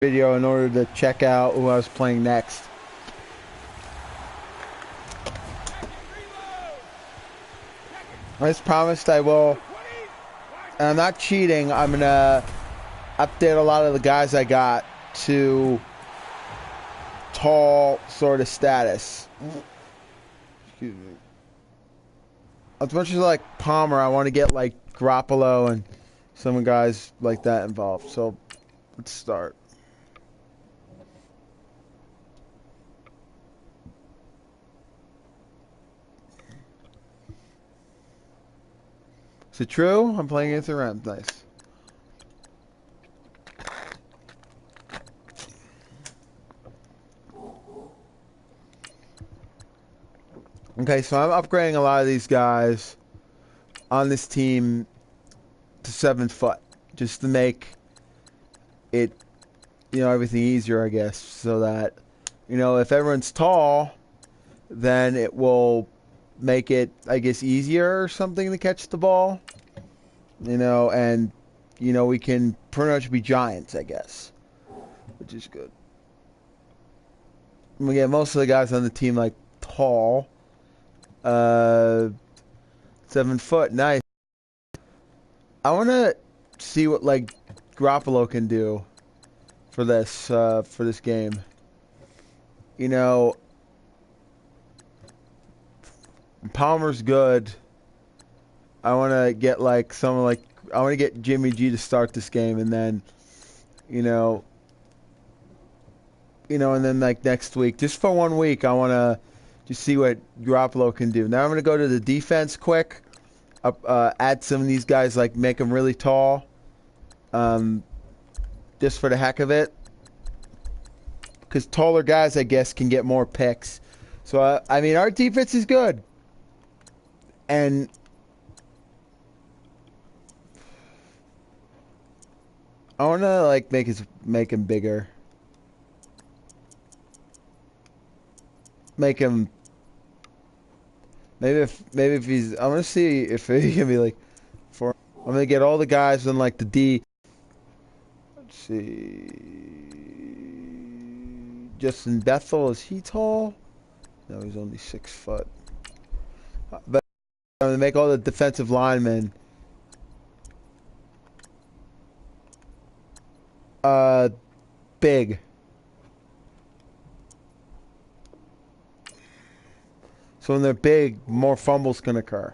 video in order to check out who I was playing next. I just promised I will. And I'm not cheating. I'm gonna update a lot of the guys I got to tall sort of status. Excuse me. As much as like Palmer, I want to get like Garoppolo and some guys like that involved. So let's start. Is it true? I'm playing against the Rams. Nice. Okay, so I'm upgrading a lot of these guys on this team to 7 foot, just to make it, everything easier, I guess, so that, if everyone's tall, then it will make it, I guess, easier or something to catch the ball, and, we can pretty much be giants, I guess, which is good. We get most of the guys on the team, like, tall. 7 foot, nice. I want to see what like Garoppolo can do for this game. Palmer's good. I want to get like someone like I want to get Jimmy G to start this game, and then, and then like next week, just for 1 week, I want to just see what Garoppolo can do. Now I'm going to go to the defense quick. Add some of these guys, like make them really tall, just for the heck of it. Because taller guys, I guess, can get more picks. So I mean, our defense is good, and I want to like make him bigger, make him. Maybe if he's, I want to see if he can be like, I'm gonna get all the guys in like the D. Let's see, Justin Bethel, is he tall? No, he's only 6 foot. But I'm gonna make all the defensive linemen big. So when they're big, more fumbles can occur.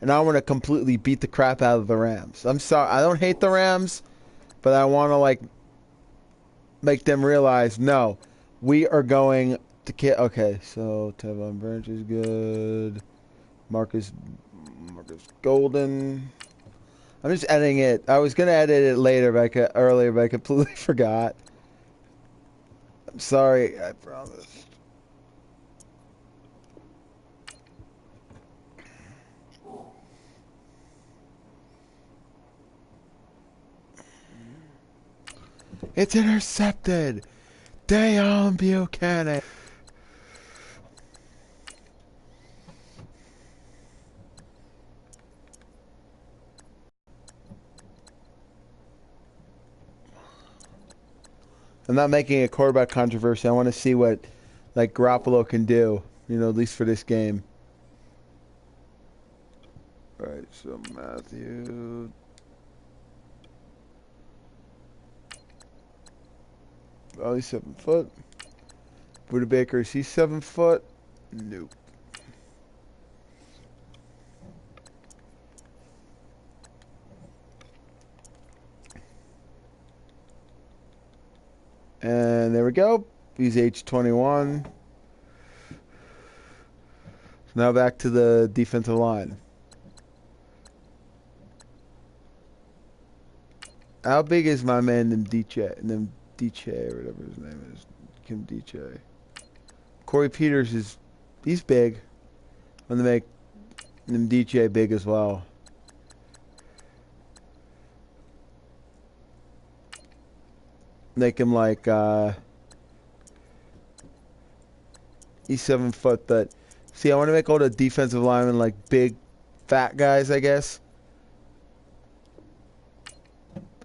And I want to completely beat the crap out of the Rams. I'm sorry, I don't hate the Rams, but I want to like make them realize, no, we are going to kill. Okay, so Tevon Branch is good. Marcus Golden. I'm just editing it. I was gonna edit it later, earlier, but I completely forgot. I'm sorry. I promise. It's intercepted. Dayon Buchanan. I'm not making a quarterback controversy. I want to see what like Garoppolo can do, at least for this game. All right, so Matthew. Oh, he's 7 foot. Buda Baker, is he 7 foot? Nope. And there we go. He's age 21. So now back to the defensive line. How big is my man in DJ? DJ or whatever his name is. Kim DJ. Corey Peters he's big. I'm gonna make him DJ big as well. Make him like he's 7 foot, but see, I want to make all the defensive linemen like big fat guys, I guess.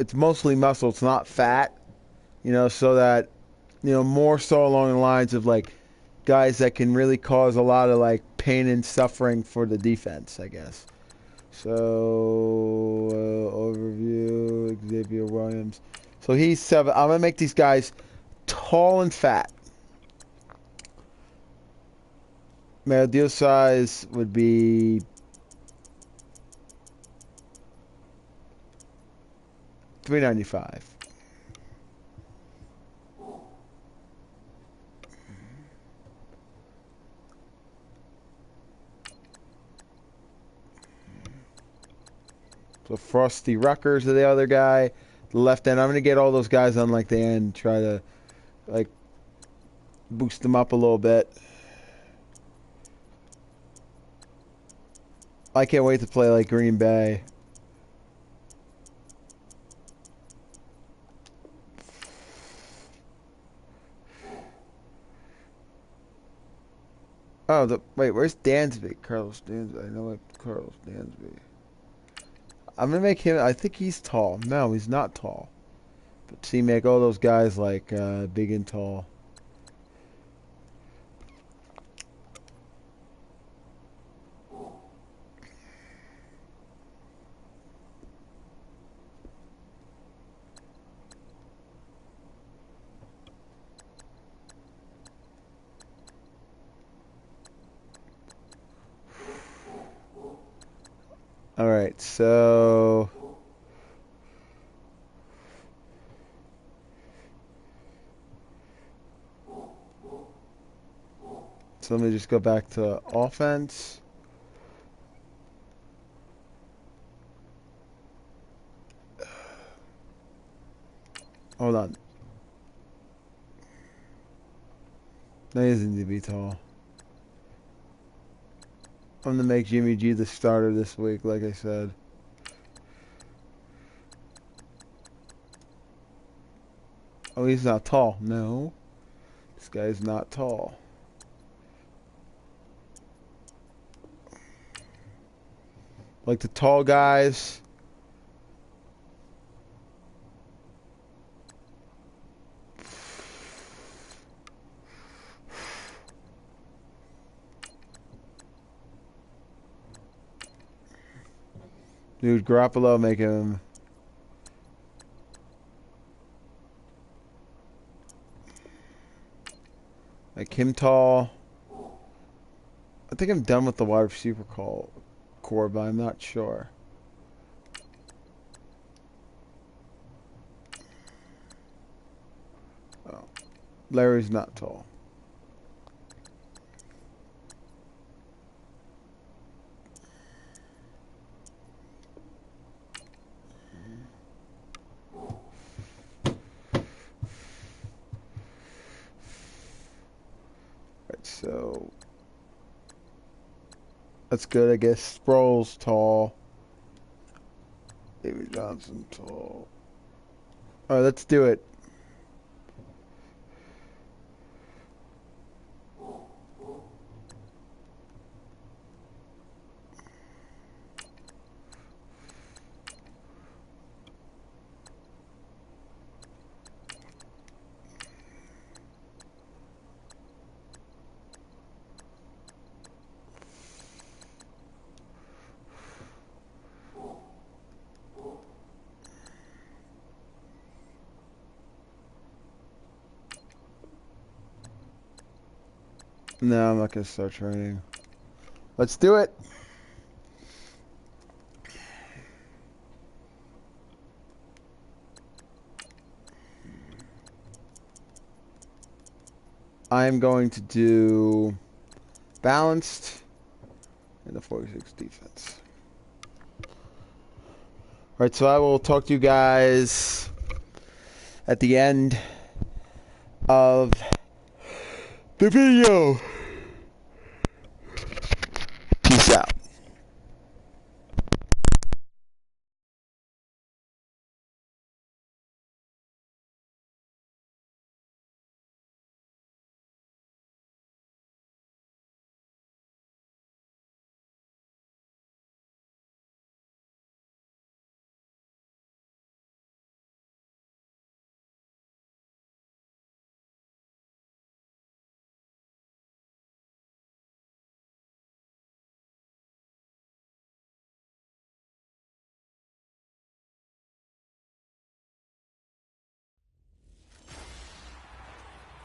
It's mostly muscle, it's not fat. so that, more so along the lines of like guys that can really cause a lot of like pain and suffering for the defense, I guess. So, overview, Xavier Williams. So he's 7. I'm going to make these guys tall and fat. My ideal size would be 395. So Frosty Ruckers are the other guy. The left end. I'm going to get all those guys on like the end. Try to like boost them up a little bit. I can't wait to play like Green Bay. Oh, wait, where's Dansby? Carlos Dansby. I know it. Carlos Dansby. I'm gonna make him. I think he's tall. No, he's not tall. But see, make all those guys like big and tall. All right, so let me just go back to offense. Hold on. No, he doesn't need to be tall. I'm gonna make Jimmy G the starter this week, like I said. Oh, he's not tall. No, this guy's not tall. Like the tall guys. Dude, Garoppolo, make him. Like him tall. I think I'm done with the wide receiver core, but I'm not sure. Oh, Larry's not tall. Right, so that's good, I guess. Sproles tall. David Johnson tall. All right, let's do it. No, I'm not gonna start training. Let's do it. I'm going to do balanced in the 46 defense. All right, so I will talk to you guys at the end of the video. Peace out.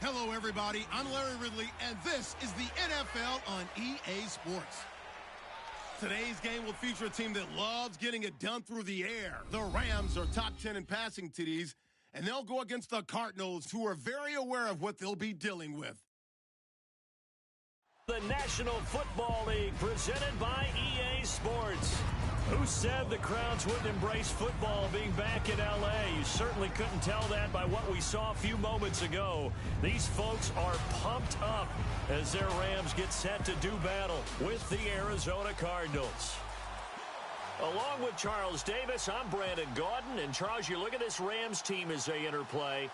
Hello, everybody. I'm Larry Ridley, and this is the NFL on EA Sports. Today's game will feature a team that loves getting it done through the air. The Rams are top 10 in passing TDs, and they'll go against the Cardinals, who are very aware of what they'll be dealing with. The National Football League, presented by EA Sports. Who said the crowds wouldn't embrace football being back in L.A.? You certainly couldn't tell that by what we saw a few moments ago. These folks are pumped up as their Rams get set to do battle with the Arizona Cardinals. Along with Charles Davis, I'm Brandon Gaudin. And, Charles, you look at this Rams team as they interplay.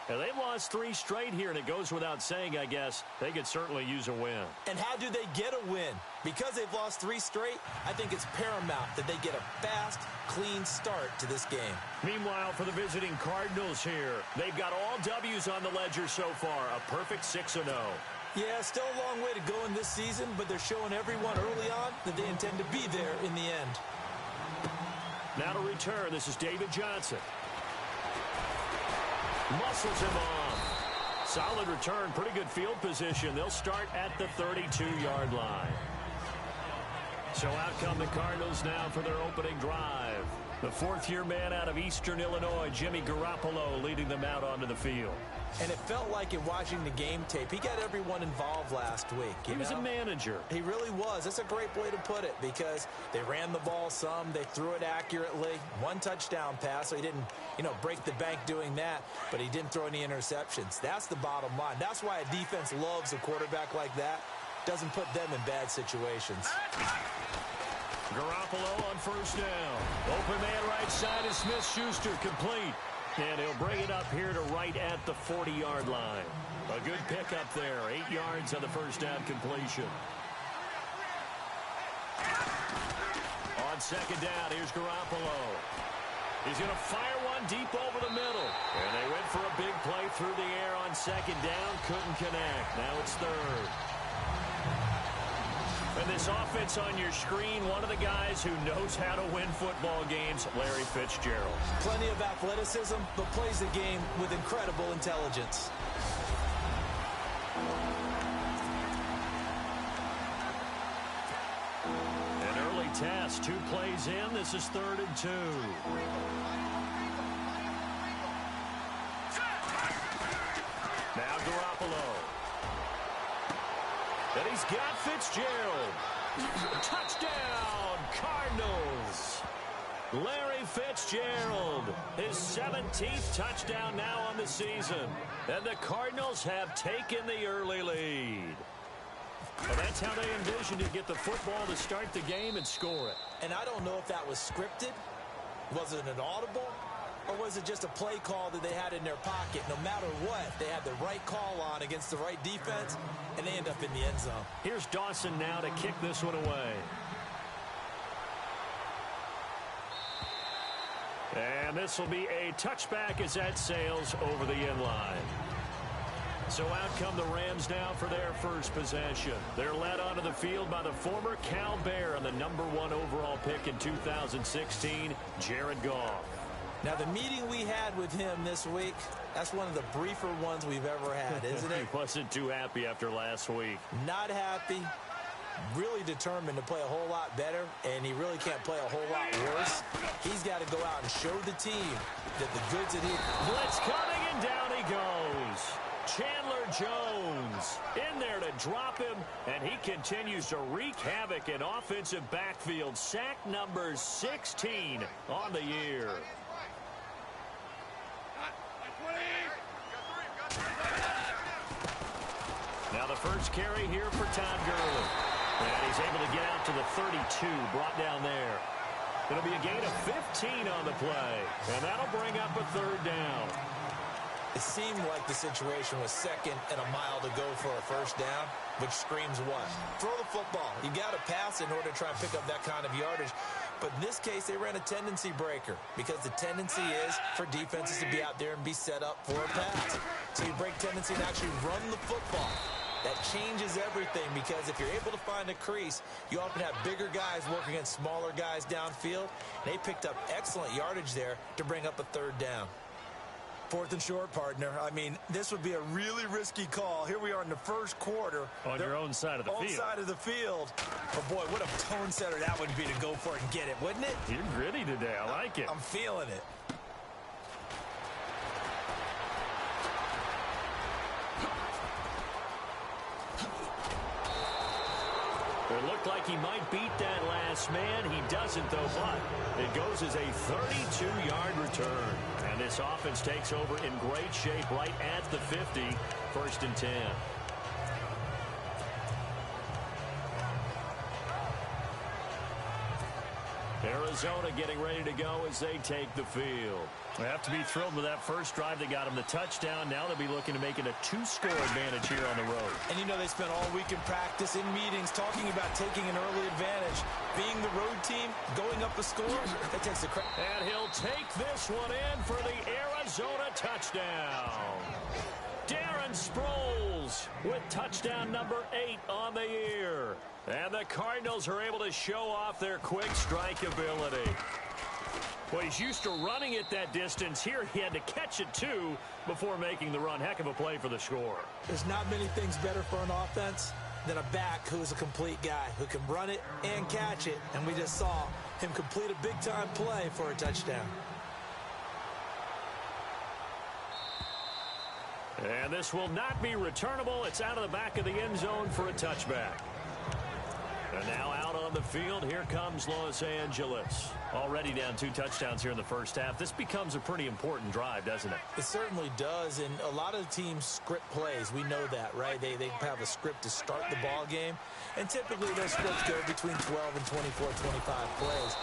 And they've lost 3 straight here, and it goes without saying, I guess, they could certainly use a win. And how do they get a win? Because they've lost 3 straight, I think it's paramount that they get a fast, clean start to this game. Meanwhile, for the visiting Cardinals here, they've got all W's on the ledger so far, a perfect 6-0. Yeah, still a long way to go in this season, but they're showing everyone early on that they intend to be there in the end. Now to return, this is David Johnson. Muscles him off. Solid return, pretty good field position. They'll start at the 32-yard line. So out come the Cardinals now for their opening drive. The 4th-year man out of Eastern Illinois, Jimmy Garoppolo, leading them out onto the field. And it felt like in watching the game tape, he got everyone involved last week. He was a manager. He really was. That's a great way to put it because they ran the ball some. They threw it accurately. 1 touchdown pass, so he didn't, break the bank doing that, but he didn't throw any interceptions. That's the bottom line. That's why a defense loves a quarterback like that. Doesn't put them in bad situations. Garoppolo on 1st down. Open man right side is Smith-Schuster, complete. And he'll bring it up here to right at the 40-yard line. A good pickup there. 8 yards on the 1st down completion. On 2nd down, here's Garoppolo. He's going to fire one deep over the middle. And they went for a big play through the air on 2nd down. Couldn't connect. Now it's 3rd. And this offense on your screen, one of the guys who knows how to win football games, Larry Fitzgerald. Plenty of athleticism, but plays the game with incredible intelligence. An early test, 2 plays in. This is 3rd and 2. Now Garoppolo. And he's got Fitzgerald. Touchdown, Cardinals. Larry Fitzgerald, his 17th touchdown now on the season. And the Cardinals have taken the early lead. Well, that's how they envisioned to get the football to start the game and score it. And I don't know if that was scripted. Was it an audible? Or was it just a play call that they had in their pocket? No matter what, they had the right call on against the right defense, and they end up in the end zone. Here's Dawson now to kick this one away. And this will be a touchback as that sails over the end line. So out come the Rams now for their first possession. They're led onto the field by the former Cal Bear and the #1 overall pick in 2016, Jared Goff. Now, the meeting we had with him this week, that's one of the briefer ones we've ever had, isn't it? He wasn't too happy after last week. Not happy. Really determined to play a whole lot better, and he really can't play a whole lot worse. He's got to go out and show the team that the goods that he... Blitz coming, and down he goes. Chandler Jones in there to drop him, and he continues to wreak havoc in offensive backfield. Sack number 16 on the year. Now the first carry here for Todd Gurley. And he's able to get out to the 32, brought down there. It'll be a gain of 15 on the play, and that'll bring up a 3rd down. It seemed like the situation was 2nd and a mile to go for a 1st down, which screams what? Throw the football. You got to pass in order to try and pick up that kind of yardage. But in this case, they ran a tendency breaker because the tendency is for defenses to be out there and be set up for a pass. So you break tendency and actually run the football. That changes everything because if you're able to find a crease, you often have bigger guys working against smaller guys downfield. They picked up excellent yardage there to bring up a 3rd down. 4th and short, partner. I mean, this would be a really risky call. Here we are in the first quarter. On your own side of the field. Own side of the field. But, boy, what a tone setter that would be to go for it and get it, wouldn't it? You're gritty today. I like it. I'm feeling it. It looked like he might beat that last man. He doesn't, though, but it goes as a 32-yard return. And this offense takes over in great shape right at the 50, 1st and 10. Arizona getting ready to go as they take the field. They have to be thrilled with that first drive. They got them the touchdown. Now they'll be looking to make it a 2-score advantage here on the road. And you know they spent all week in practice, in meetings, talking about taking an early advantage. Being the road team, going up a score, that takes a credit. And he'll take this one in for the Arizona touchdown. Darren Sproles with touchdown number 8 on the year. And the Cardinals are able to show off their quick strike ability. Well, he's used to running it that distance. Here he had to catch it, too, before making the run. Heck of a play for the score. There's not many things better for an offense than a back who's a complete guy, who can run it and catch it. And we just saw him complete a big-time play for a touchdown. And this will not be returnable. It's out of the back of the end zone for a touchback. And now out on the field, here comes Los Angeles. Already down 2 touchdowns here in the first half. This becomes a pretty important drive, doesn't it? It certainly does, and a lot of teams script plays. We know that, right? They have a script to start the ball game, and typically those scripts go between 12 and 24, 25 plays.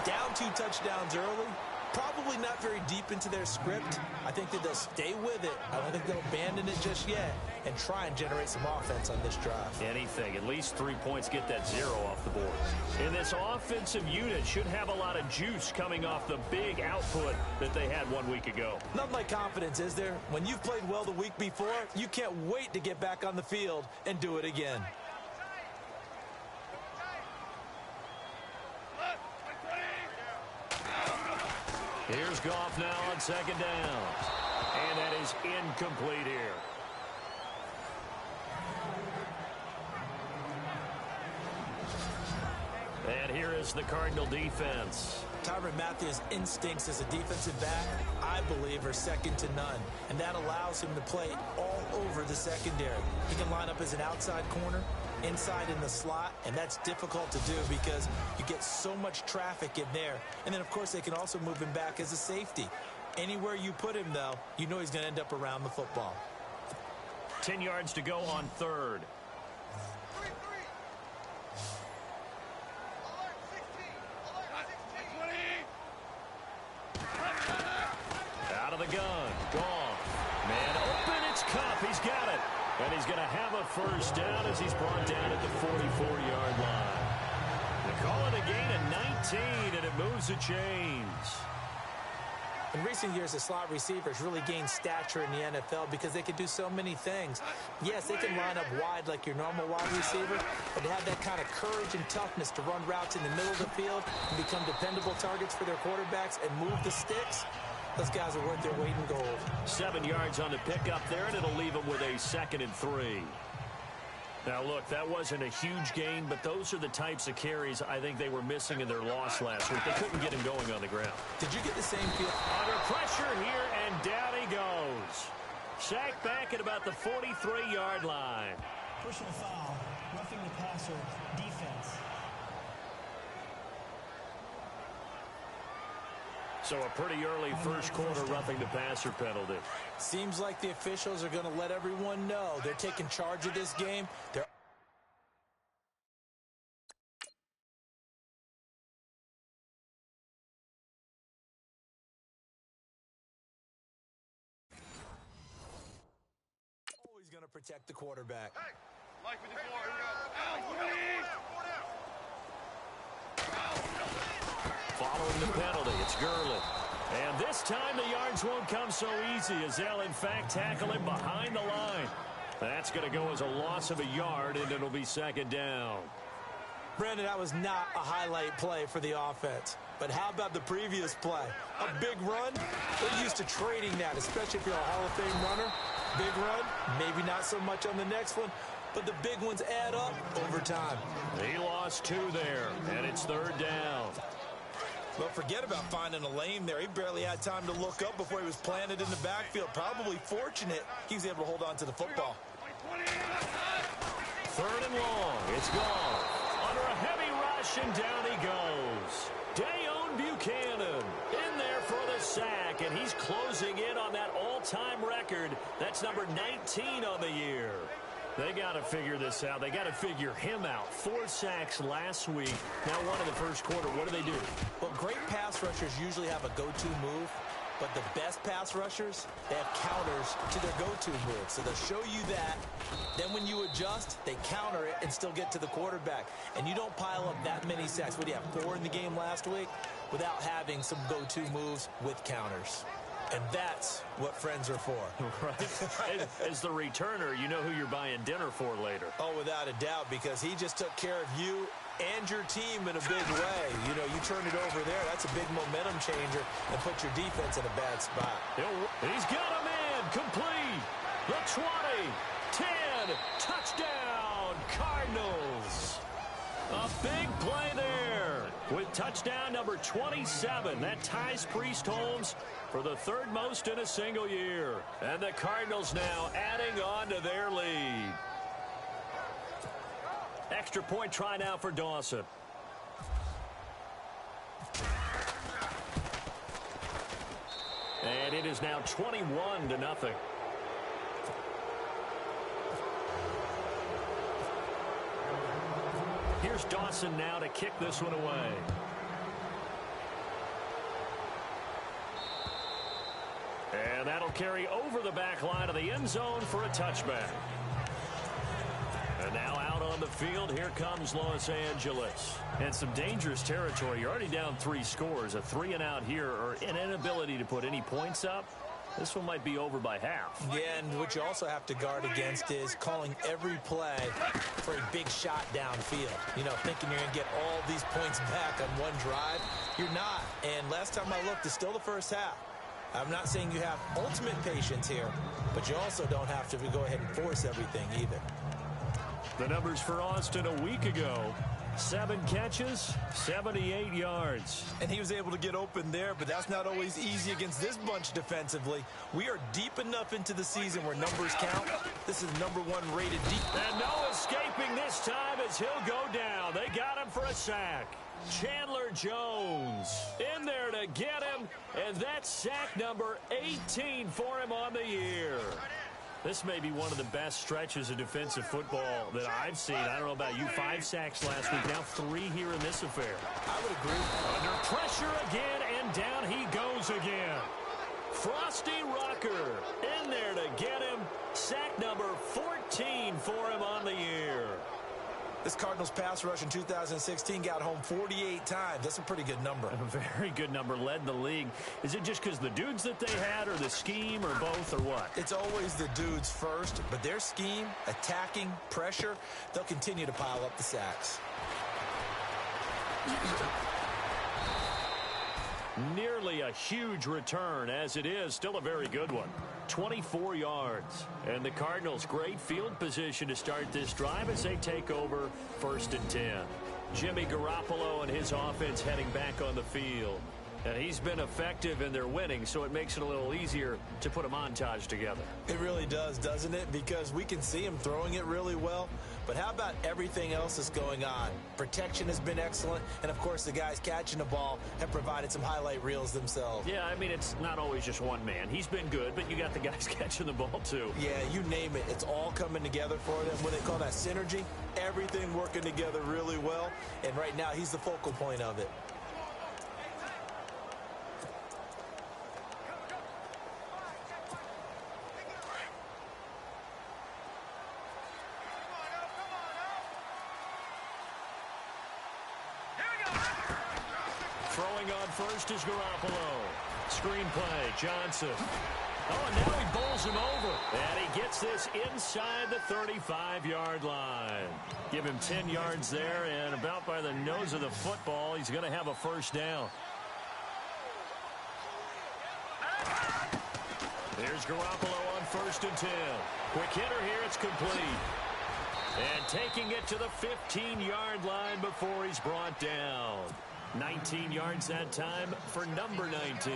Down 2 touchdowns early, probably not very deep into their script. I think that they'll stay with it. I don't think they'll abandon it just yet and try and generate some offense on this drive. Anything. At least 3 points, get that 0 off the board. And this offensive unit should have a lot of juice coming off the big output that they had 1 week ago. Nothing like confidence, is there? When you've played well the week before, you can't wait to get back on the field and do it again. Here's Goff now on 2nd down. And that is incomplete here. And here is the Cardinal defense. Tyrann Mathieu's instincts as a defensive back, I believe, are second to none. And that allows him to play all over the secondary. He can line up as an outside corner, inside in the slot, and that's difficult to do because you get so much traffic in there. And then, of course, they can also move him back as a safety. Anywhere you put him, though, you know he's going to end up around the football. 10 yards to go on 3rd. Out of the gun. Gone. Man open. It's Cup. He's got it. And he's going to have a first down as he's brought down at the 44-yard line. They call it a gain of 19, and it moves the chains. In recent years, the slot receivers really gained stature in the NFL because they can do so many things. Yes, they can line up wide like your normal wide receiver, but they have that kind of courage and toughness to run routes in the middle of the field and become dependable targets for their quarterbacks and move the sticks. Those guys are worth their weight in gold. 7 yards on the pickup there, and it'll leave them with a 2nd and 3. Now, look, that wasn't a huge gain, but those are the types of carries I think they were missing in their loss last week. They couldn't get him going on the ground. Did you get the same feel? Under pressure here, and down he goes. Sacked back at about the 43-yard line. Personal foul, roughing the passer, defense. So a pretty early first quarter roughing the passer penalty. Seems like the officials are going to let everyone know they're taking charge of this game. They're always going to protect the quarterback. Hey, Mike 54, here we go. Following the penalty, it's Gurley. And this time the yards won't come so easy as they'll, in fact, tackle him behind the line. That's going to go as a loss of a yard, and it'll be 2nd down. Brandon, that was not a highlight play for the offense. But how about the previous play? A big run? They're used to trading that, especially if you're a Hall of Fame runner. Big run, maybe not so much on the next one, but the big ones add up over time. He lost 2 there, and it's 3rd down. But forget about finding a lane there. He barely had time to look up before he was planted in the backfield. Probably fortunate he was able to hold on to the football. 3rd and long. It's gone. Under a heavy rush, and down he goes. Dayon Buchanan in there for the sack, and he's closing in on that all-time record. That's number 19 on the year. They got to figure this out. They got to figure him out. 4 sacks last week. Now 1 in the first quarter. What do they do? Well, great pass rushers usually have a go-to move, but the best pass rushers, they have counters to their go-to move. So they'll show you that. Then when you adjust, they counter it and still get to the quarterback. And you don't pile up that many sacks. What do you have, 4 in the game last week? Without having some go-to moves with counters. And that's what friends are for. Right. As the returner, you know who you're buying dinner for later. Oh, without a doubt, because he just took care of you and your team in a big way. You know, you turn it over there, that's a big momentum changer and put your defense in a bad spot. He's got him in, complete. The 20, 10, touchdown, Cardinals. A big play there with touchdown number 27. That ties Priest-Holmes for the 3rd most in a single year. And the Cardinals now adding on to their lead. Extra point try now for Dawson. And it is now 21-0. Here's Dawson now to kick this one away. And that'll carry over the back line of the end zone for a touchback. And now out on the field, here comes Los Angeles. And some dangerous territory. You're already down 3 scores. A 3-and-out here, or an inability to put any points up. This one might be over by half. Yeah, and what you also have to guard against is calling every play for a big shot downfield. You know, thinking you're going to get all these points back on one drive. You're not. And last time I looked, it's still the first half. I'm not saying you have ultimate patience here, but you also don't have to go ahead and force everything either. The numbers for Austin a week ago. 7 catches, 78 yards. And he was able to get open there, but that's not always easy against this bunch defensively. We are deep enough into the season where numbers count. This is number 1 rated deep. And no escaping this time as he'll go down. They got him for a sack. Chandler Jones in there to get him, and that's sack number 18 for him on the year. This may be one of the best stretches of defensive football that I've seen. I don't know about you. 5 sacks last week, now 3 here in this affair. I would agree. Under pressure again, and down he goes again. Frosty Rucker in there to get him. Sack number 14 for him on the year. This Cardinals pass rush in 2016 got home 48 times. That's a pretty good number. A very good number, led the league. Is it just because the dudes that they had, or the scheme, or both, or what? It's always the dudes first, but their scheme, attacking, pressure, they'll continue to pile up the sacks. Nearly a huge return, as it is still a very good one. 24 yards. And the Cardinals, great field position to start this drive as they take over 1st and 10. Jimmy Garoppolo and his offense heading back on the field. And he's been effective in their winning, so it makes it a little easier to put a montage together. It really does, doesn't it? Because we can see him throwing it really well. But how about everything else that's going on? Protection has been excellent. And, of course, the guys catching the ball have provided some highlight reels themselves. Yeah, I mean, it's not always just one man. He's been good, but you got the guys catching the ball, too. Yeah, you name it. It's all coming together for them. What they call that synergy. Everything working together really well. And right now, he's the focal point of it. Throwing on first is Garoppolo. Screen play, Johnson. Oh, and now he bowls him over. And he gets this inside the 35-yard line. Give him 10 yards there, and about by the nose of the football, he's going to have a first down. Here's Garoppolo on 1st and 10. Quick hitter here, it's complete. And taking it to the 15-yard line before he's brought down. 19 yards that time for number 19.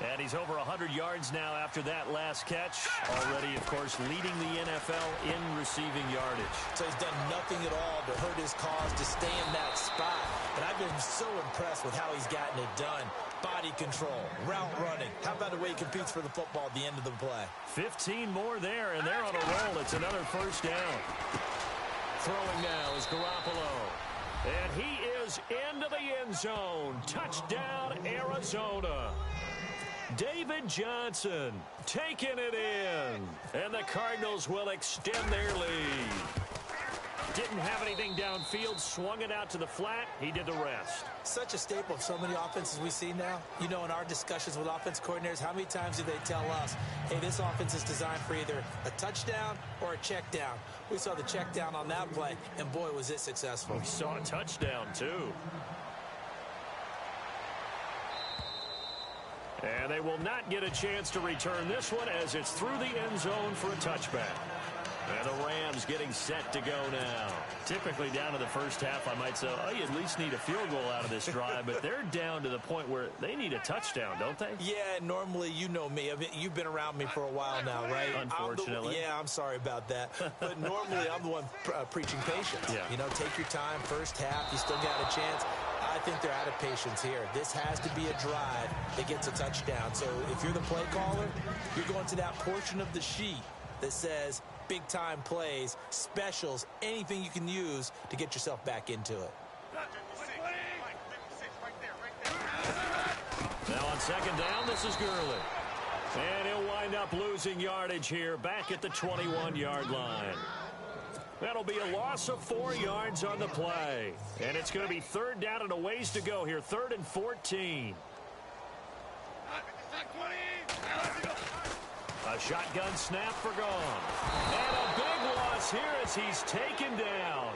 And he's over 100 yards now after that last catch. Already, of course, leading the NFL in receiving yardage. So he's done nothing at all to hurt his cause, to stay in that spot. And I've been so impressed with how he's gotten it done. Body control, route running. How about the way he competes for the football at the end of the play? 15 more there, and they're on a roll. It's another first down. Throwing now is Garoppolo. And he is into the end zone. Touchdown, Arizona. David Johnson taking it in. And the Cardinals will extend their lead. Didn't have anything downfield, swung it out to the flat. He did the rest. Such a staple of so many offenses we see now. You know, in our discussions with offense coordinators, how many times do they tell us, hey, this offense is designed for either a touchdown or a check down. We saw the check down on that play, and boy, was it successful. We saw a touchdown, too. And they will not get a chance to return this one as it's through the end zone for a touchback. And the Rams getting set to go now. Typically down to the first half, I might say, oh, you at least need a field goal out of this drive. But they're down to the point where they need a touchdown, don't they? Yeah, normally, you know me. I mean, you've been around me for a while now, right? Unfortunately. I'm sorry about that. But normally, I'm the one preaching patience. Yeah. You know, take your time, first half, you still got a chance. I think they're out of patience here. This has to be a drive that gets a touchdown. So if you're the play caller, you're going to that portion of the sheet that says big-time plays, specials, anything you can use to get yourself back into it. Now on second down, this is Gurley. And he'll wind up losing yardage here back at the 21-yard line. That'll be a loss of 4 yards on the play. And it's going to be third down and a ways to go here, 3rd and 14. A shotgun snap for gone. And a big loss here as he's taken down.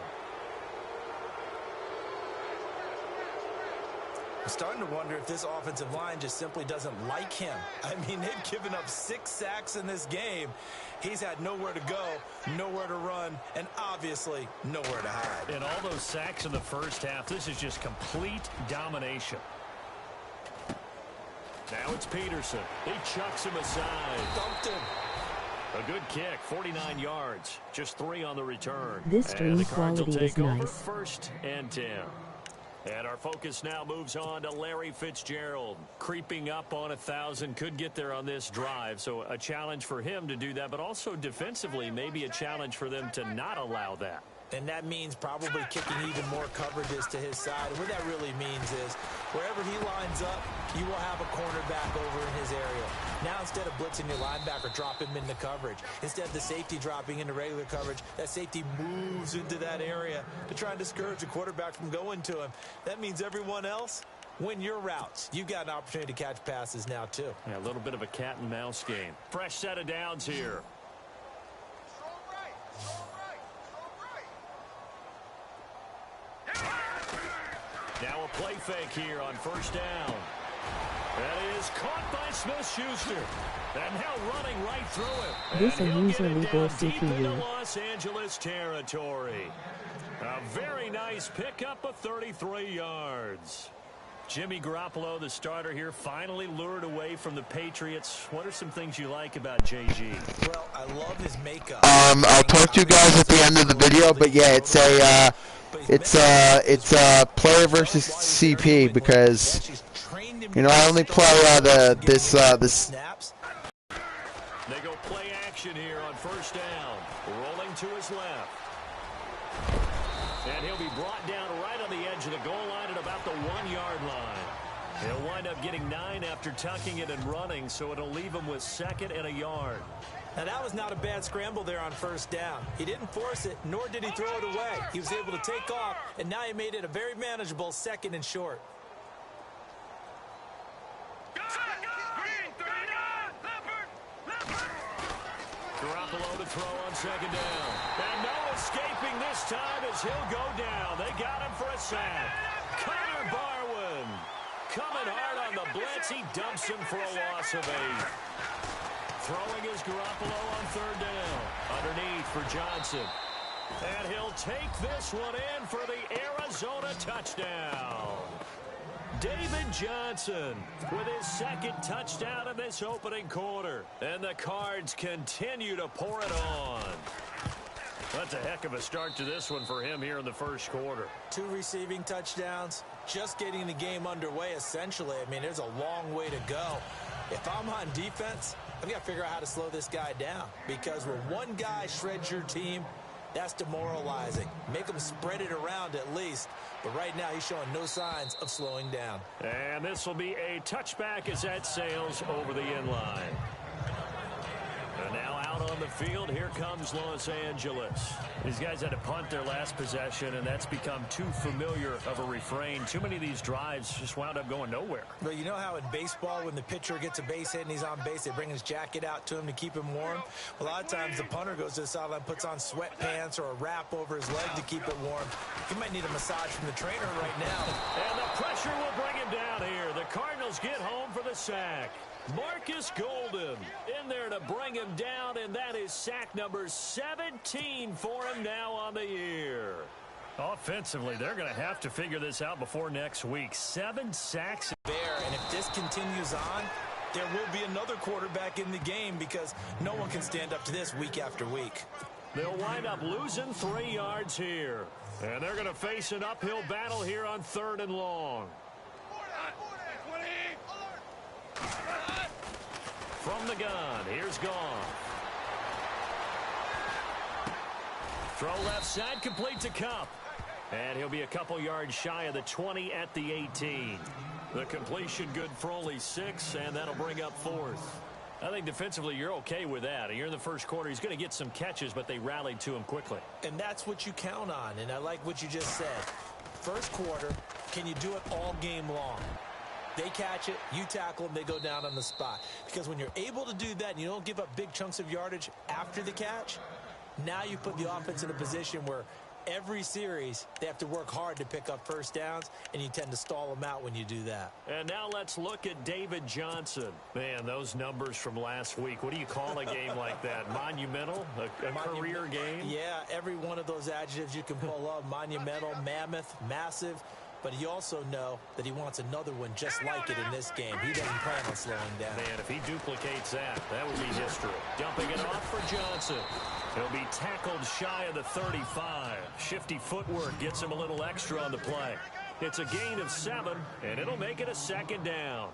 I'm starting to wonder if this offensive line just simply doesn't like him. I mean, they've given up 6 sacks in this game. He's had nowhere to go, nowhere to run, and obviously nowhere to hide. And all those sacks in the first half, this is just complete domination. Now it's Peterson. He chucks him aside. Dumped him. A good kick, 49 yards. Just 3 on the return. This stream quality is nice. 1st and 10. And our focus now moves on to Larry Fitzgerald. Creeping up on 1,000. Could get there on this drive. So a challenge for him to do that. But also defensively, maybe a challenge for them to not allow that. And that means probably kicking even more coverages to his side. And what that really means is wherever he lines up, you will have a cornerback over in his area. Now instead of blitzing your linebacker, drop him into coverage. Instead of the safety dropping into regular coverage, that safety moves into that area to try and discourage the quarterback from going to him. That means everyone else, win your routes. You've got an opportunity to catch passes now too. Yeah, a little bit of a cat and mouse game. Fresh set of downs here. Now a play fake here on 1st down. That is caught by Smith-Schuster. And now running right through it. This and he'll get it unusually down deep into CPU. Los Angeles territory. A very nice pickup of 33 yards. Jimmy Garoppolo, the starter here, finally lured away from the Patriots. What are some things you like about JG? Well, I love his makeup. I'll talk to you guys at the end of the video, but yeah, it's a player versus CP because you know I only play this. Snaps. They go play action here on 1st down. Rolling to his left. And he'll be brought down right on the edge of the goal line at about the 1-yard line. He'll wind up getting 9 after tucking it and running, so it'll leave him with 2nd and a yard. Now, that was not a bad scramble there on 1st down. He didn't force it, nor did he throw it away. He was able to take off, and now he made it a very manageable 2nd and short. Garoppolo to throw on second down. And no escaping this time as he'll go down. They got him for a sack. Connor Barwin coming hard on the blitz. He dumps him for a loss of 8. Throwing is Garoppolo on third down. Underneath for Johnson. And he'll take this one in for the Arizona touchdown. David Johnson with his second touchdown in this opening quarter. And the Cards continue to pour it on. That's a heck of a start to this one for him here in the first quarter. 2 receiving touchdowns, just getting the game underway essentially. I mean, there's a long way to go. If I'm on defense, I've got to figure out how to slow this guy down. Because when one guy shreds your team, that's demoralizing. Make him spread it around at least. But right now, he's showing no signs of slowing down. And this will be a touchback as that sails over the end line. And now out on the field, here comes Los Angeles. These guys had to punt their last possession, and that's become too familiar of a refrain. Too many of these drives just wound up going nowhere. But you know how in baseball, when the pitcher gets a base hit and he's on base, they bring his jacket out to him to keep him warm? A lot of times the punter goes to the sideline, puts on sweatpants or a wrap over his leg to keep it warm. He might need a massage from the trainer right now. And the pressure will bring him down here. The Cardinals get home for the sack. Marcus Golden in there to bring him down, and that is sack number 17 for him now on the year. Offensively, they're going to have to figure this out before next week. 7 sacks. And if this continues on, there will be another quarterback in the game because no one can stand up to this week after week. They'll wind up losing 3 yards here. And they're going to face an uphill battle here on 3rd and long. From the gun, here's Goff. Throw left side, complete to Kupp. And he'll be a couple yards shy of the 20 at the 18. The completion good for only 6, and that'll bring up 4th. I think defensively you're okay with that. Here in the first quarter, he's going to get some catches, but they rallied to him quickly. And that's what you count on, and I like what you just said. First quarter, can you do it all game long? They catch it, you tackle them, they go down on the spot. Because when you're able to do that and you don't give up big chunks of yardage after the catch, now you put the offense in a position where every series they have to work hard to pick up first downs, and you tend to stall them out when you do that. And now let's look at David Johnson. Man, those numbers from last week. What do you call a game like that? Monumental? A career game? Yeah, every one of those adjectives you can pull up. Monumental, mammoth, massive. But you also know that he wants another one just like it in this game. He doesn't plan on slowing down. Man, if he duplicates that, that would be history. Dumping it off for Johnson. He'll be tackled shy of the 35. Shifty footwork gets him a little extra on the play. It's a gain of 7, and it'll make it a 2nd down.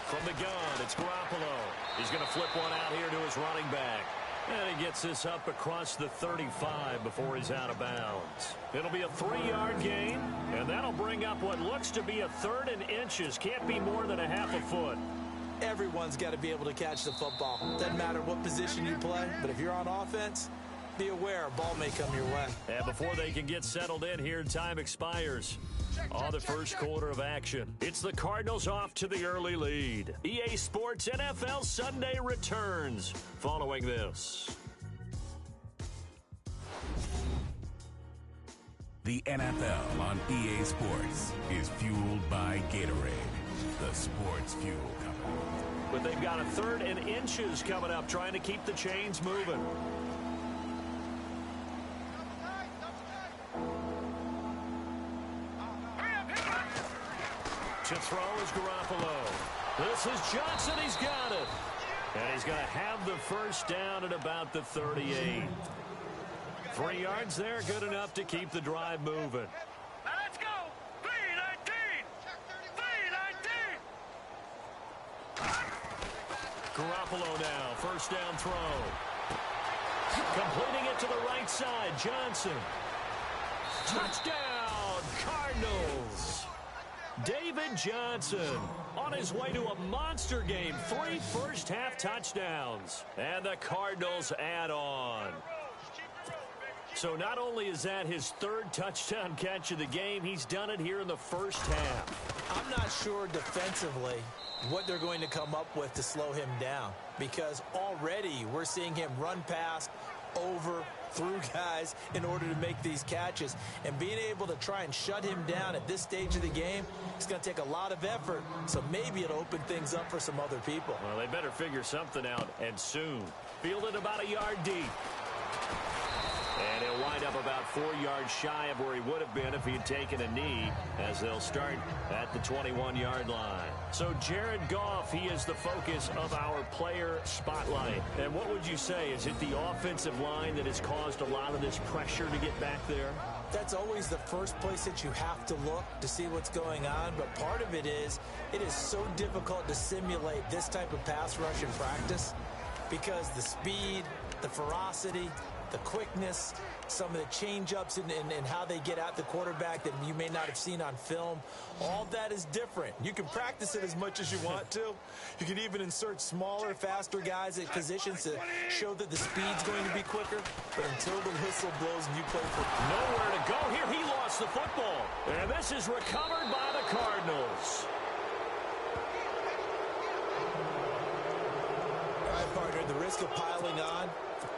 From the gun, it's Garoppolo. He's going to flip one out here to his running back. And he gets this up across the 35 before he's out of bounds. It'll be a 3-yard gain, and that'll bring up what looks to be a 3rd and inches. Can't be more than a half a foot. Everyone's got to be able to catch the football. Doesn't matter what position you play, but if you're on offense, be aware a ball may come your way. And before they can get settled in here, time expires. On the first quarter of action, it's the Cardinals off to the early lead. EA Sports NFL Sunday returns following this. The NFL on EA Sports is fueled by Gatorade, the sports fuel company. But they've got a 3rd and inches coming up, trying to keep the chains moving. To throw is Garoppolo. This is Johnson. He's got it. And he's going to have the first down at about the 38. 3 yards there, good enough to keep the drive moving. Now let's go. 3-19. 3-19. Garoppolo now, first down throw. Completing it to the right side, Johnson. Touchdown, Cardinals. David Johnson on his way to a monster game. 3 first-half touchdowns. And the Cardinals add on. So not only is that his third touchdown catch of the game, he's done it here in the first half. I'm not sure defensively what they're going to come up with to slow him down, because already we're seeing him run past, over, through guys in order to make these catches. And being able to try and shut him down at this stage of the game, it's going to take a lot of effort. So maybe it'll open things up for some other people. Well, they better figure something out, and soon. Fielded about a yard deep. And he'll wind up about 4 yards shy of where he would have been if he had taken a knee, as they'll start at the 21-yard line. So Jared Goff, he is the focus of our player spotlight. And what would you say? Is it the offensive line that has caused a lot of this pressure to get back there? That's always the first place that you have to look to see what's going on. But part of it is so difficult to simulate this type of pass rush in practice, because the speed, the ferocity, the quickness, some of the change-ups and how they get at the quarterback that you may not have seen on film, all that is different. You can practice it as much as you want to. You can even insert smaller, faster guys at positions to show that the speed's going to be quicker. But until the whistle blows and you play football. Nowhere to go here. He lost the football. And this is recovered by the Cardinals. All right, partner, the risk of piling on.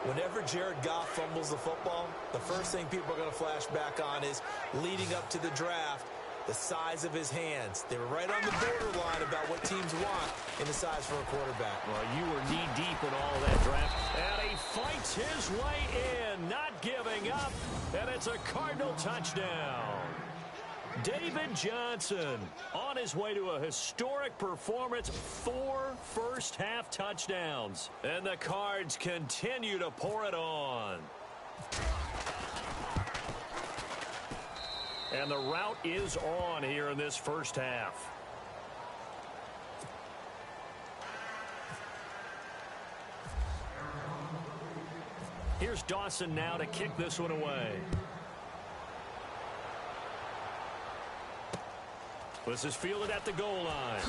Whenever Jared Goff fumbles the football, the first thing people are going to flash back on is leading up to the draft, the size of his hands. They were right on the borderline about what teams want in the size for a quarterback. Well, you were knee-deep in all that draft. And he fights his way in, not giving up. And it's a Cardinal touchdown. David Johnson on his way to a historic performance, 4 first-half touchdowns. And the Cards continue to pour it on. And the route is on here in this first half. Here's Dawson now to kick this one away. This is fielded at the goal line.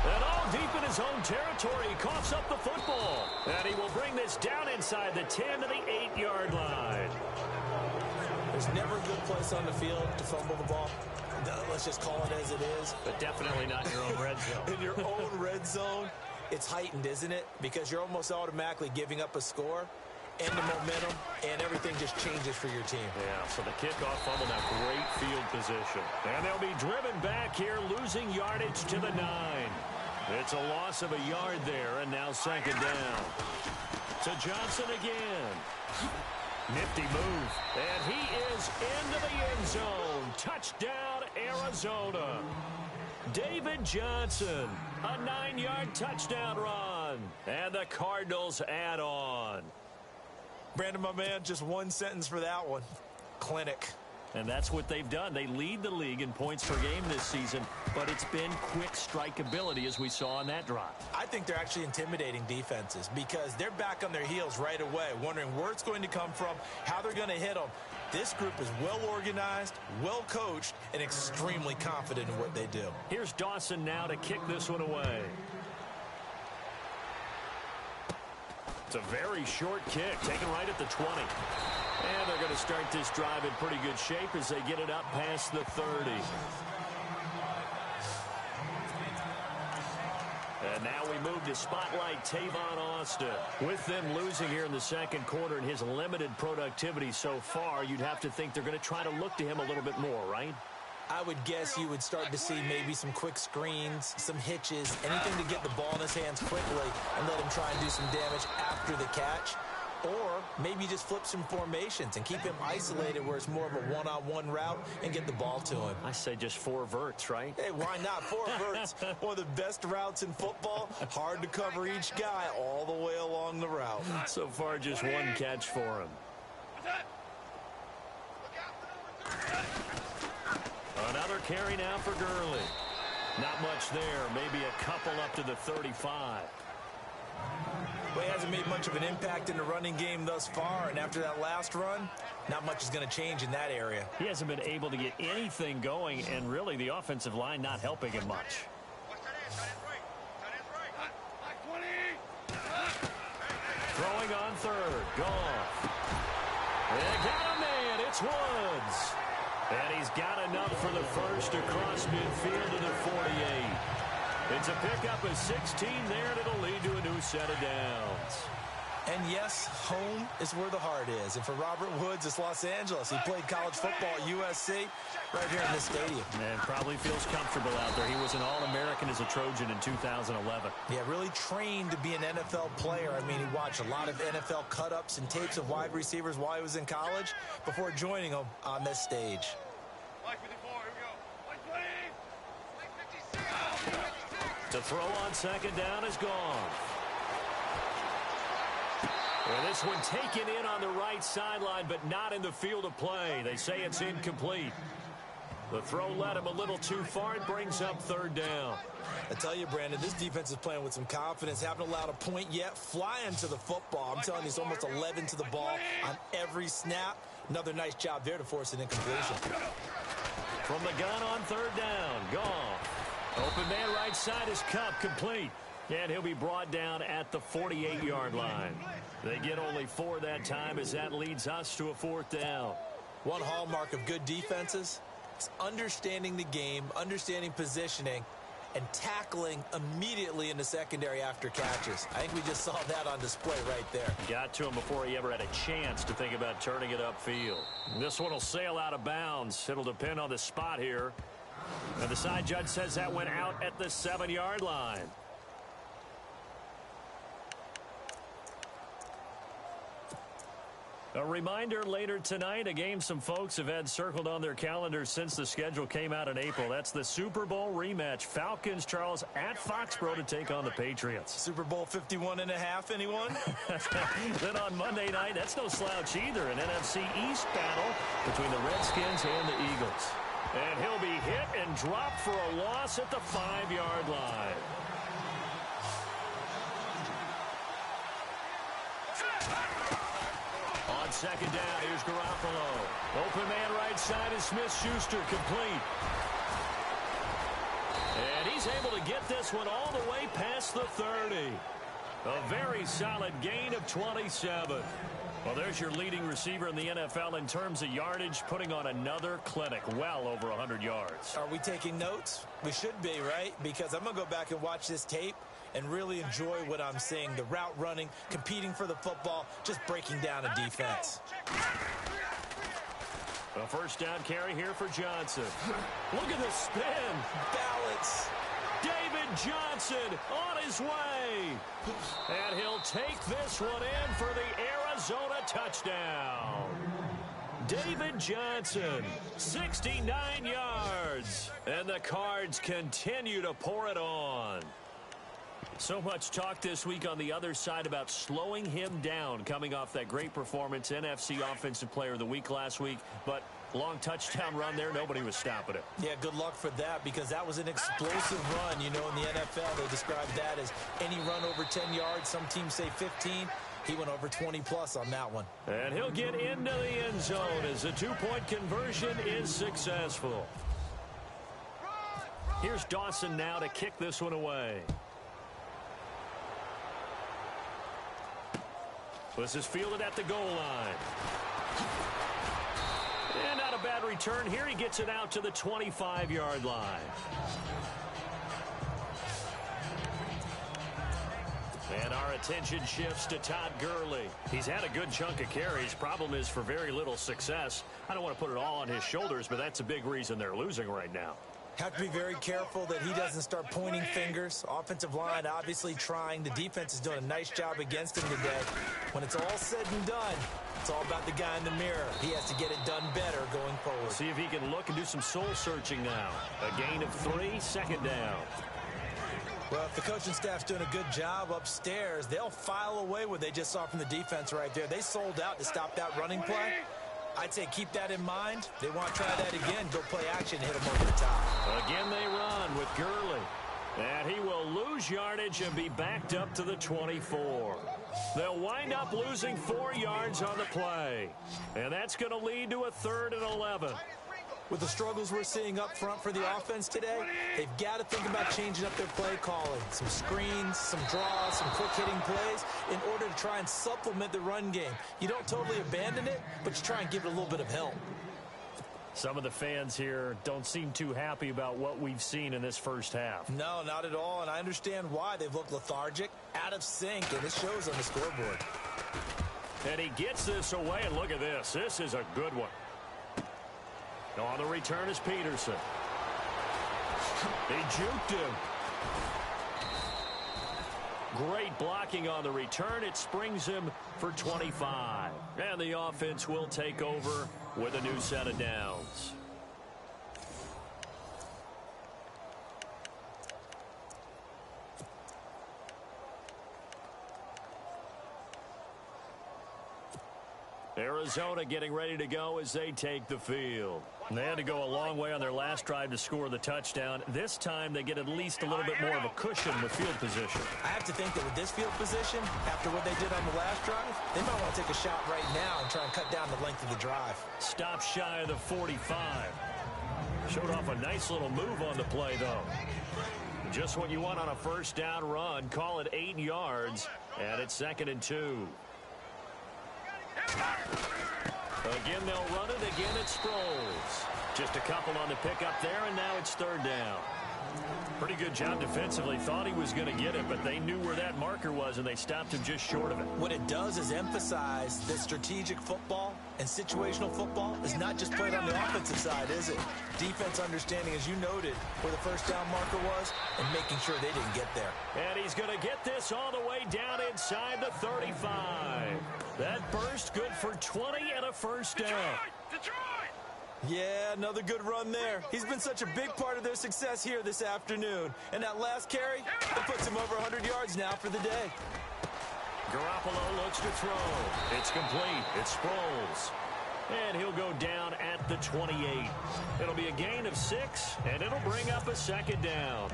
And all deep in his own territory, he coughs up the football. And he will bring this down inside the 10 to the 8-yard line. There's never a good place on the field to fumble the ball. Let's just call it as it is. But definitely not in your own red zone. In your own red zone, it's heightened, isn't it? Because you're almost automatically giving up a score and the momentum, and everything just changes for your team. Yeah, so the kickoff fumble, now great field position. And they'll be driven back here, losing yardage to the 9. It's a loss of a yard there, and now second down. To Johnson again. Nifty move. And he is into the end zone. Touchdown, Arizona. David Johnson, a 9-yard touchdown run. And the Cardinals add on. Brandon, my man, just one sentence for that one. Clinic. And that's what they've done. They lead the league in points per game this season, but it's been quick strikeability as we saw on that drive. I think they're actually intimidating defenses because they're back on their heels right away, wondering where it's going to come from, how they're going to hit them. This group is well organized, well coached, and extremely confident in what they do. Here's Dawson now to kick this one away. It's a very short kick, taken right at the 20. And they're going to start this drive in pretty good shape as they get it up past the 30. And now we move to spotlight Tavon Austin. With them losing here in the second quarter and his limited productivity so far, you'd have to think they're going to try to look to him a little bit more, right? I would guess you would start to see maybe some quick screens, some hitches, anything to get the ball in his hands quickly and let him try and do some damage after the catch. Or maybe just flip some formations and keep him isolated where it's more of a one-on-one route and get the ball to him. I say just 4 verts, right? Hey, why not? 4 verts. One of the best routes in football. Hard to cover each guy all the way along the route. So far, just 1 catch for him. Another carry now for Gurley. Not much there. Maybe a couple up to the 35. Well, he hasn't made much of an impact in the running game thus far, and after that last run, not much is going to change in that area. He hasn't been able to get anything going, and really the offensive line not helping him much. Throwing on third. Goff. They got a man. It's Woods. And he's got enough for the first across midfield to the 48. It's a pickup of 16 there, and it'll lead to a new set of downs. And yes, home is where the heart is. And for Robert Woods, it's Los Angeles. He played college football at USC right here in this stadium. And probably feels comfortable out there. He was an All-American as a Trojan in 2011. Yeah, really trained to be an NFL player. I mean, he watched a lot of NFL cut-ups and tapes of wide receivers while he was in college before joining them on this stage. The throw on second down is gone. Well, this one taken in on the right sideline, but not in the field of play. They say it's incomplete. The throw led him a little too far. It brings up third down. I tell you, Brandon, this defense is playing with some confidence. Haven't allowed a point yet. Flying to the football. I'm telling you, it's almost 11 to the ball on every snap. Another nice job there to force an incompletion. From the gun on third down. Gone. Open man right side is Cup, complete. And he'll be brought down at the 48-yard line. They get only 4 that time as that leads us to a fourth down. One hallmark of good defenses is understanding the game, understanding positioning, and tackling immediately in the secondary after catches. I think we just saw that on display right there. Got to him before he ever had a chance to think about turning it upfield. This one will sail out of bounds. It'll depend on the spot here. And the side judge says that went out at the 7-yard line. A reminder later tonight, a game some folks have had circled on their calendars since the schedule came out in April. That's the Super Bowl rematch. Falcons, Charles, at Foxborough to take on the Patriots. Super Bowl 51.5, anyone? Then on Monday night, that's no slouch either. An NFC East battle between the Redskins and the Eagles. And he'll be hit and dropped for a loss at the 5-yard line. On second down, here's Garoppolo. Open man right side is Smith-Schuster, complete. And he's able to get this one all the way past the 30. A very solid gain of 27. Well, there's your leading receiver in the NFL in terms of yardage, putting on another clinic, well over 100 yards. Are we taking notes? We should be, right? Because I'm going to go back and watch this tape and really enjoy what I'm seeing. The route running, competing for the football, just breaking down a defense. A first down carry here for Johnson. Look at the spin. Balance. David Johnson on his way. And he'll take this one in for the Arizona touchdown. David Johnson, 69 yards. And the Cards continue to pour it on. So much talk this week on the other side about slowing him down coming off that great performance, NFC Offensive Player of the Week last week. But long touchdown run there, nobody was stopping it. Yeah, good luck for that because that was an explosive run. You know, in the NFL, they describe that as any run over 10 yards. Some teams say 15. He went over 20-plus on that one. And he'll get into the end zone as the two-point conversion is successful. Here's Dawson now to kick this one away. This is fielded at the goal line. And not a bad return here. He gets it out to the 25-yard line. And our attention shifts to Todd Gurley. He's had a good chunk of carries. Problem is for very little success. I don't want to put it all on his shoulders, but that's a big reason they're losing right now. Have to be very careful that he doesn't start pointing fingers. Offensive line obviously trying. The defense is doing a nice job against him today. When it's all said and done, it's all about the guy in the mirror. He has to get it done better going forward. See if he can look and do some soul searching now. A gain of 3, second down. Well, if the coaching staff's doing a good job upstairs, they'll file away what they just saw from the defense right there. They sold out to stop that running play. I'd say keep that in mind. They want to try that again. Go play action, hit them over the top. Again they run with Gurley. And he will lose yardage and be backed up to the 24. They'll wind up losing 4 yards on the play. And that's going to lead to a 3rd and 11. With the struggles we're seeing up front for the offense today, they've got to think about changing up their play calling. Some screens, some draws, some quick-hitting plays in order to try and supplement the run game. You don't totally abandon it, but you try and give it a little bit of help. Some of the fans here don't seem too happy about what we've seen in this first half. No, not at all, and I understand why. They've looked lethargic, out of sync, and it shows on the scoreboard. And he gets this away, and look at this. This is a good one. On the return is Peterson. They juked him. Great blocking on the return. It springs him for 25. And the offense will take over with a new set of downs. Arizona getting ready to go as they take the field. They had to go a long way on their last drive to score the touchdown. This time they get at least a little bit more of a cushion with field position. I have to think that with this field position, after what they did on the last drive, they might want to take a shot right now and try and cut down the length of the drive. Stop shy of the 45. Showed off a nice little move on the play, though. Just what you want on a first down run. Call it 8 yards, and it's 2nd and 2. Again, they'll run it. Again, it's Sproles. Just a couple on the pickup there, and now it's 3rd down. Pretty good job defensively. Thought he was going to get it, but they knew where that marker was, and they stopped him just short of it. What it does is emphasize that strategic football and situational football is not just played on the offensive side, is it? Defense understanding, as you noted, where the first down marker was and making sure they didn't get there. And he's going to get this all the way down inside the 35. That burst good for 20 and a first down. Detroit! Yeah, another good run there. He's been such a big part of their success here this afternoon. And that last carry, it puts him over 100 yards now for the day. Garoppolo looks to throw. It's complete. It's Sproles. And he'll go down at the 28. It'll be a gain of 6, and it'll bring up a 2nd down.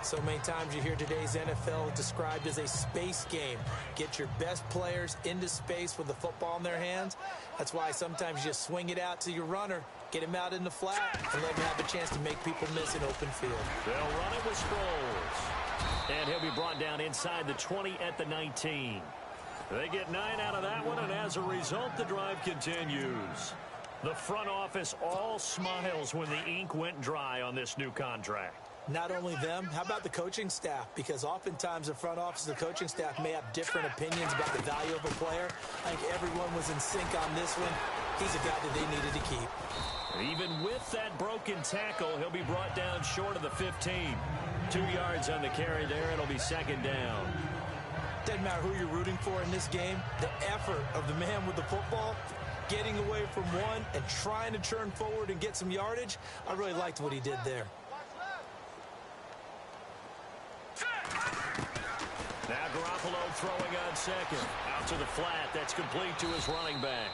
So many times you hear today's NFL described as a space game. Get your best players into space with the football in their hands. That's why sometimes you just swing it out to your runner, get him out in the flat, and let him have a chance to make people miss an open field. They'll run it with Sproles. And he'll be brought down inside the 20 at the 19. They get 9 out of that one, and as a result, the drive continues. The front office all smiles when the ink went dry on this new contract. Not only them, how about the coaching staff? Because oftentimes the front office and the coaching staff may have different opinions about the value of a player. I think everyone was in sync on this one. He's a guy that they needed to keep. Even with that broken tackle, he'll be brought down short of the 15. 2 yards on the carry there. It'll be 2nd down. Doesn't matter who you're rooting for in this game. The effort of the man with the football, getting away from one and trying to turn forward and get some yardage, I really liked what he did there. Now Garoppolo throwing on 2nd. Out to the flat. That's complete to his running back.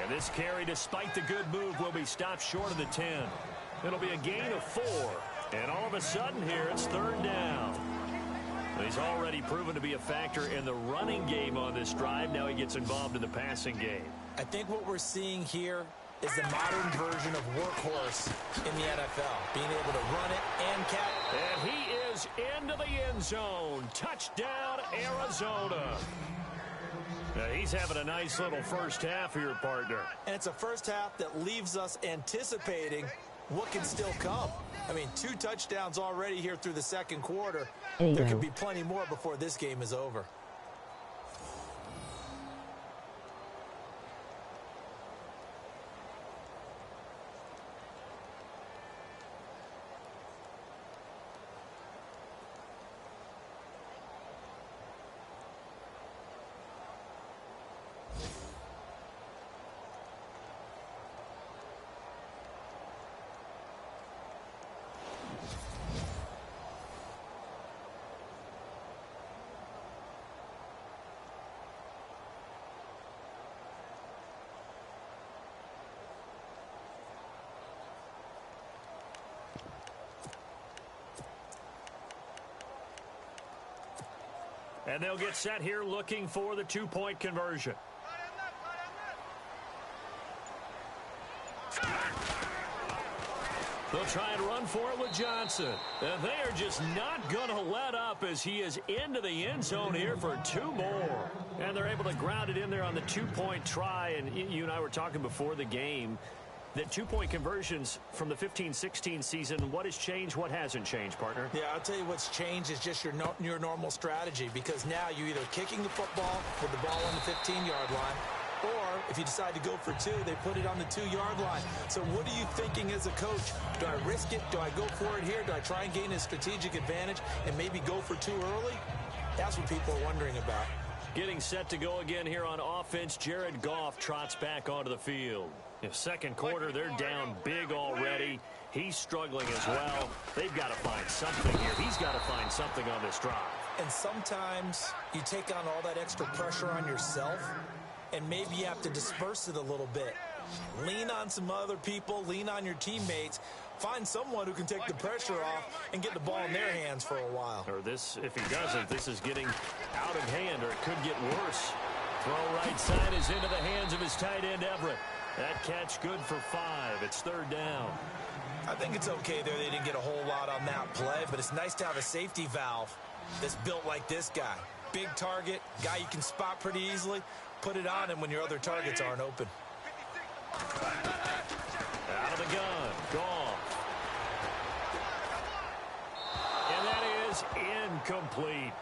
And this carry, despite the good move, will be stopped short of the 10. It'll be a gain of 4. And all of a sudden here, it's 3rd down. He's already proven to be a factor in the running game on this drive. Now he gets involved in the passing game. I think what we're seeing here is the modern version of workhorse in the NFL. Being able to run it and catch. And he is into the end zone. Touchdown, Arizona. Now he's having a nice little first half here, partner. And it's a first half that leaves us anticipating what can still come. I mean, 2 touchdowns already here through the 2nd quarter. There could be plenty more before this game is over. And they'll get set here looking for the 2-point conversion. They'll try and run for it with Johnson. And they are just not going to let up as he is into the end zone here for 2 more. And they're able to ground it in there on the 2-point try. And you and I were talking before the game that 2-point conversions from the 15-16 season, what has changed, what hasn't changed, partner? Yeah, I'll tell you what's changed is just your normal strategy, because now you're either kicking the football with the ball on the 15-yard line, or if you decide to go for 2, they put it on the 2-yard line. So what are you thinking as a coach? Do I risk it? Do I go for it here? Do I try and gain a strategic advantage and maybe go for 2 early? That's what people are wondering about. Getting set to go again here on offense, Jared Goff trots back onto the field. In second quarter, they're down big already. He's struggling as well. They've got to find something here. He's got to find something on this drive. And sometimes you take on all that extra pressure on yourself, and maybe you have to disperse it a little bit. Lean on some other people, lean on your teammates, find someone who can take the pressure off and get the ball in their hands for a while. Or this, if he doesn't, this is getting out of hand, or it could get worse. Throw right side is into the hands of his tight end, Everett. That catch good for 5. It's 3rd down. I think it's okay there. They didn't get a whole lot on that play, but it's nice to have a safety valve that's built like this guy. Big target, guy you can spot pretty easily. Put it on him when your other targets aren't open. Out of the gun. Goff. And that is incomplete.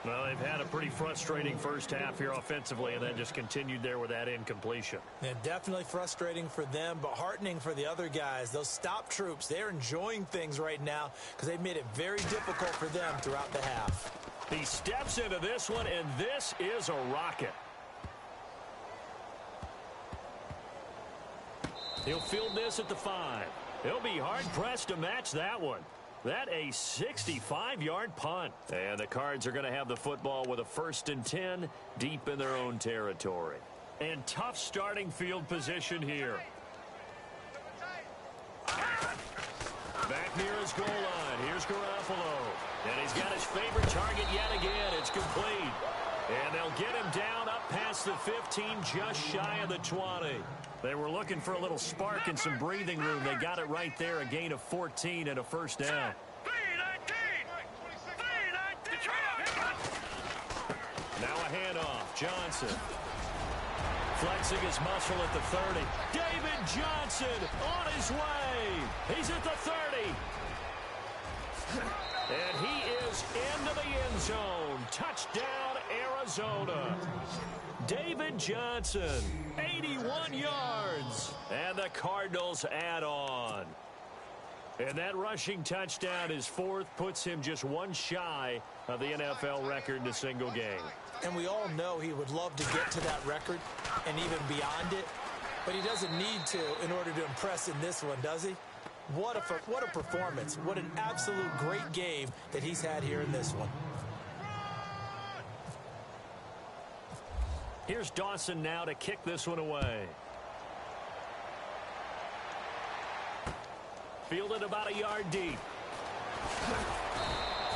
Well, they've had a pretty frustrating first half here offensively, and then just continued there with that incompletion. Yeah, definitely frustrating for them, but heartening for the other guys. Those stop troops, they're enjoying things right now because they've made it very difficult for them throughout the half. He steps into this one, and this is a rocket. He'll field this at the 5. He'll be hard-pressed to match that one. That a 65-yard punt. And the Cards are going to have the football with a 1st and 10 deep in their own territory. And tough starting field position here. Back near his goal line. Here's Garoppolo. And he's got his favorite target yet again. It's complete. And they'll get him down up past the 15, just shy of the 20. They were looking for a little spark and some breathing room. They got it right there, a gain of 14 and a 1st down. Now a handoff. Johnson. Flexing his muscle at the 30. David Johnson on his way. He's at the 30. And he is into the end zone. Touchdown, Arizona. David Johnson, 81 yards. And the Cardinals add on. And that rushing touchdown is 4th, puts him just 1 shy of the NFL record in a single game. And we all know he would love to get to that record and even beyond it. But he doesn't need to in order to impress in this one, does he? What a performance. What an absolute great game that he's had here in this one. Here's Dawson now to kick this one away. Fielded about a yard deep.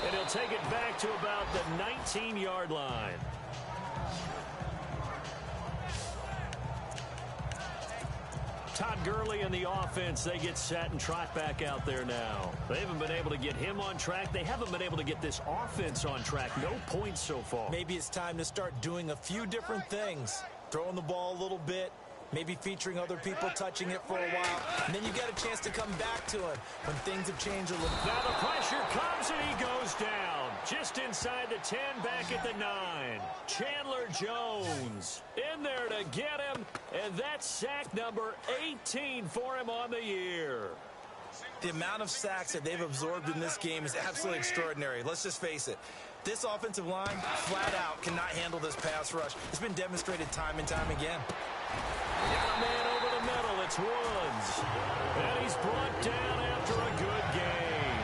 And he'll take it back to about the 19-yard line. Todd Gurley and the offense, they get set and trot back out there now. They haven't been able to get him on track. They haven't been able to get this offense on track. No points so far. Maybe it's time to start doing a few different things. Throwing the ball a little bit, maybe featuring other people touching it for a while, and then you get a chance to come back to it when things have changed a little. Now the pressure comes and he goes down. Just inside the 10, back at the 9. Chandler Jones in there to get him, and that's sack number 18 for him on the year. The amount of sacks that they've absorbed in this game is absolutely extraordinary. Let's just face it. This offensive line, flat out, cannot handle this pass rush. It's been demonstrated time and time again. Got a man over the middle. It's Woods. And he's brought down after a good game.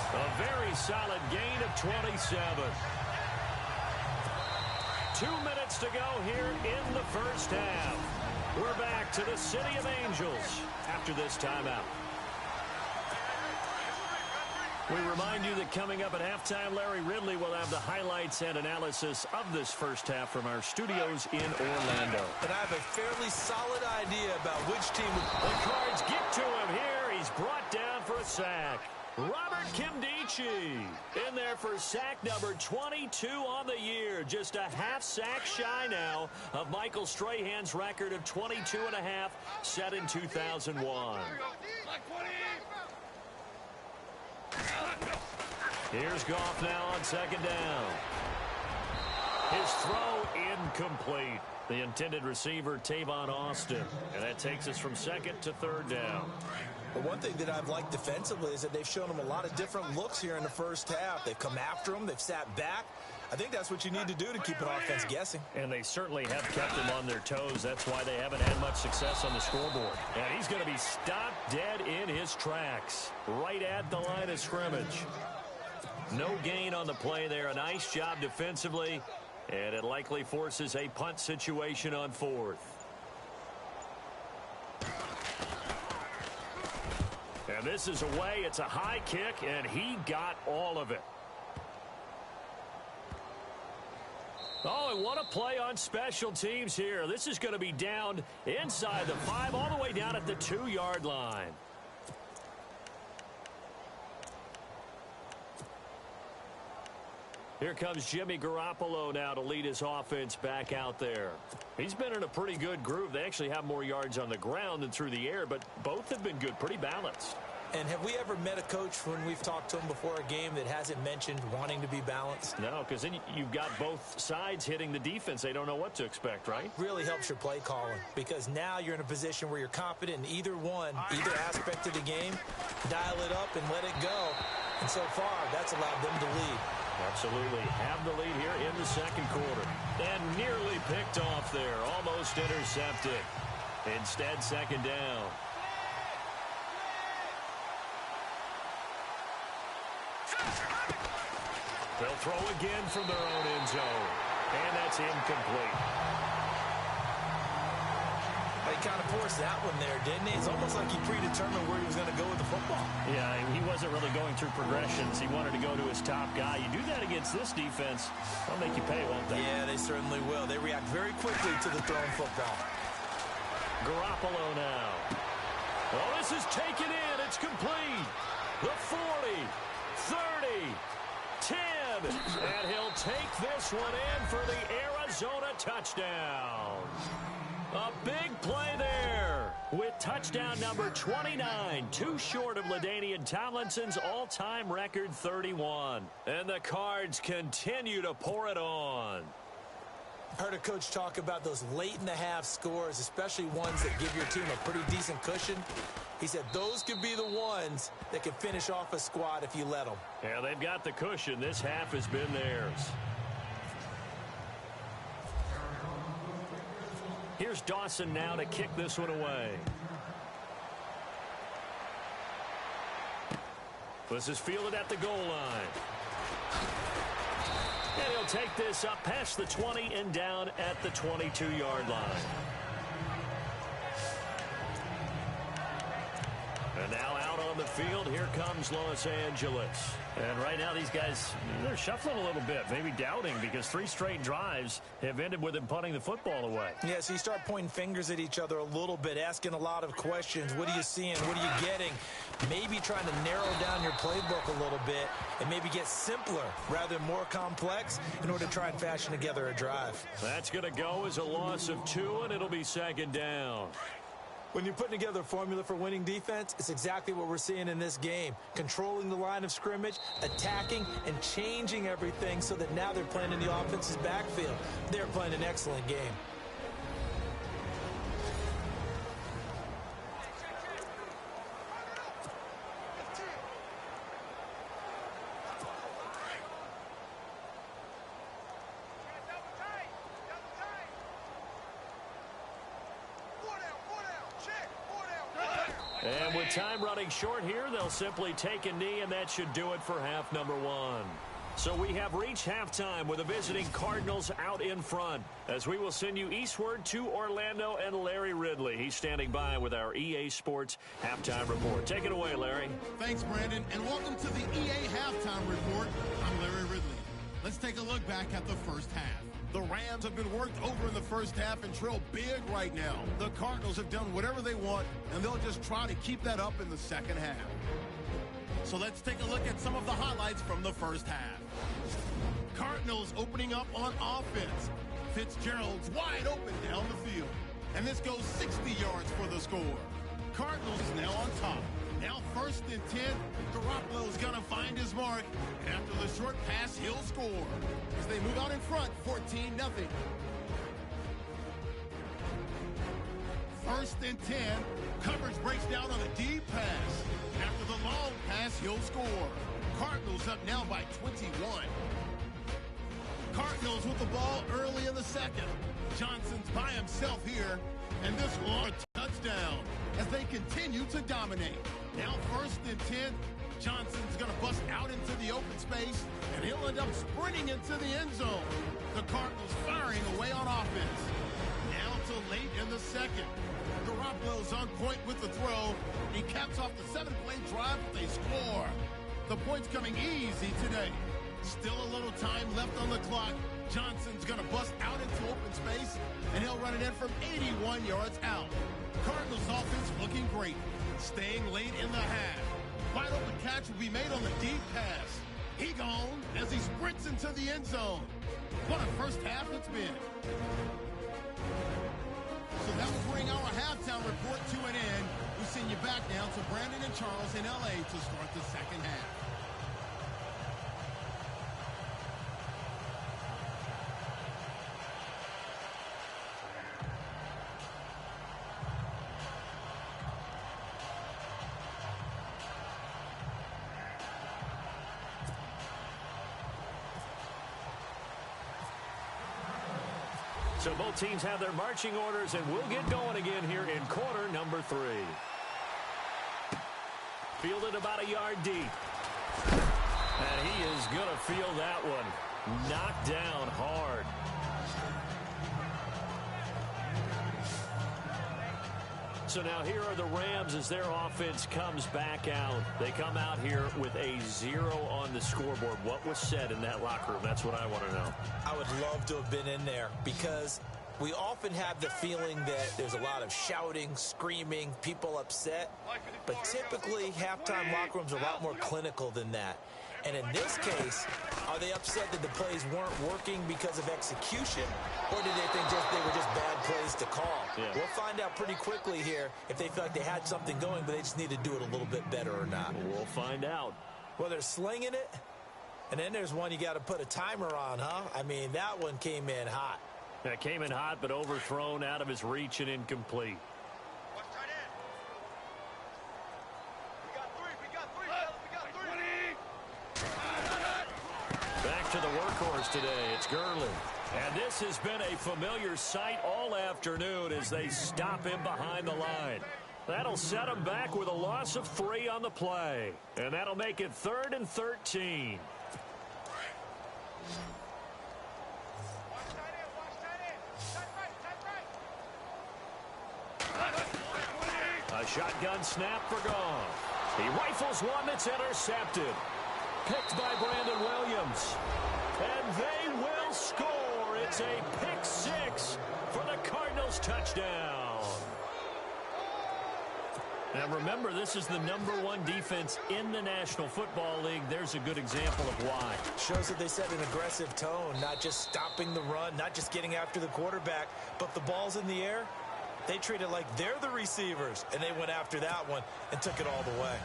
A very solid gain of 27. 2 minutes to go here in the first half. We're back to the City of Angels after this timeout. We remind you that coming up at halftime, Larry Ridley will have the highlights and analysis of this first half from our studios in Orlando. And I have a fairly solid idea about which team would... The Cards get to him here. He's brought down for a sack. Robert Kimdichie in there for sack number 22 on the year. Just a half sack shy now of Michael Strahan's record of 22 and a half set in 2001. Here's Goff now on second down. His throw incomplete. The intended receiver, Tavon Austin. And that takes us from second to third down. But one thing that I've liked defensively is that they've shown him a lot of different looks here in the first half. They've come after him. They've sat back. I think that's what you need to do to keep an offense guessing. And they certainly have kept him on their toes. That's why they haven't had much success on the scoreboard. And he's going to be stopped dead in his tracks, right at the line of scrimmage. No gain on the play there. A nice job defensively. And it likely forces a punt situation on fourth. And this is away. It's a high kick, and he got all of it. Oh, and what a play on special teams here. This is going to be down inside the 5, all the way down at the 2-yard line. Here comes Jimmy Garoppolo now to lead his offense back out there. He's been in a pretty good groove. They actually have more yards on the ground than through the air, but both have been good, pretty balanced. And have we ever met a coach when we've talked to him before a game that hasn't mentioned wanting to be balanced? No, because then you've got both sides hitting the defense. They don't know what to expect, right? Really helps your play calling, because now you're in a position where you're confident in either aspect of the game. Dial it up and let it go. And so far, that's allowed them to lead. Absolutely. Have the lead here in the second quarter. And nearly picked off there. Almost intercepted. Instead, second down. They'll throw again from their own end zone. And that's incomplete. He kind of forced that one there, didn't he? It's almost like he predetermined where he was going to go with the football. Yeah, he wasn't really going through progressions. He wanted to go to his top guy. You do that against this defense, they'll make you pay, won't they? Yeah, they certainly will. They react very quickly to the thrown football. Garoppolo now. Oh, this is taken in. It's complete. The 40, 30, 10. And he'll take this one in for the Arizona touchdown. A big play there with touchdown number 29, too short of LaDainian Tomlinson's all-time record 31. And the Cards continue to pour it on. Heard a coach talk about those late-in-the-half scores, especially ones that give your team a pretty decent cushion. He said those could be the ones that could finish off a squad if you let them. Yeah, they've got the cushion. This half has been theirs. Here's Dawson now to kick this one away. This is fielded at the goal line. And he'll take this up past the 20 and down at the 22-yard line. And now out on the field, here comes Los Angeles. And right now these guys, they're shuffling a little bit, maybe doubting, because 3 straight drives have ended with them punting the football away. Yeah, so you start pointing fingers at each other a little bit, asking a lot of questions. What are you seeing? What are you getting? Maybe trying to narrow down your playbook a little bit and maybe get simpler rather than more complex in order to try and fashion together a drive. That's going to go as a loss of 2, and it'll be second down. When you're putting together a formula for winning defense, it's exactly what we're seeing in this game. Controlling the line of scrimmage, attacking, and changing everything so that now they're playing in the offense's backfield. They're playing an excellent game. And with time running short here, they'll simply take a knee, and that should do it for half number 1. So we have reached halftime with the visiting Cardinals out in front, as we will send you eastward to Orlando and Larry Ridley. He's standing by with our EA Sports halftime report. Take it away, Larry. Thanks, Brandon, and welcome to the EA Halftime Report. I'm Larry Ridley. Let's take a look back at the first half. The Rams have been worked over in the first half and trail big right now. The Cardinals have done whatever they want, and they'll just try to keep that up in the second half. So let's take a look at some of the highlights from the first half. Cardinals opening up on offense. Fitzgerald's wide open down the field. And this goes 60 yards for the score. Cardinals is now on top. Now 1st and 10. Garoppolo's going to find his mark. And after the short pass, he'll score. As they move out in front, 14-0. 1st and 10. Coverage breaks down on a deep pass. After the long pass, he'll score. Cardinals up now by 21. Cardinals with the ball early in the second. Johnson's by himself here. And this long touchdown as they continue to dominate. Now 1st and 10. Johnson's going to bust out into the open space. And he'll end up sprinting into the end zone. The Cardinals firing away on offense. Now till late in the second. Garoppolo's on point with the throw. He caps off the 7-play drive with a score. The points coming easy today. Still a little time left on the clock. Johnson's going to bust out into open space, and he'll run it in from 81 yards out. Cardinals offense looking great. Staying late in the half. Wide open catch will be made on the deep pass. He gone as he sprints into the end zone. What a first half it's been. So that will bring our halftime report to an end. We send you back now to Brandon and Charles in L.A. to start the second half. So both teams have their marching orders, and we'll get going again here in quarter number 3. Fielded about a yard deep. And he is going to field that one. Knocked down hard. So now here are the Rams as their offense comes back out. They come out here with a 0 on the scoreboard. What was said in that locker room? That's what I want to know. I would love to have been in there because we often have the feeling that there's a lot of shouting, screaming, people upset. But typically, halftime locker rooms are a lot more clinical than that. And in this case, are they upset that the plays weren't working because of execution, or did they think they were just bad plays to call? Yeah. We'll find out pretty quickly here if they feel like they had something going, but they just need to do it a little bit better or not. We'll find out. Well, they're slinging it, and then there's one you got to put a timer on, huh? I mean, that one came in hot. That came in hot, but overthrown out of his reach and incomplete. Back to the workhorse today. It's Gurley. And this has been a familiar sight all afternoon as they stop him behind the line. That'll set him back with a loss of 3 on the play. And that'll make it 3rd and 13. A shotgun snap for Goff. He rifles one that's intercepted. Picked by Brandon Williams. And they will score. It's a pick 6 for the Cardinals touchdown. Now remember, this is the #1 defense in the National Football League. There's a good example of why. Shows that they set an aggressive tone, not just stopping the run, not just getting after the quarterback, but the ball's in the air. They treat it like they're the receivers, and they went after that one and took it all the way.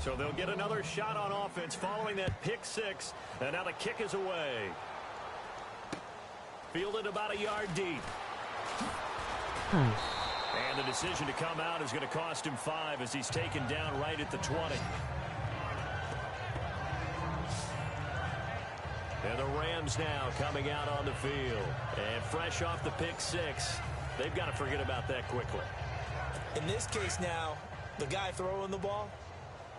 So they'll get another shot on offense following that pick 6. And now the kick is away. Fielded about a yard deep. And the decision to come out is going to cost him 5 as he's taken down right at the 20. And the Rams now coming out on the field. And fresh off the pick 6, they've got to forget about that quickly. In this case now, the guy throwing the ball,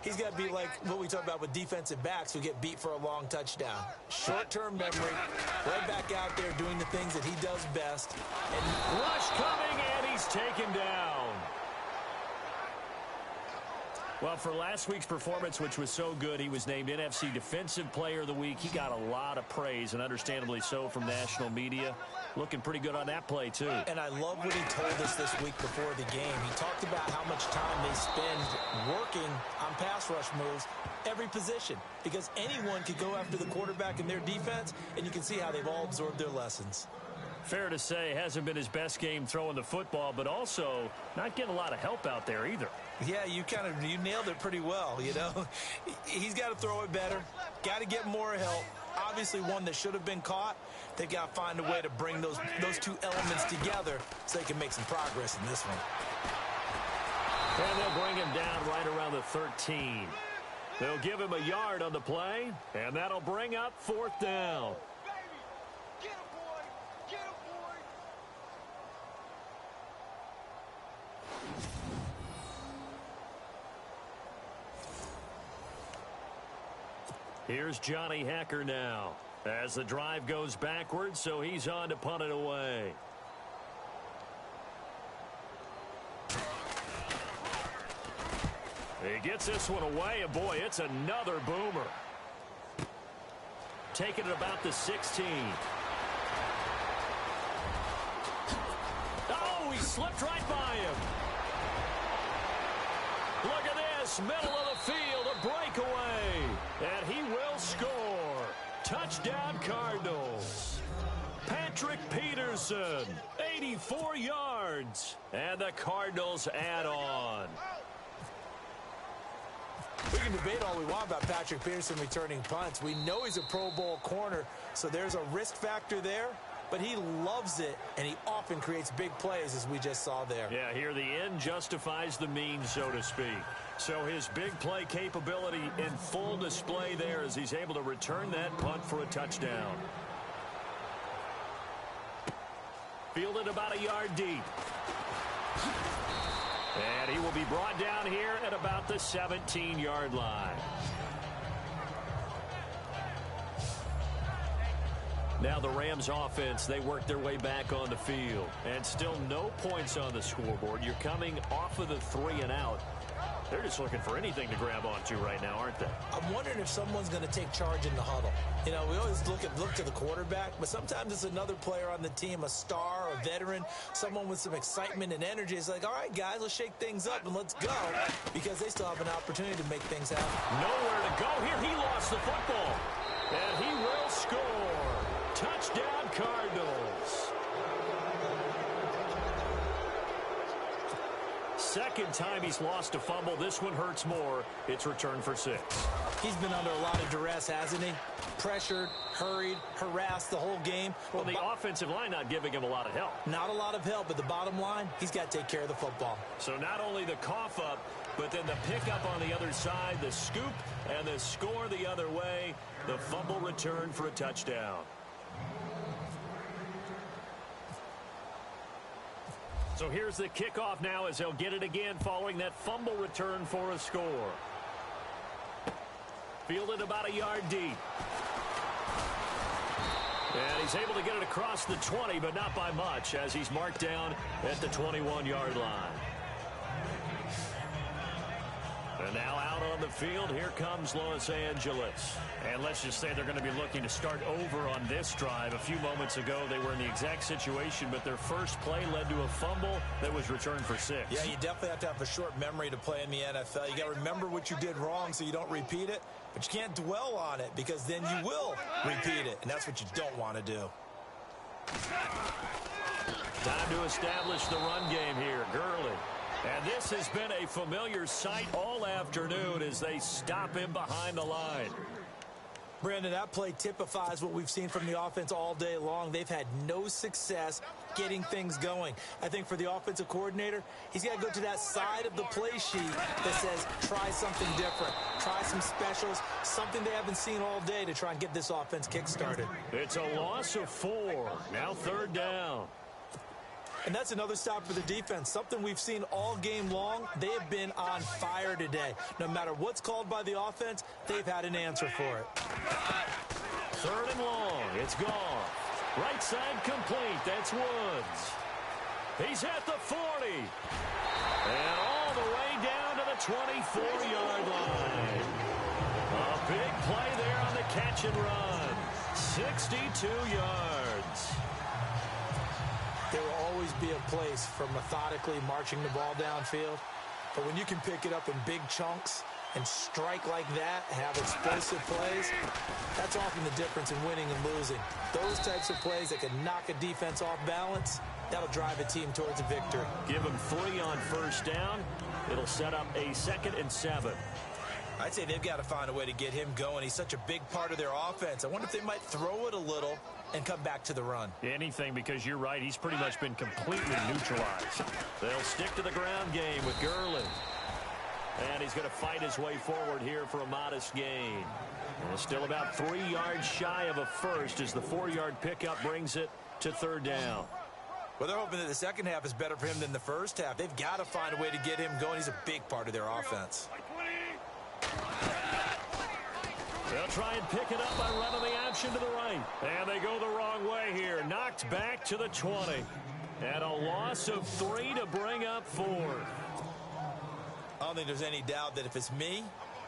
He's got to be like what we talk about with defensive backs who get beat for a long touchdown. Short-term memory, right back out there doing the things that he does best. And rush coming, and he's taken down. Well, for last week's performance, which was so good, he was named NFC Defensive Player of the Week. He got a lot of praise, and understandably so, from national media. Looking pretty good on that play, too. And I love what he told us this week before the game. He talked about how much time they spend working on pass rush moves, every position, because anyone could go after the quarterback in their defense, and you can see how they've all absorbed their lessons. Fair to say, hasn't been his best game throwing the football, but also not getting a lot of help out there either. Yeah, you nailed it pretty well, you know. He's got to throw it better, got to get more help. Obviously one that should have been caught. They've got to find a way to bring those two elements together so they can make some progress in this one. And they'll bring him down right around the 13. They'll give him a yard on the play, and that'll bring up 4th down. Here's Johnny Hacker now as the drive goes backwards, so he's on to punt it away. He gets this one away, and boy, it's another boomer. Taking it about the 16. Oh, he slipped right by him. Look at this, middle of the field, a breakaway. And he will score. Touchdown, Cardinals. Patrick Peterson, 84 yards. And the Cardinals add on. We can debate all we want about Patrick Peterson returning punts. We know he's a Pro Bowl corner, so there's a risk factor there. But he loves it, and he often creates big plays, as we just saw there. Yeah, here the end justifies the means, so to speak. So his big play capability in full display there as he's able to return that punt for a touchdown. Fielded about a yard deep. And he will be brought down here at about the 17-yard line. Now the Rams offense, they work their way back on the field. And still no points on the scoreboard. You're coming off of the 3 and out. They're just looking for anything to grab onto right now, aren't they? I'm wondering if someone's going to take charge in the huddle. You know, we always look to the quarterback, but sometimes it's another player on the team, a star, a veteran, someone with some excitement and energy. It's like, all right, guys, let's shake things up and let's go, because they still have an opportunity to make things happen. Nowhere to go here. He lost the football. And he will score. Touchdown, Cardinals. Second time he's lost a fumble. This one hurts more. It's returned for 6. He's been under a lot of duress, hasn't he? Pressured, hurried, harassed the whole game. Well, the offensive line not giving him a lot of help. Not a lot of help, but the bottom line, he's got to take care of the football. So not only the cough up, but then the pickup on the other side, the scoop, and the score the other way. The fumble return for a touchdown. So here's the kickoff now as they'll get it again following that fumble return for a score. Fielded about a yard deep. And he's able to get it across the 20, but not by much, as he's marked down at the 21-yard line. And now out on the field, here comes Los Angeles. And let's just say they're going to be looking to start over on this drive. A few moments ago, they were in the exact situation, but their first play led to a fumble that was returned for 6. Yeah, you definitely have to have a short memory to play in the NFL. You got to remember what you did wrong so you don't repeat it, but you can't dwell on it because then you will repeat it, and that's what you don't want to do. Time to establish the run game here. Gurley. And this has been a familiar sight all afternoon as they stop him behind the line. Brandon, that play typifies what we've seen from the offense all day long. They've had no success getting things going. I think for the offensive coordinator, he's got to go to that side of the play sheet that says try something different, try some specials, something they haven't seen all day to try and get this offense kick-started. It's a loss of 4. Now 3rd down. And that's another stop for the defense, something we've seen all game long. They have been on fire today. No matter what's called by the offense, they've had an answer for it. 3rd and long. It's gone. Right side complete. That's Woods. He's at the 40. And all the way down to the 24-yard line. A big play there on the catch and run. 62 yards. There will always be a place for methodically marching the ball downfield. But when you can pick it up in big chunks and strike like that, have explosive plays, that's often the difference in winning and losing. Those types of plays that can knock a defense off balance, that'll drive a team towards a victory. Give him 3 on 1st down. It'll set up a 2nd and 7. I'd say they've got to find a way to get him going. He's such a big part of their offense. I wonder if they might throw it a little and come back to the run. Anything, because you're right. He's pretty much been completely neutralized. They'll stick to the ground game with Gurley. And he's going to fight his way forward here for a modest gain. And still about 3 yards shy of a first as the 4-yard pickup brings it to 3rd down. Well, they're hoping that the second half is better for him than the first half. They've got to find a way to get him going. He's a big part of their offense. They'll try and pick it up by running the option to the right. And they go the wrong way here. Knocked back to the 20. And a loss of 3 to bring up 4. I don't think there's any doubt that if it's me,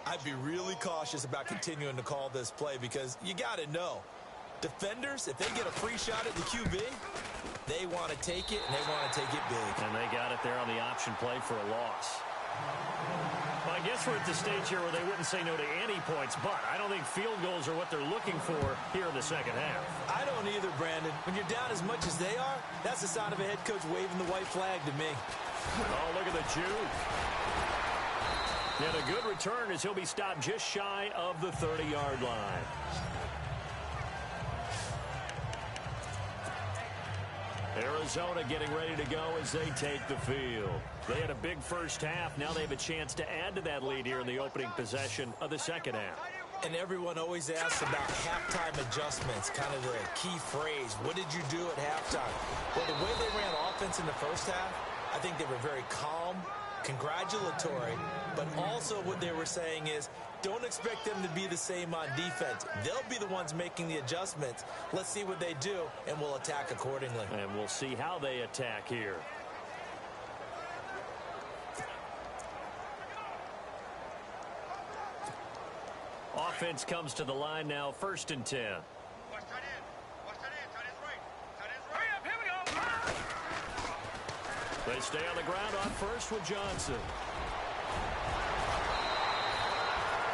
I'd be really cautious about continuing to call this play because you got to know, defenders, if they get a free shot at the QB, they want to take it, and they want to take it big. And they got it there on the option play for a loss. Well, I guess we're at the stage here where they wouldn't say no to any points, but I don't think field goals are what they're looking for here in the second half. I don't either, Brandon. When you're down as much as they are, that's the sign of a head coach waving the white flag to me. Oh, look at the juke. And a good return as he'll be stopped just shy of the 30-yard line. Arizona getting ready to go as they take the field. They had a big first half. Now they have a chance to add to that lead here in the opening possession of the second half. And everyone always asks about halftime adjustments, kind of the key phrase. What did you do at halftime? Well, the way they ran offense in the first half, I think they were very calm, congratulatory, but also what they were saying is don't expect them to be the same on defense. They'll be the ones making the adjustments. Let's see what they do, and we'll attack accordingly. And we'll see how they attack here. Offense comes to the line now, 1st and 10. They stay on the ground on first with Johnson.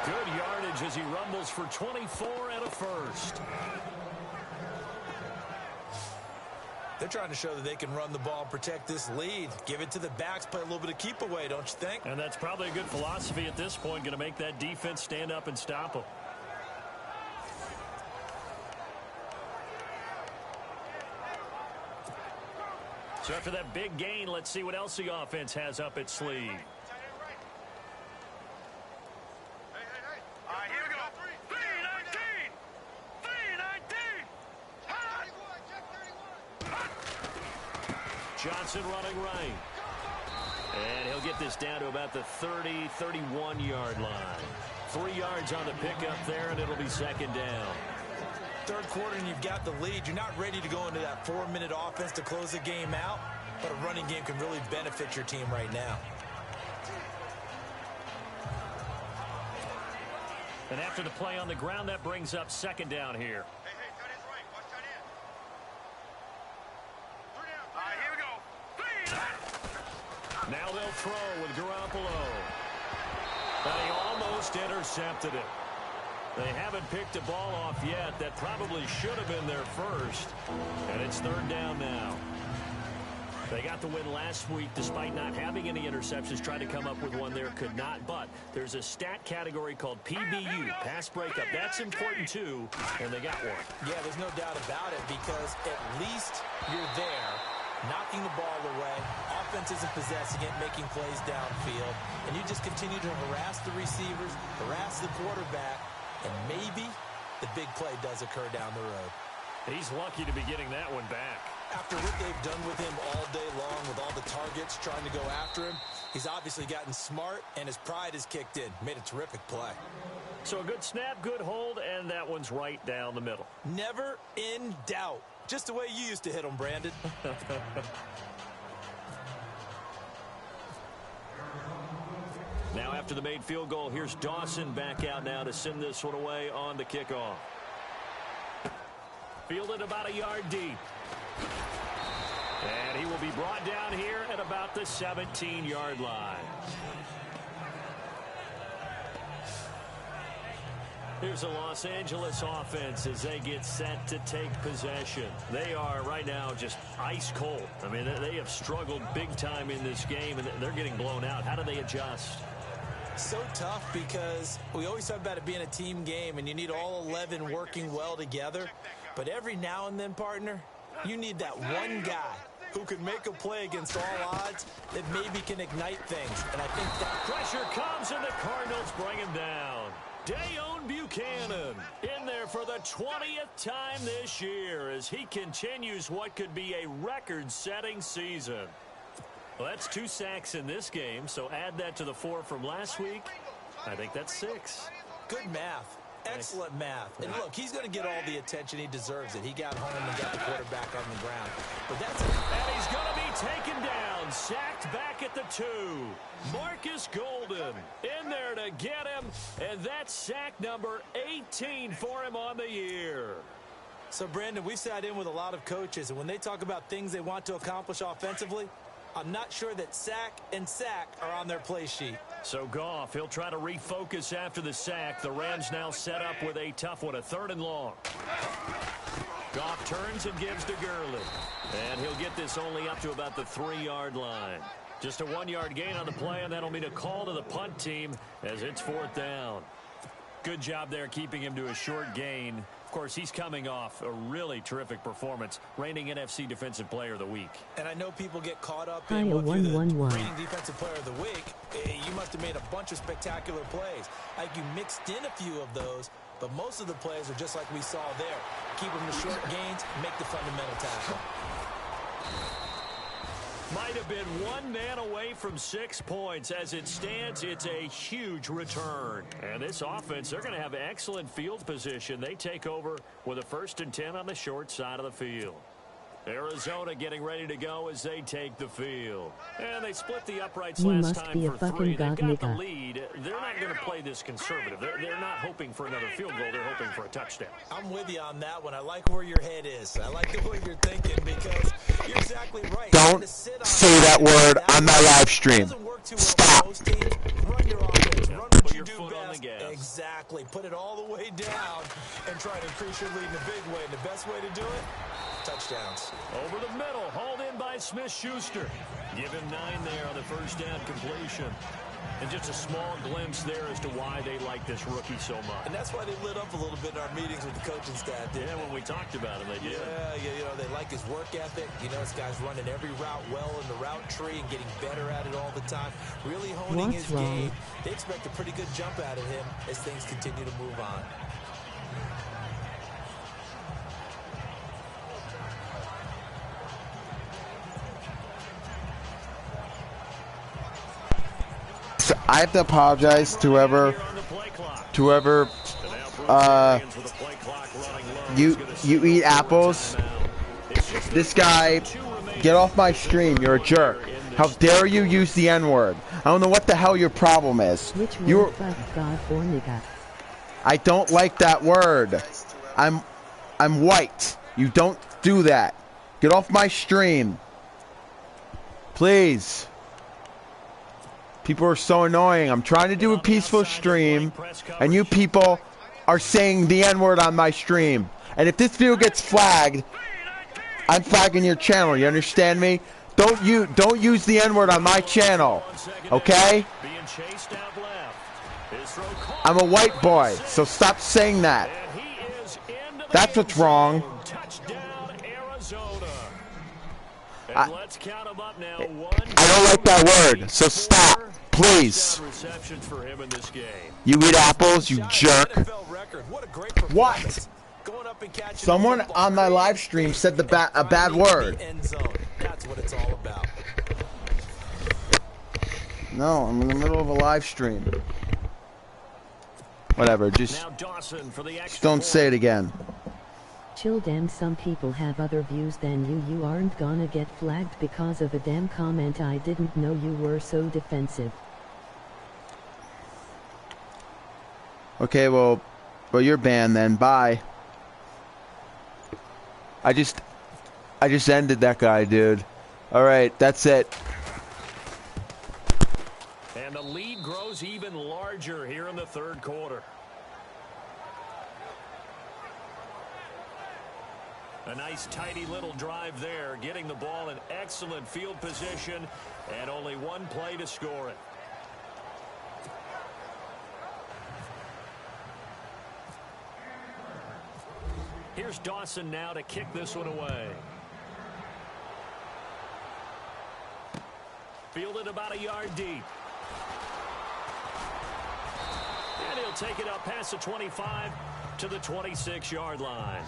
Good yardage as he rumbles for 24 and a first. They're trying to show that they can run the ball and protect this lead. Give it to the backs, play a little bit of keep away, don't you think? And that's probably a good philosophy at this point, going to make that defense stand up and stop them. So after that big gain, let's see what else the offense has up its sleeve. Here we go. 319. 319. Johnson running right. And he'll get this down to about the 30, 31-yard line. 3 yards on the pickup there, and it'll be second down. Third quarter and you've got the lead. You're not ready to go into that 4-minute offense to close the game out, but a running game can really benefit your team right now. And after the play on the ground, that brings up second down here. Hey, tight end's right. Watch tight end. Here we go. 3 left. Now they'll throw with Garoppolo. And he almost intercepted it. They haven't picked a ball off yet. That probably should have been their first. And it's third down now. They got the win last week despite not having any interceptions. Tried to come up with one there, could not. But there's a stat category called PBU, pass breakup. That's important too, and they got one. Yeah, there's no doubt about it because at least you're there, knocking the ball away. Offense isn't possessing it, making plays downfield. And you just continue to harass the receivers, harass the quarterback, and maybe the big play does occur down the road. He's lucky to be getting that one back. After what they've done with him all day long with all the targets trying to go after him, he's obviously gotten smart and his pride has kicked in. Made a terrific play. So a good snap, good hold, and that one's right down the middle. Never in doubt. Just the way you used to hit them, Brandon. Now after the made field goal, here's Dawson back out now to send this one away on the kickoff. Fielded about a yard deep. And he will be brought down here at about the 17-yard line. Here's the Los Angeles offense as they get set to take possession. They are right now just ice cold. I mean, they have struggled big time in this game, and they're getting blown out. How do they adjust? So tough because we always talk about it being a team game, and you need all 11 working well together. But every now and then, partner, you need that one guy who can make a play against all odds that maybe can ignite things. And I think that pressure comes, and the Cardinals bring him down. Dayon Buchanan in there for the 20th time this year as he continues what could be a record-setting season. Well, that's 2 sacks in this game, so add that to the 4 from last week. I think that's 6. Good math. Excellent math. And look, he's going to get all the attention he deserves it. He got home and got the quarterback on the ground. But that's it. And he's going to be taken down, sacked back at the 2. Marcus Golden in there to get him, and that's sack number 18 for him on the year. So, Brandon, we've sat in with a lot of coaches, and when they talk about things they want to accomplish offensively, I'm not sure that sack and sack are on their play sheet. So Goff, he'll try to refocus after the sack. The Rams now set up with a tough one, a 3rd and long. Goff turns and gives to Gurley. And he'll get this only up to about the 3-yard line. Just a 1-yard gain on the play, and that'll mean a call to the punt team as it's 4th down. Good job there keeping him to a short gain. Of course, he's coming off a really terrific performance, reigning NFC Defensive Player of the Week. And I know people get caught up in what you're the reigning Defensive Player of the Week. You must have made a bunch of spectacular plays. Like you mixed in a few of those, but most of the plays are just like we saw there. Keep them to short gains, make the fundamental tackle. Might have been 1 man away from 6 points. As it stands, it's a huge return. And this offense, they're going to have excellent field position. They take over with a 1st and 10 on the short side of the field. Arizona getting ready to go as they take the field. And they split the uprights last time for 3. They've got the lead. They're not going to play this conservative. They're not hoping for another field goal. They're hoping for a touchdown. I'm with you on that one. I like where your head is. I like the way you're thinking because you're exactly right. Don't say that word on my live stream. Stop. Run your offense. Run what you do best. Exactly. Put it all the way down and try to increase your lead in a big way. And the best way to do it? Touchdowns. Over the middle, hauled in by Smith-Schuster. Give him 9 there on the 1st down completion. And just a small glimpse there as to why they like this rookie so much. And that's why they lit up a little bit in our meetings with the coaching staff. Yeah, when we talked about him, they did. Yeah, you know, they like his work ethic. You know, this guy's running every route well in the route tree and getting better at it all the time. Really honing his game. They expect a pretty good jump out of him as things continue to move on. I have to apologize to whoever you eat apples. This guy, get off my stream. You're a jerk. How dare you use the N-word? I don't know what the hell your problem is. I don't like that word. I'm white. You don't do that. Get off my stream. Please. People are so annoying. I'm trying to do a peaceful stream, and you people are saying the N-word on my stream. And if this video gets flagged, I'm flagging your channel. You understand me? Don't use the N-word on my channel, okay? I'm a white boy, so stop saying that. That's what's wrong. I don't like that word, so stop, please. You eat apples, you jerk. What? Going up and catching Someone the football, on my live stream said a bad word. End zone. That's what it's all about. No, I'm in the middle of a live stream. Whatever, just Now Dawson for the extra don't point. say it again. Chill, damn, some people have other views than you. You aren't gonna get flagged because of a damn comment. I didn't know you were so defensive. Okay, well, you're banned then. Bye. I just ended that guy, dude. All right, that's it. And the lead grows even larger here in the third quarter. A nice tidy little drive there, getting the ball in excellent field position, and only one play to score it. Here's Dawson now to kick this one away. Fielded about a yard deep. And he'll take it up past the 25 to the 26-yard line.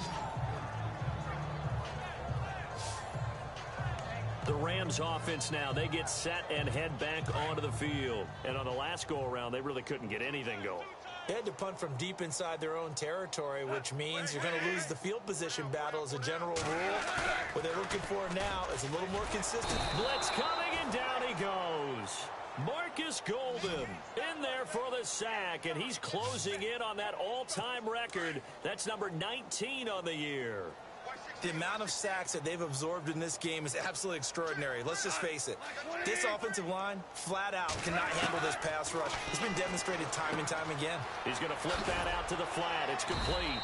The Rams offense now, they get set and head back onto the field. And on the last go-around, they really couldn't get anything going. They had to punt from deep inside their own territory, which means you're going to lose the field position battle as a general rule. What they're looking for now is a little more consistent. Blitz coming, and down he goes. Marcus Golden in there for the sack, and he's closing in on that all-time record. That's number 19 on the year. The amount of sacks that they've absorbed in this game is absolutely extraordinary. Let's just face it. This offensive line, flat out, cannot handle this pass rush. It's been demonstrated time and time again. He's going to flip that out to the flat. It's complete.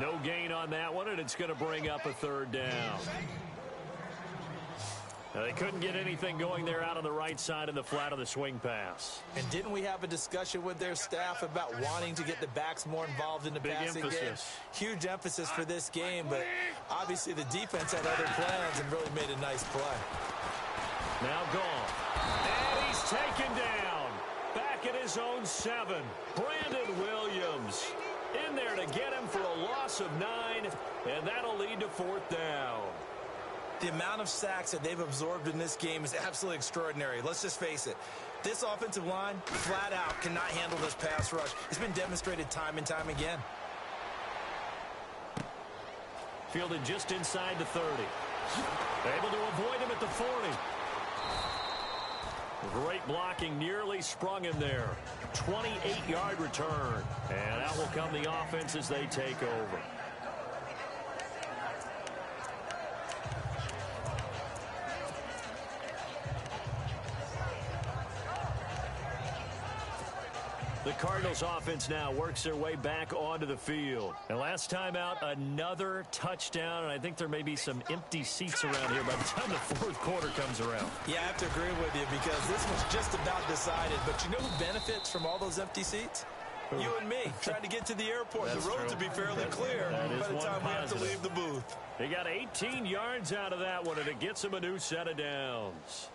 No gain on that one, and it's going to bring up a third down. Now, they couldn't get anything going there out on the right side of the flat of the swing pass. And didn't we have a discussion with their staff about wanting to get the backs more involved in the passing game? Huge emphasis for this game, but obviously the defense had other plans and really made a nice play. Now gone. And he's taken down. Back at his own 7. Brandon Williams in there to get him for a loss of 9, and that'll lead to fourth down. The amount of sacks that they've absorbed in this game is absolutely extraordinary. Let's just face it. This offensive line, flat out, cannot handle this pass rush. It's been demonstrated time and time again. Fielded just inside the 30. Able to avoid him at the 40. Great blocking, nearly sprung him there. 28-yard return. And out will come the offense as they take over. The Cardinals offense now works their way back onto the field. And last time out, another touchdown. And I think there may be some empty seats around here by the time the fourth quarter comes around. Yeah, I have to agree with you because this was just about decided. But you know who benefits from all those empty seats? You and me, trying to get to the airport. The roads will be fairly clear by the time we have to leave the booth. They got 18 yards out of that one, and it gets them a new set of downs.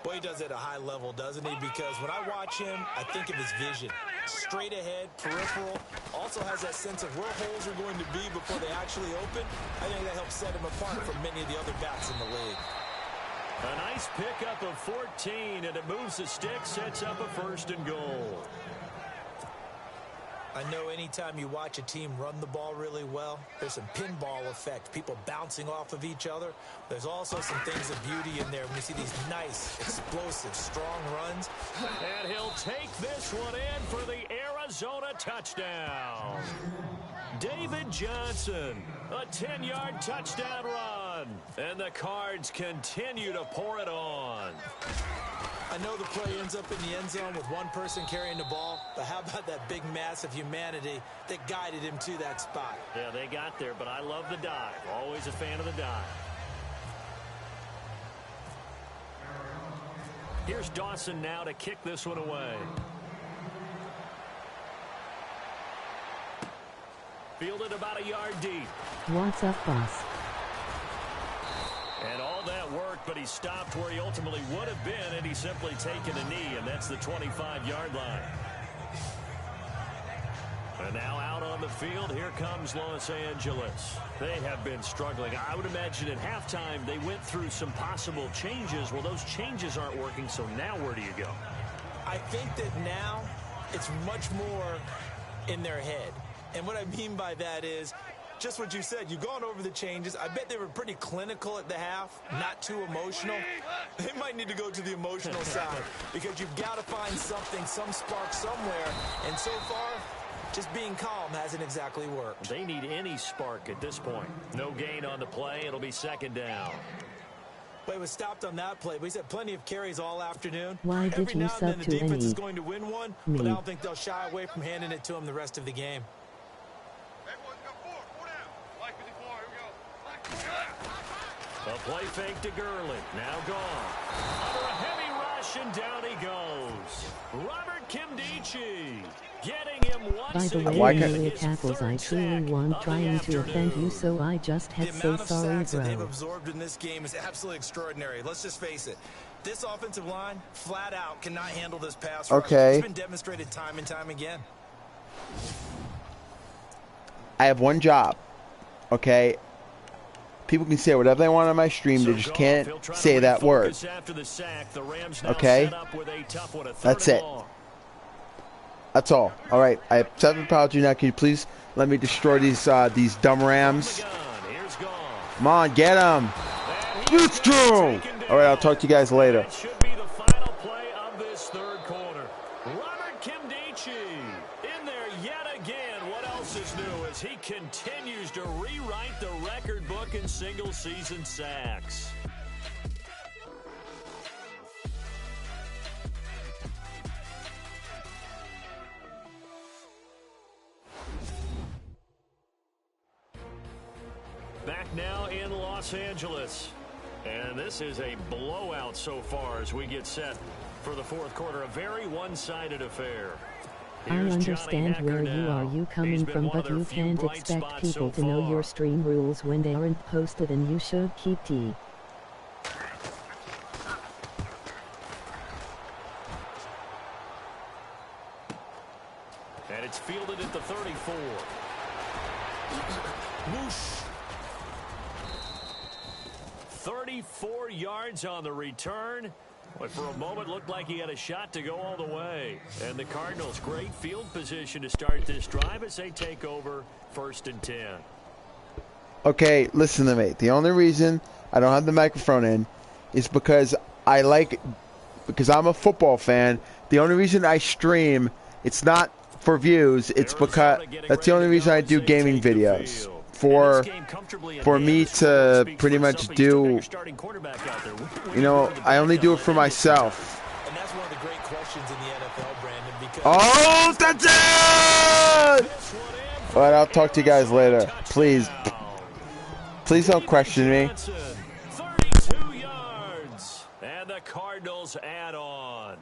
Boy, he does it at a high level, doesn't he? Because when I watch him, I think of his vision. Straight ahead, peripheral. Also has that sense of where holes are going to be before they actually open. I think that helps set him apart from many of the other backs in the league. A nice pickup of 14, and it moves the stick, sets up a 1st and goal. I know anytime you watch a team run the ball really well, there's some pinball effect, people bouncing off of each other. There's also some things of beauty in there when you see these nice, explosive, strong runs. And he'll take this one in for the Arizona touchdown. David Johnson, a 10-yard touchdown run. And the Cards continue to pour it on. I know the play ends up in the end zone with one person carrying the ball, but how about that big mass of humanity that guided him to that spot? Yeah, they got there, but I love the dive. Always a fan of the dive. Here's Dawson now to kick this one away. Fielded about a yard deep. What's up, boss? And all that work, but he stopped where he ultimately would have been had he simply taken a knee, and that's the 25-yard line. And now out on the field, here comes Los Angeles. They have been struggling. I would imagine at halftime they went through some possible changes. Well, those changes aren't working, so now where do you go? I think that now it's much more in their head. And what I mean by that is just what you said. You've gone over the changes. I bet they were pretty clinical at the half, not too emotional. They might need to go to the emotional side because you've got to find something, some spark somewhere. And so far, just being calm hasn't exactly worked. They need any spark at this point. No gain on the play. It'll be second down. Play was stopped on that play. We've had plenty of carries all afternoon. Why did Every you now and then sub the to defense any is going to win one, me? but I don't think they'll shy away from handing it to them the rest of the game. A play fake to Gurley. Now gone. Under a heavy rush, and down he goes. Robert Kimdichie getting him once By the again. way, His Amelia Tackles, I third truly sack want of trying the to offend you, afternoon. so I just had The so amount of sorry, sacks that they've bro. absorbed in this game is absolutely extraordinary. Let's just face it. This offensive line, flat out, cannot handle this pass rush. Okay. It's been demonstrated time and time again. I have one job, okay? People can say whatever they want on my stream, they just can't say that word. Okay? That's it. That's all. All right, I accept an apology now. Can you please let me destroy these dumb Rams? Come on, get them. Let's go. All right, I'll talk to you guys later. That should be the final play of this third quarter. Robert Kimdichie in there yet again. What else is new as he continues to rewrite the record book in single-season sacks. Back now in Los Angeles. And this is a blowout so far as we get set for the fourth quarter. A very one-sided affair. I Here's understand Johnny where Hekker you are now. you He's coming been from, one of but their you few can't bright expect spots people so to know your far. stream rules when they aren't posted, and you should keep T. And it's fielded at the 34. Whoosh. 34 yards on the return. But for a moment, looked like he had a shot to go all the way. And the Cardinals, great field position to start this drive as they take over 1st and 10. Okay, listen to me. The only reason I don't have the microphone in is because I'm a football fan. The only reason I stream, it's not for views. It's because that's the only reason I do gaming videos. For me to pretty much do, you know, I only do it for myself. And that's one of the great questions in the NFL, Brandon, because Oh, that's it! All right, I'll talk to you guys later. Please don't question me. 32 yards. And the Cardinals add on.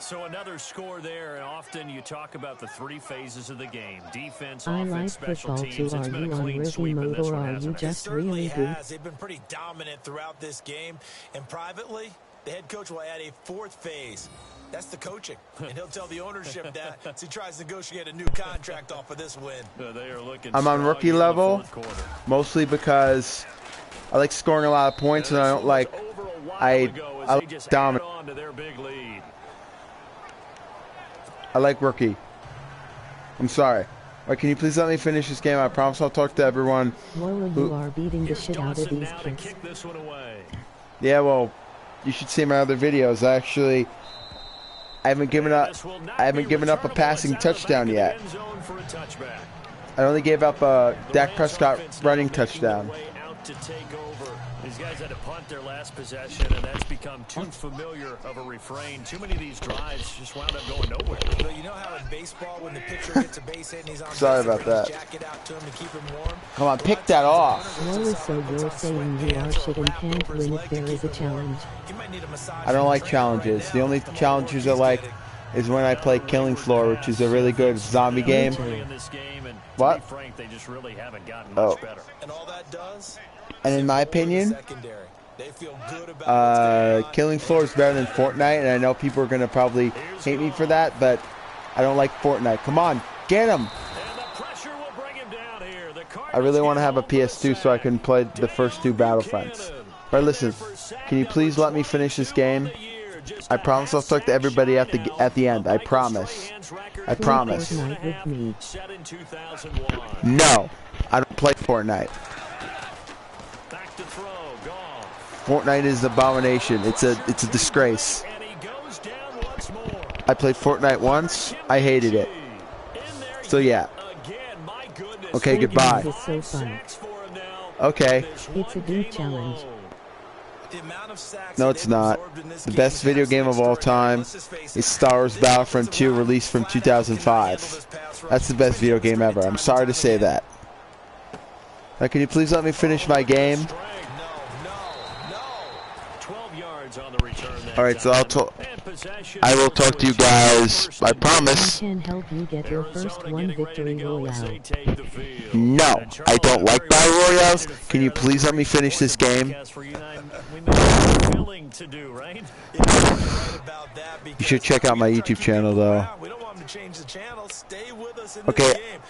So another score there, and often you talk about the three phases of the game. Defense, I offense, like special football teams. too. It's Are been you a on clean rookie sweep in mode, this or one, are hasn't you it? it just certainly really good? has. They've been pretty dominant throughout this game. And privately, the head coach will add a fourth phase. That's the coaching. And he'll tell the ownership that as he tries to negotiate a new contract off of this win. They are looking I'm on strong rookie here in the level, fourth quarter. mostly because I like scoring a lot of points, and I don't like I like dominate. On to their big lead. I like rookie. I'm sorry. All right, can you please let me finish this game? I promise I'll talk to everyone. Whoa, you are beating the Here's shit out of Dawson these now to kids. kick this one away. Yeah, well, you should see my other videos. I haven't given up. This will not I haven't be given up a returnable. passing It's out of the touchdown back of the yet. end zone for a touchback. I only gave up a The Dak Rams Prescott offense now running making their touchdown. way out to take over. These guys had to punt their last possession, and that's become too familiar of a refrain. Too many of these drives just wound up going nowhere. So you know how in baseball, when the pitcher gets a base hit and he's on Sorry base, they about bring his that. jacket out to him to keep him warm? Come on, pick that off. Whoa, so you're saying you are shit and can't win if there is a challenge? I don't like challenges. The only challenges I like is when I play Killing Floor, which is a really good zombie game. In this game, and to What? be frank, they just really haven't gotten Oh. much better. And all that does, And in my opinion, secondary. They feel good about what's going on. Killing Floor is better than Fortnite, and I know people are going to probably hate me for that, but I don't like Fortnite. Come on, Get him. And the pressure will bring him down here. The I really want to have a Cardinals PS2 so I can play the first 2 Battlefronts. Buchanan. Alright, listen. Can you please let me finish this game? I promise I'll talk to everybody at the end. I promise. I promise. Fortnite with me. Set in 2001. No, I don't play Fortnite. Back to throw. Gone. Fortnite is an abomination. It's a disgrace. And he goes down once more. I played Fortnite once. I hated it. In there So yeah. again, my goodness. Okay, goodbye. It's so fun. Sacks for him now. Okay. It's a good challenge. The amount of sacks No, that it's they've not. absorbed in this The game best is video game of all extraordinary. time Let's just face is it. Star Wars This Battlefront 2, defensive line released from flat out cannot handle 2005. this pass rush. That's the best video game ever. I'm sorry to say that. Now, can you please let me finish my game? No, no, no. 12 yards on the return that Alright, so time. And possession I will for talk to you the Chiefs. guys. I promise. Can help you get your first Arizona one getting ready to victory go as royale. they take the field. No, And I Charles, don't like very battle well royales. decided to Can you fair. please let me finish this game? For you and I, we may be willing to do, right? Yeah, you're right about that You should check out my YouTube channel, though. We don't want them to change the channel. Stay with us in Okay. this game.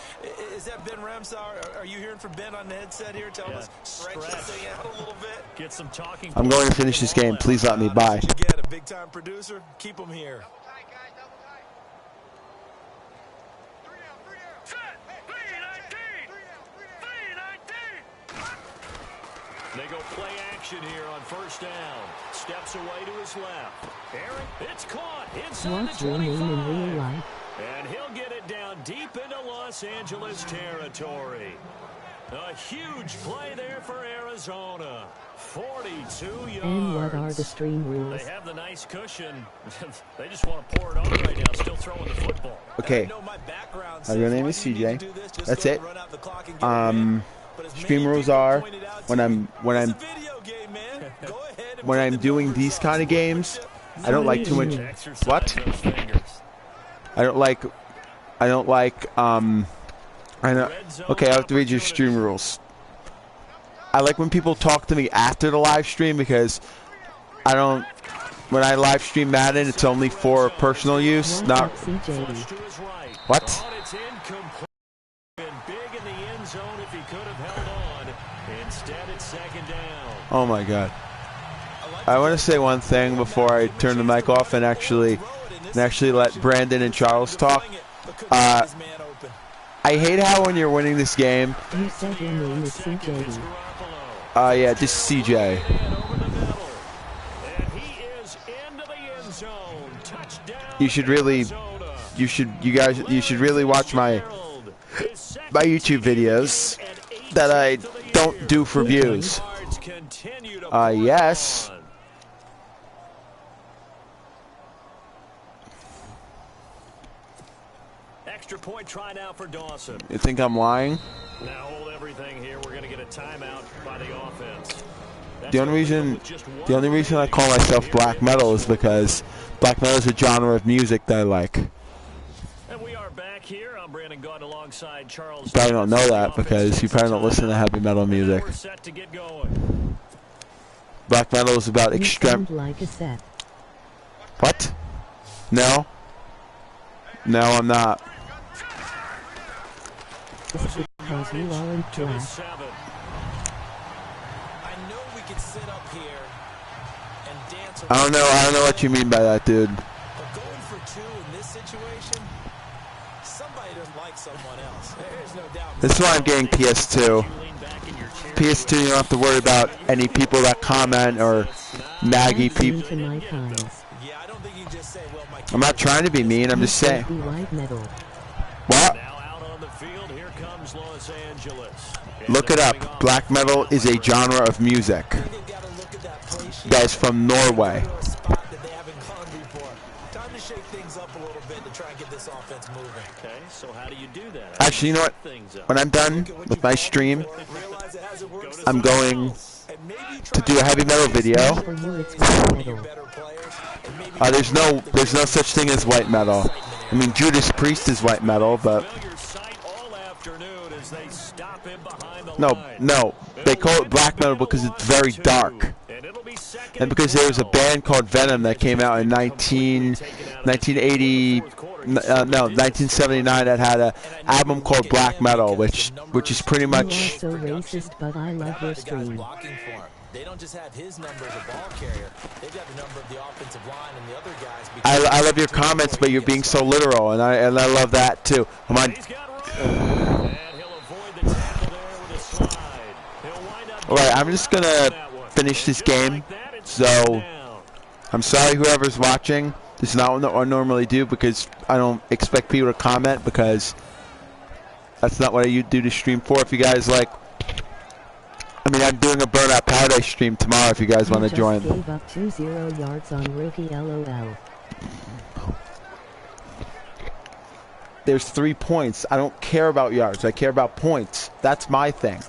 Is that Ben Ramsar? Are you hearing from Ben on the headset here? Telling us stretch this thing out a little bit. Get some talking. I'm going to finish this game. Please let me. Bye. That's what you get, a big-time producer. Keep him here. They go play action here on first down. Steps away to his left. Aaron, it's caught inside What's the your 25. name in real life? And he'll get it down deep into Los Angeles territory. A huge play there for Arizona. 42 yards. And what are the stream rules? They have the nice cushion. They just want to pour it on right now, still throwing the football. Okay. I know my background My real says name why is do you need CJ. to do this? Just That's go it. and run out the clock and get a win. But as Stream many rules people are pointed out when to I'm you, when it's I'm a video game, man. Go ahead and when put I'm the doing numbers these up. kind of games. I don't like too much. Exercise What? those fingers. I don't like. I know. Okay, I have to read your stream rules. I like when people talk to me after the live stream because I don't. When I live stream Madden, it's only for personal use, not. CJ. To his right. What? Oh, it's incomplete. Been big in the end zone if he could have held on. Instead, it's second down. Oh my God. I want to say one thing before I turn the mic off and actually let Brandon and Charles talk. I hate how when you're winning this game. You said your name is CJ. Yeah, just CJ. And over the middle. And he is into the end zone. Touchdown. You should really, Arizona. you should really watch my YouTube videos that I don't do for views. Yes. Extra point try now for Dawson. You think I'm lying? Now hold everything here. We're going to get a timeout by the offense. The only reason I call myself black metal is because black metal is a genre of music that I like. And we are back here. I'm Brandon Gaunt alongside Charles. You probably don't know that because you probably don't listen to heavy metal music. We're set to get going. Black metal is about You extreme. sound like a set. What? No. No, I'm not. It's because you aren't To the black. 7. I know we could sit up here and dance I don't know what you mean by that, dude. But going for two in this situation, somebody doesn't like someone else. There's no doubt. This is why I'm getting PS2. PS2, you don't have to worry about any people that comment or naggy That's mean people. to my kinds. Yeah, I don't think you just say, well, my I'm not trying to be mean. I'm You just said saying. be white metal. What? Now out on the field, here comes Los Angeles. Look it up. Black metal is a genre of music. they've got to look at that play sheet. Guys from Norway. A spot that they haven't gone before. Time to shake things up a little bit to try and get this offense moving. Okay, so how do you do that? Actually, you know what? When I'm done with my stream, Realize it hasn't worked I'm going and maybe to do a heavy metal video. For you, it's white metal. better players and maybe There's no such thing as white metal. I mean, Judas Priest is white metal, but Familiar sight all afternoon as they stop him behind the no, line. no. They call it black metal because it's very dark. And it'll be second And because there was a 12. band called Venom that came out in 1980, no, 1979. That had a album called Black Metal, which is pretty You are much. so racist, but I love your stream. They don't just have his number as a ball carrier. They've got the number of the offensive line and the other guys. I love your comments, but you're being so literal, and I love that too. Come on. All right, I'm just gonna finish this game. So I'm sorry, whoever's watching. This is not what I normally do because I don't expect people to comment because that's not what I do to stream for. If you guys like. I mean, I'm doing a Burnout Paradise stream tomorrow if you guys want to join. Gave up 2-0 yards on rookie LOL. There's 3 points. I don't care about yards. I care about points. That's my thing.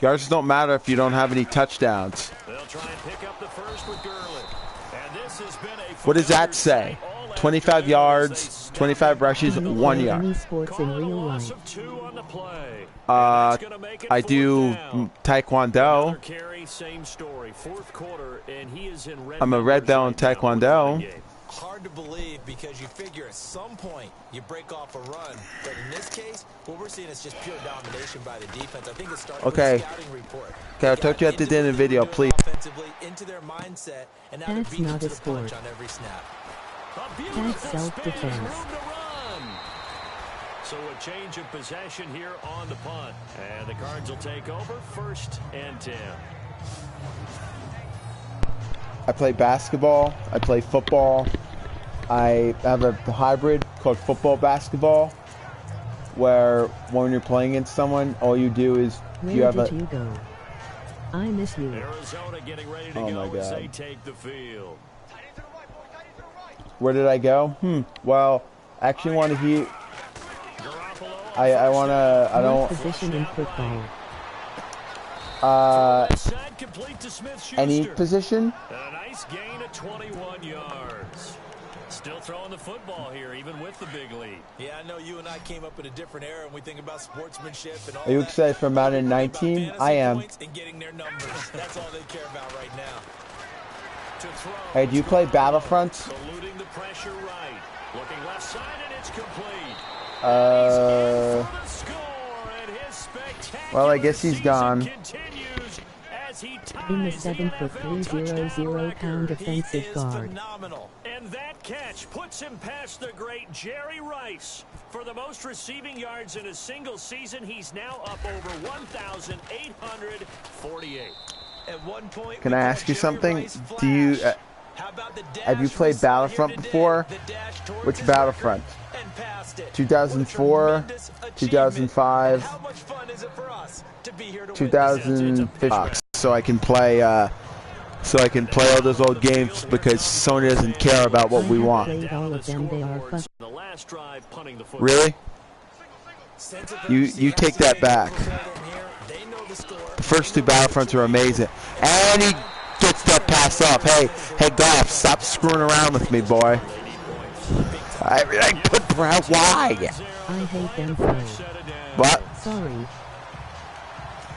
Yards don't matter if you don't have any touchdowns. They'll try and pick up the first with Gurley. And this has been a what does that say? 25 yards, 25 rushes, 1 yard. Any sports in real life? I do Taekwondo. I'm a red belt in Taekwondo. Hard to believe because you figure at some point you break off a run, but in this case, what we're seeing is just pure domination by the defense. I think it started with the scouting report. Okay, I told you at the end of the video, please. Offensively into their mindset, and now that's they're not a the sport. punch on every snap. That's self-defense. So a change of possession here on the punt, and the Cards will take over 1st and 10. I play basketball. I play football. I have a hybrid called football basketball, where when you're playing against someone, all you do is you have Where did you go? I miss you. Arizona getting ready to oh go my as they God. take the field. Where did I go? Well, I actually want to hear. I want to. I don't. Position in football. Any position? A nice gain of 21 yards. Still throwing the football here, even with the big lead. Yeah, I know you and I came up in a different era, and we think about sportsmanship and all. Are you excited for Madden 19? I am. And getting their numbers. That's all they care about right now. Hey, do you play Battlefront? Eluding the pressure right. Looking left side, and it's complete. Well, I guess he's gone. In the 7'3" defensive guard. And that catch puts him past the great Jerry Rice. For the most receiving yards in a single season, he's now up over 1,848. At one point, can I ask you something? Do you have you played Battlefront before? Which Battlefront? 2004, 2005, 2015. So I can play. So I can play all those old games because Sony doesn't care about what we want. Really? You take that back. The first 2 Battlefronts are amazing. And he gets that pass off. Hey, Goff, stop screwing around with me, boy. I put Brown. Why? I hate them too. What? Sorry.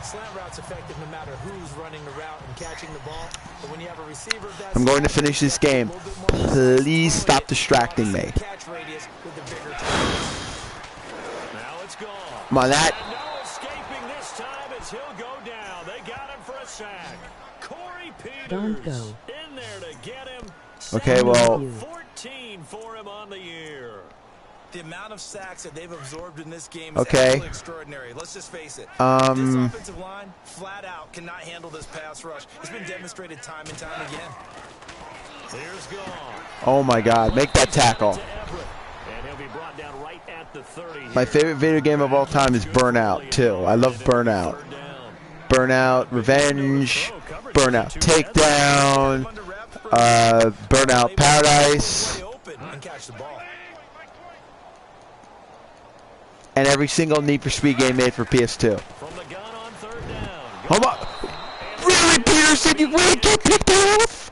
Slant route's effective no matter who's running the route and catching the ball. But when you have a receiver that's I'm going to finish this game. Please stop distracting me. catch radius with the bigger targets. Now it's gone. Come on, that. No escaping this time as he'll go down. They got him for a sack. Corey Peters Don't go. in there to get him. Okay, well. 14 for him on the year. The amount of sacks that they've absorbed in this game is Okay. absolutely extraordinary. Let's just face it. This offensive line, flat out, cannot handle this pass rush. It's been demonstrated time and time again. Here's gone. Oh my God! Make that tackle. And he'll be brought down right at the 30. My favorite video game of all time is Burnout 2. I love Burnout. Burnout Revenge, Burnout Takedown, Burnout Paradise, and every single Need for Speed game made for PS2. Hold on. Really, Peterson? You really can't pick that off?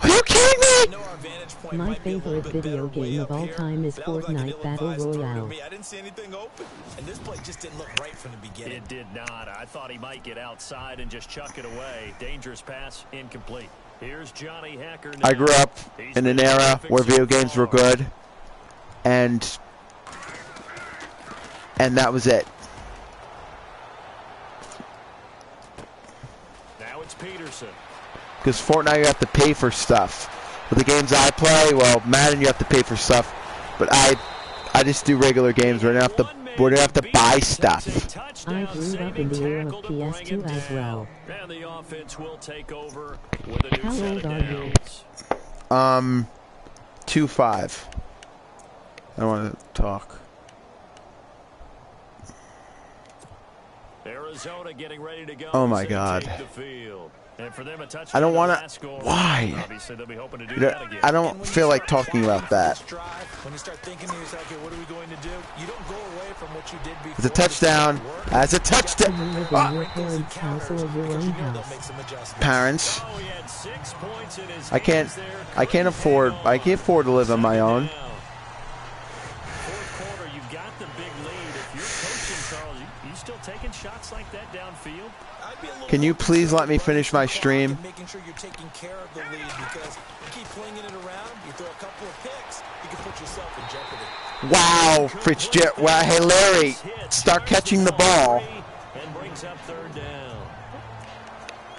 Are you kidding me? vantage point My might be a little favorite bit video better way game up of all here, time is but that looked like an Fortnite Battle ill-advised throw to Royale. me. I didn't see anything open, and this play just didn't look right from the beginning. It did not. I thought he might get outside and just chuck it away. Dangerous pass, incomplete. Here's Johnny Hacker now. I grew up in an era where video games were good, and that was it. Now it's Peterson. Because Fortnite, you have to pay for stuff. With the games I play, well, Madden, you have to pay for stuff. But I just do regular games where I don't have to buy stuff. I grew up in the era of PS2 as well. And the offense will take over with a new How set old of are you? downs. 2-5. I don't want to talk. Arizona getting ready to go. Oh my as they God. take the field. And for them, a touchdown I don't want to to. Why? Obviously, they'll be hoping to do that again. I don't feel like talking about that. When you start thinking to yourself, okay, what are we going to do? You don't go away from what you did before. It's a touchdown. That's a Do touchdown. you live in your parents' house or your own house? Parents. Oh, he had 6 points in his I can't hands there. afford to live on my own. Fourth quarter, you've got the big lead. If you're coaching, Charles, you still taking shots like that downfield? Can you please let me finish my stream? Making sure you're taking care of the lead, because you keep flinging it around, you throw a couple of picks, you can put yourself in jeopardy. Wow, Fitzgerald. Wow, hey Larry, start catching the ball. And brings up third down.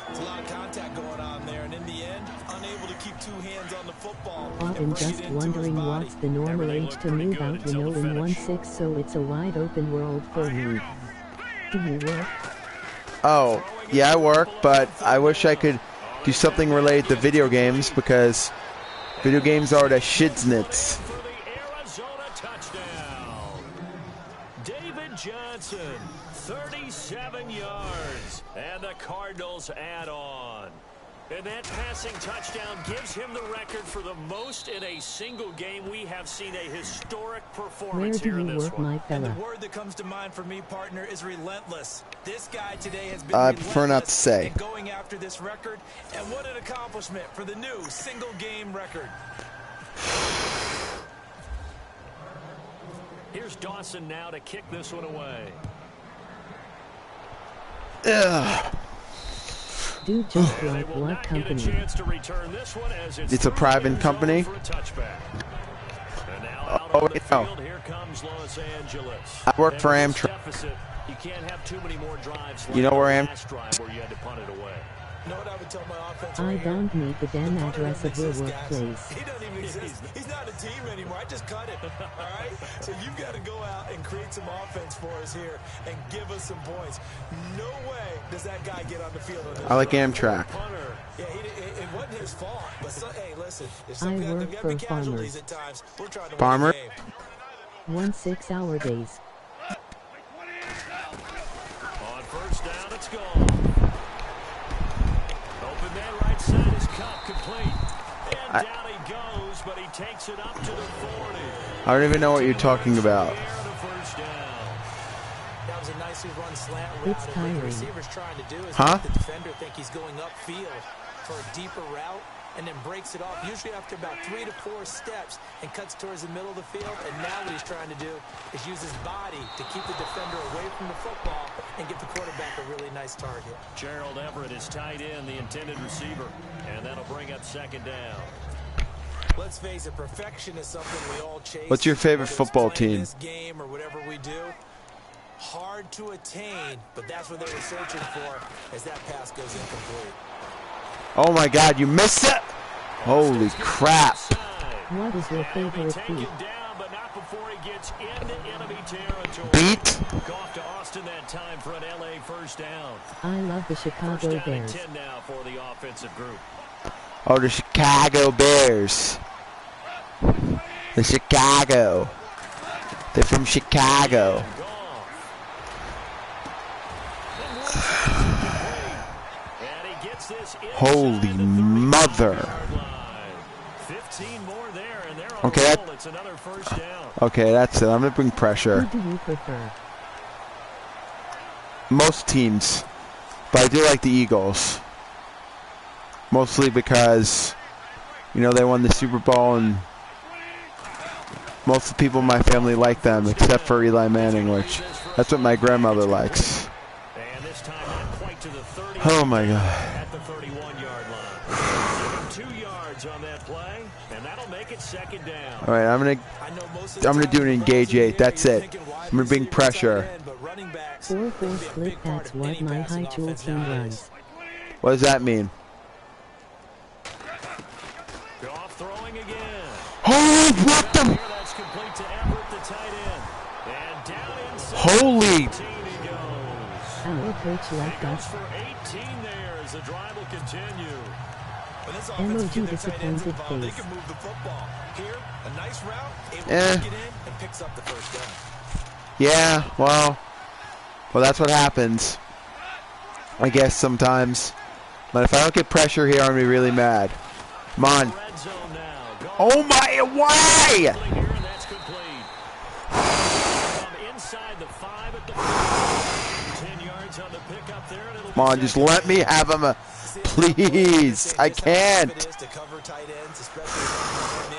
There's a lot of contact going on there, and in the end, unable to keep two hands on the football. Often just wondering what's the normal age to move out, in 1-6, so it's a wide open world for me. Do you work? Oh, yeah, I work, but I wish I could do something related to video games because video games are the shiznits. For the Arizona touchdown. David Johnson, 37 yards, and the Cardinals add on. And that passing touchdown gives him the record for the most in a single game. We have seen a historic Where performance do here in you this work, one. my And the fella? word that comes to mind for me, partner, is relentless. This guy today has been I prefer not to say. in going after this record, and what an accomplishment for the new single-game record. Here's Dawson now to kick this one away. Ugh. Dude, just They like will what not get a company? chance to return this one as It's a private company? for a touchback. And now out Oh, on the wait, no. field, here comes Los Angeles. I work for And with this Amtrak. deficit, you can't have too many more drives like You know the where last drive where you had to punt it away. You know what I would tell my offense I right here? don't need the damn The punter address that of your exists, guys. workplace. He doesn't even exist. He's not a team anymore. I just cut him. All right? So you've got to go out and create some offense for us here and give us some points. No way does that guy get on the field on this I like drive. Amtrak. Punter. Yeah, it wasn't his fault. But hey, listen, if I some work got to for be casualties farmers. at times, we're trying to Farmer? win the game. 1 6-hour days. On first down, it's gone. Open man right side is Cup complete. And down he goes, but he takes it up to the 40. I don't even know what you're talking about. That was a nicely run slant route. It's And what the tiring. receiver's trying to do is Huh? make the defender think he's going upfield for a deeper route, and then breaks it off, usually after about 3 to 4 steps, and cuts towards the middle of the field. And now what he's trying to do is use his body to keep the defender away from the football and get the quarterback a really nice target. Gerald Everett is tight end, the intended receiver. And that'll bring up second down. Let's face it, perfection is something we all chase. What's your favorite whether it's football playing team? This game or whatever we do. Hard to attain, but that's what they were searching for as that pass goes incomplete. Oh my God, you missed it! Holy crap! What is your favorite Taken beat? down, but not before he gets into enemy territory. Beat? Off to Austin that time for an LA first down. I love the First Chicago down and Bears. 10 now for the offensive group. Oh, the Chicago Bears. The Chicago. They're from Chicago. And he gets this Holy inside the mother. 35-yard line. 15 more there, and they're on Okay, a roll. It's another first down. Okay, that's it. I'm gonna bring pressure. Who do you prefer? Most teams, but I do like the Eagles. Mostly because You know, they won the Super Bowl, and most of the people in my family like them, except for Eli Manning, which that's what my grandmother likes. And this time not quite to the 30. Oh my God. At the 31-yard line. 2 yards on that play, and that'll make it second down. All right, I'm gonna do an engage 8. That's it. I'm gonna bring pressure. 4-4 split. That's what my high school team runs. What does that mean? Goff throwing again. Oh, what the? That's complete to Everett, the tight end. And down inside. Holy! 18 he goes. Our coach left Goes us. for 18 there as the drive will continue. When this MOG offense gets their tight ends disappointed involved, they face. can move the football. Here, a nice route, able to get in and picks up the first down. Yeah, well, that's what happens. I guess sometimes. But if I don't get pressure here, I'm gonna be really mad. Come on. Red zone now. Oh my! Why? Here, and that's complete. From inside the 5 at the 10 yards on the pickup there, and it'll Come on, just let me have him. Please, I can't. To cover tight ends, especially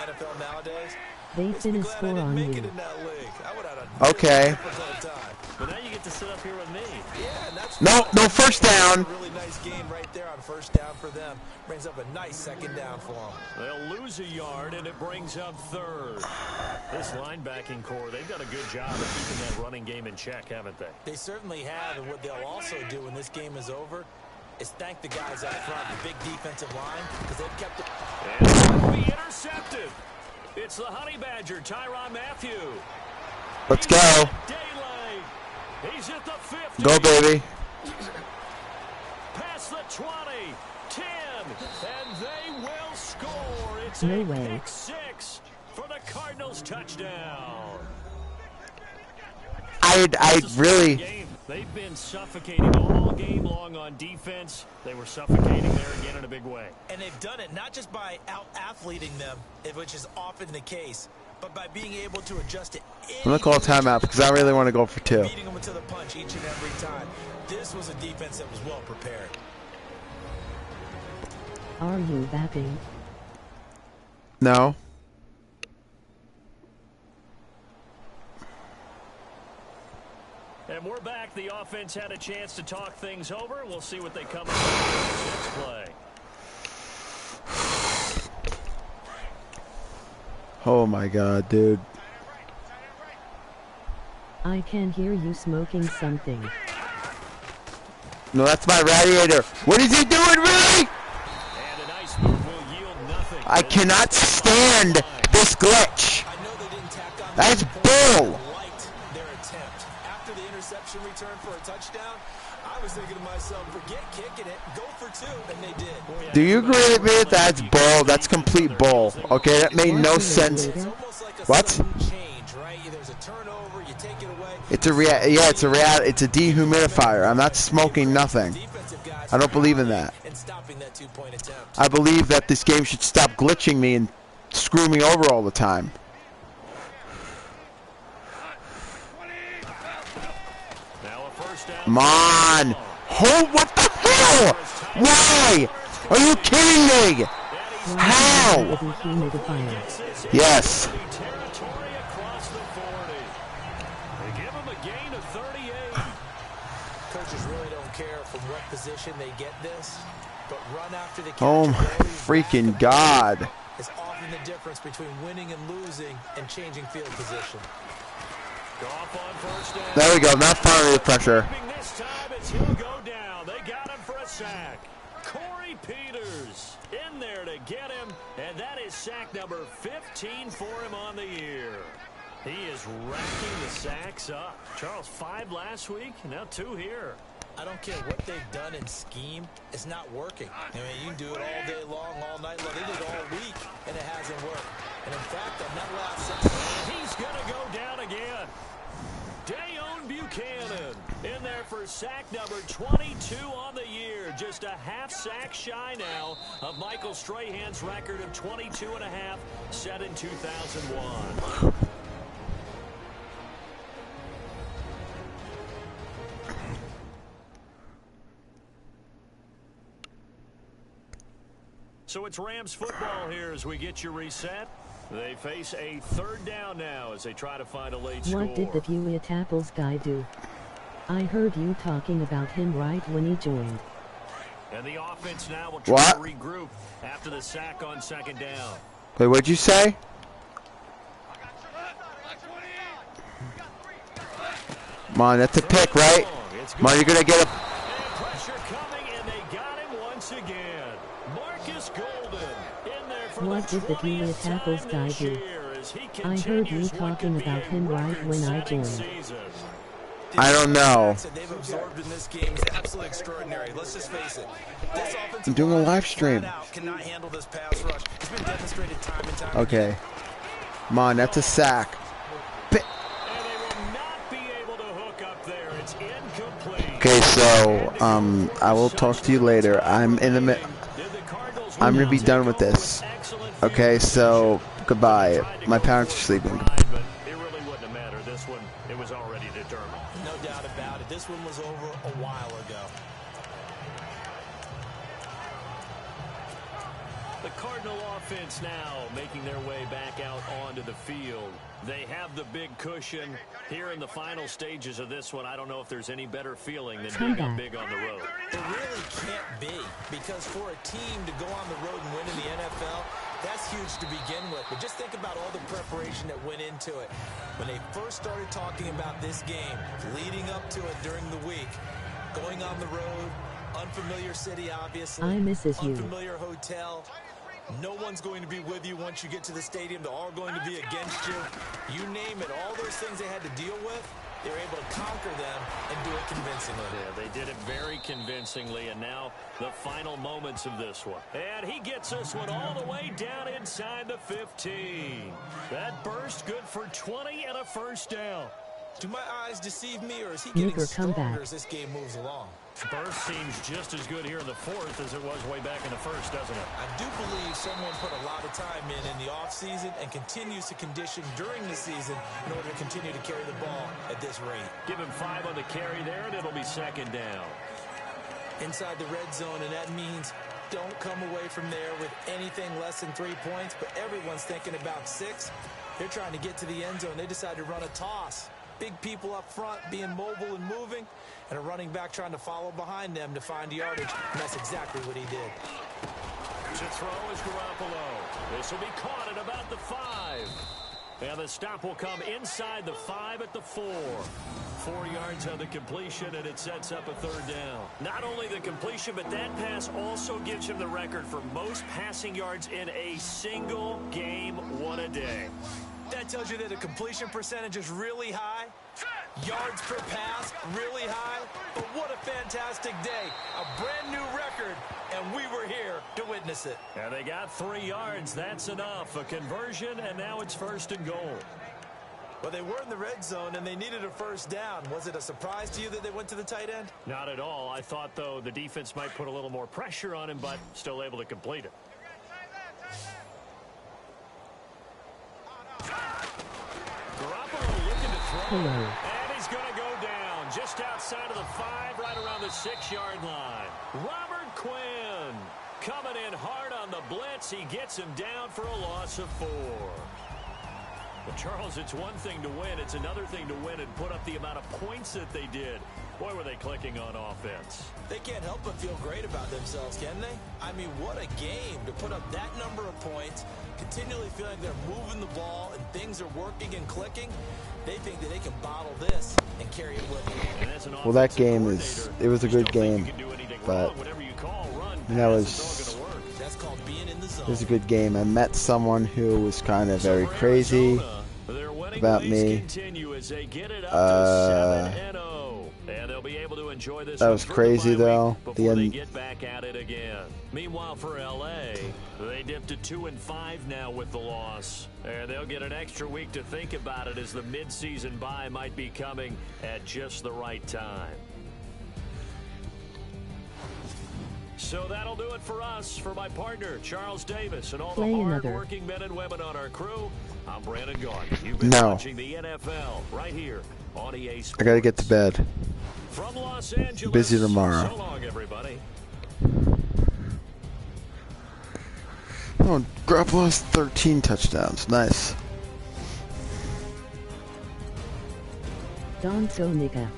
in the NFL nowadays. They finna Glad I score didn't on make it you. in that league. I would have had a Okay. difficult time. But now you get to sit up here with me. Yeah, and that's No first down. a really nice game right there on first down for them. Brings up a nice second down for them. They'll lose a yard, and it brings up third. This linebacking core, they've done a good job of keeping that running game in check, haven't they? They certainly have, and what they'll also do when this game is over is thank the guys up front, the big defensive line, because they've kept it. And it's going to be intercepted. It's the Honey Badger, Tyrann Mathieu. Let's go. Daylay. He's at the 50. Go, baby. Past the 20, 10, and they will score. It's No a way. pick 6 for the Cardinals touchdown. I really. Game. They've been suffocating all game long on defense. They were suffocating there again in a big way. And they've done it not just by out-athleting them, which is often the case, but by being able to adjust to I'm gonna call a timeout because I really want to go for 2. beating them to the punch each and every time. This was a defense that was well prepared. Are you vaping? No. And we're back. The offense had a chance to talk things over. We'll see what they come up with next play. Oh my God, dude. I can hear you smoking something. No, that's my radiator. What is he doing, really? And a nice move will yield nothing. I cannot stand this glitch. I know they didn't tack on That's the bull. liked their attempt. After the interception return for a touchdown, I was thinking to myself, forget kicking it, go for 2, and they did. Do you agree with me? That's bull. That's complete bull. Okay, that made no sense. It's almost like a What? sudden change, right? There's a turnover, you take it away. It's a dehumidifier. I'm not smoking nothing. Defensive guys I don't believe in that. and stopping that 2-point attempt. I believe that this game should stop glitching me and screw me over all the time. Now a first down. Come on. Oh, what the hell? Why? Are you kidding me? How? Dehumidifier. Yes. Territory across the 40. They give him a gain of 38. Coaches really don't care from what position they get this, but run after the catch. Oh my early freaking back God. is often the difference between winning and losing and changing field position. Goff on first down. There we go. Now finally the pressure. This time it's he'll go down. They got him for a sack. Corey Peters in there to get him, and that is sack number 15 for him on the year. He is racking the sacks up. Charles, 5 last week, now 2 here. I don't care what they've done in scheme, it's not working. I mean, you can do it all day long, all night long. They did it all week, and it hasn't worked. And in fact, on that last set, He's going to go down again. Dayon Buchanan in there for sack number 22 on the year. Just a half sack shy now of Michael Strahan's record of 22 and a half set in 2001. So it's Rams football here as we get you reset. They face a third down now as they try to find a late score. What did the Hewitt Apples guy do? I heard you talking about him right when he joined. And the offense now will try to regroup after the sack on second down. Wait, what'd you say? Come on, that's a pick, right? Come on, you're going to get a... And pressure coming, and they got him once again. Marcus Golden in there for What did the Hewitt Apples guy do? I heard you talking about him right when I joined. I don't know. They've absorbed in this game is absolutely extraordinary. Let's just face it. This offensive I'm doing a line live stream. cannot handle this pass rush. It's been demonstrated time and time Okay. again. Come on, that's a sack. And they will not be able to hook up there. It's incomplete. Okay, so I will talk to you later. I'm going to be done with this. Okay, so goodbye. My parents are sleeping. But it really wouldn't have mattered. This one, it was already determined. No doubt about it. This one was over a while ago. The Cardinal offense now making their way back out onto the field. They have the big cushion here in the final stages of this one. I don't know if there's any better feeling than being up big on the road. It really can't be, because for a team to go on the road and win in the NFL, that's huge to begin with. But just think about all the preparation that went into it. When they first started talking about this game, leading up to it during the week, going on the road, unfamiliar city, obviously. I misses you. Unfamiliar hotel. No one's going to be with you once you get to the stadium. They're all going to be against you. You name it. All those things they had to deal with, they were able to conquer them and do it convincingly. Yeah, they did it very convincingly, and now the final moments of this one. And he gets this one all the way down inside the 15. That burst good for 20 and a first down. Do my eyes deceive me, or is he getting stronger as this game moves along? Burst seems just as good here in the fourth as it was way back in the first, doesn't it? I do believe someone put a lot of time in the offseason and continues to condition during the season in order to continue to carry the ball at this rate. Give him 5 on the carry there, and it'll be second down. Inside the red zone, and that means don't come away from there with anything less than 3 points, but everyone's thinking about 6. They're trying to get to the end zone. They decide to run a toss. Big people up front being mobile and moving, and a running back trying to follow behind them to find yardage, and that's exactly what he did. To throw is Garoppolo. This will be caught at about the 5. And the stop will come inside the 5 at the 4. 4 yards on the completion, and it sets up a third down. Not only the completion, but that pass also gives him the record for most passing yards in a single game. What a day. That tells you that the completion percentage is really high. Yards per pass, really high. But what a fantastic day. A brand new record, and we were here to witness it. And they got 3 yards. That's enough. A conversion, and now it's first and goal. Well, they were in the red zone, and they needed a first down. Was it a surprise to you that they went to the tight end? Not at all. I thought, though, the defense might put a little more pressure on him, but still able to complete it. Garoppolo looking to throw. And he's going to go down just outside of the 5, right around the 6-yard line. Robert Quinn coming in hard on the blitz. He gets him down for a loss of 4. Well, Charles, it's one thing to win. It's another thing to win and put up the amount of points that they did. Boy, were they clicking on offense. They can't help but feel great about themselves, can they? I mean, what a game to put up that number of points, continually feeling they're moving the ball and things are working and clicking. They think that they can bottle this and carry it with them. Well, that game it was a good game, but that was it was a good game. I met someone who was kind of very crazy about me. That was crazy, though. Before they get back at it again. Meanwhile, for LA, they dipped to 2-5 now with the loss. And they'll get an extra week to think about it as the midseason bye might be coming at just the right time. So that'll do it for us. For my partner, Charles Davis, and all the hard-working men and women on our crew, I'm Brandon Gardner. You've been watching the NFL right here on EA Sports. I gotta get to bed. From Los Angeles, busy tomorrow. So long, everybody. Oh, Garoppolo has 13 touchdowns. Nice. Don't go, nigga.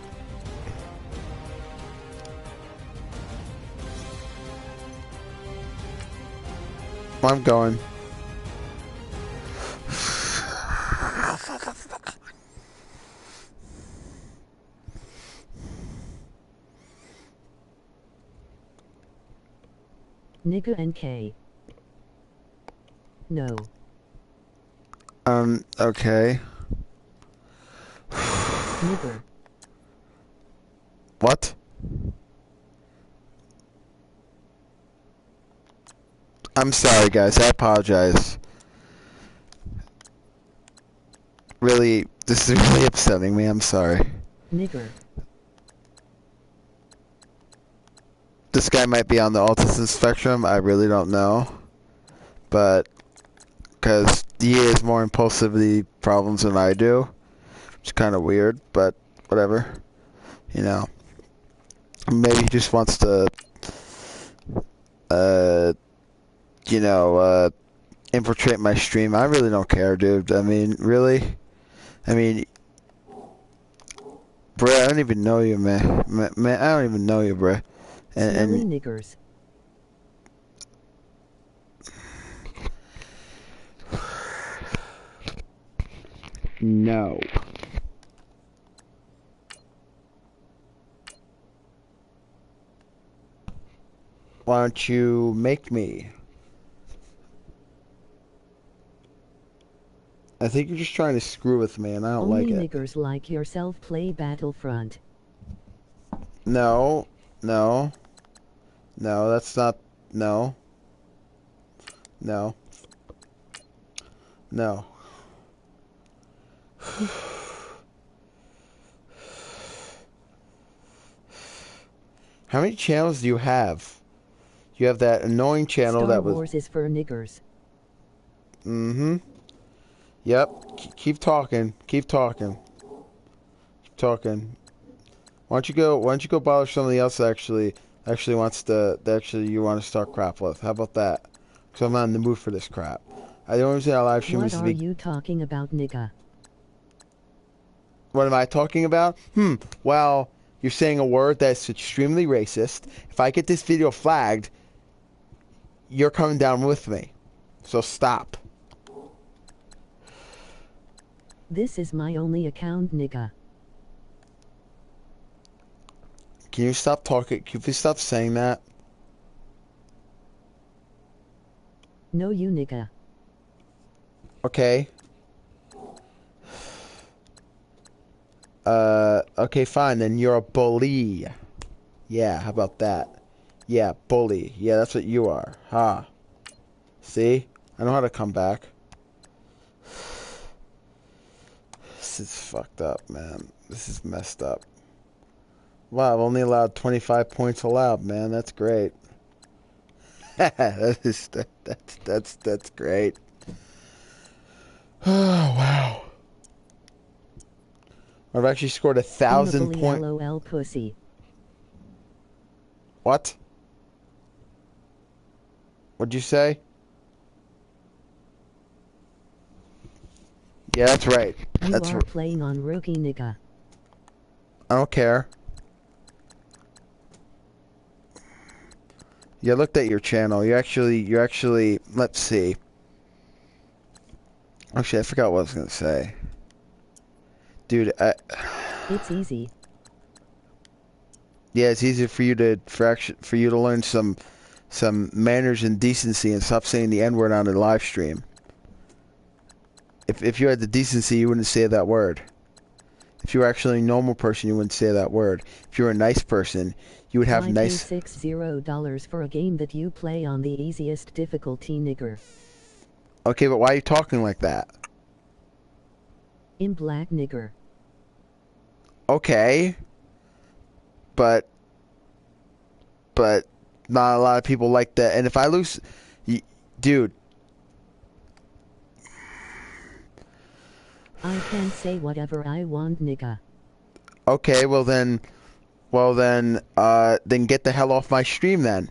I'm going. Nigga and K. No. Okay. Nigger. What? I'm sorry, guys. I apologize. Really, this is really upsetting me. I'm sorry. Nigger. This guy might be on the autism spectrum. I really don't know. But, because he has more impulsivity problems than I do. Which is kind of weird, but whatever. You know. Maybe he just wants to, infiltrate my stream. I really don't care, dude. I mean, really? I mean, bruh, I don't even know you, man. Man, I don't even know you, bruh. Smelly niggers. No. Why don't you make me? I think you're just trying to screw with me, and I don't Only like it. niggers like yourself play Battlefront. No, no, no, that's not, no, no, no. How many channels do you have? You have that annoying channel Star that was... Wars is for niggers. Mm-hmm. Yep. Keep talking. Keep talking. Keep talking. Why don't you go bother somebody else that actually wants to, that actually you want to start crap with? How about that? Because I'm not in the mood for this crap. The only reason I live stream is to What be... are you talking about, nigga? What am I talking about? Well, you're saying a word that's extremely racist. If I get this video flagged, you're coming down with me. So stop. This is my only account, nigga. Can you stop talking? Can you stop saying that? No, you nigga. Okay. Okay, fine. Then you're a bully. Yeah, how about that? Yeah, bully. Yeah, that's what you are. Ha. See? I know how to come back. This is fucked up, man. This is messed up. Wow, I've only allowed 25 points allowed, man. That's great. That's great. Oh, wow. I've actually scored 1,000 points. LOL pussy. What? What'd you say? Yeah, that's right. You That's are playing on rookie, nigga. I don't care. Yeah, I looked at your channel. You're actually, let's see. Actually, I forgot what I was gonna say. Dude, It's easy. yeah, it's easier for you to for you to learn some manners and decency and stop saying the N-word on the live stream. If you had the decency, you wouldn't say that word. If you were actually a normal person, you wouldn't say that word. If you were a nice person, you would have nice... $60 for a game that you play on the easiest difficulty, nigger. Okay, but why are you talking like that? In black, nigger. Okay. But not a lot of people like that. And if I lose... Dude... I can say whatever I want, nigga. Okay, well then get the hell off my stream then.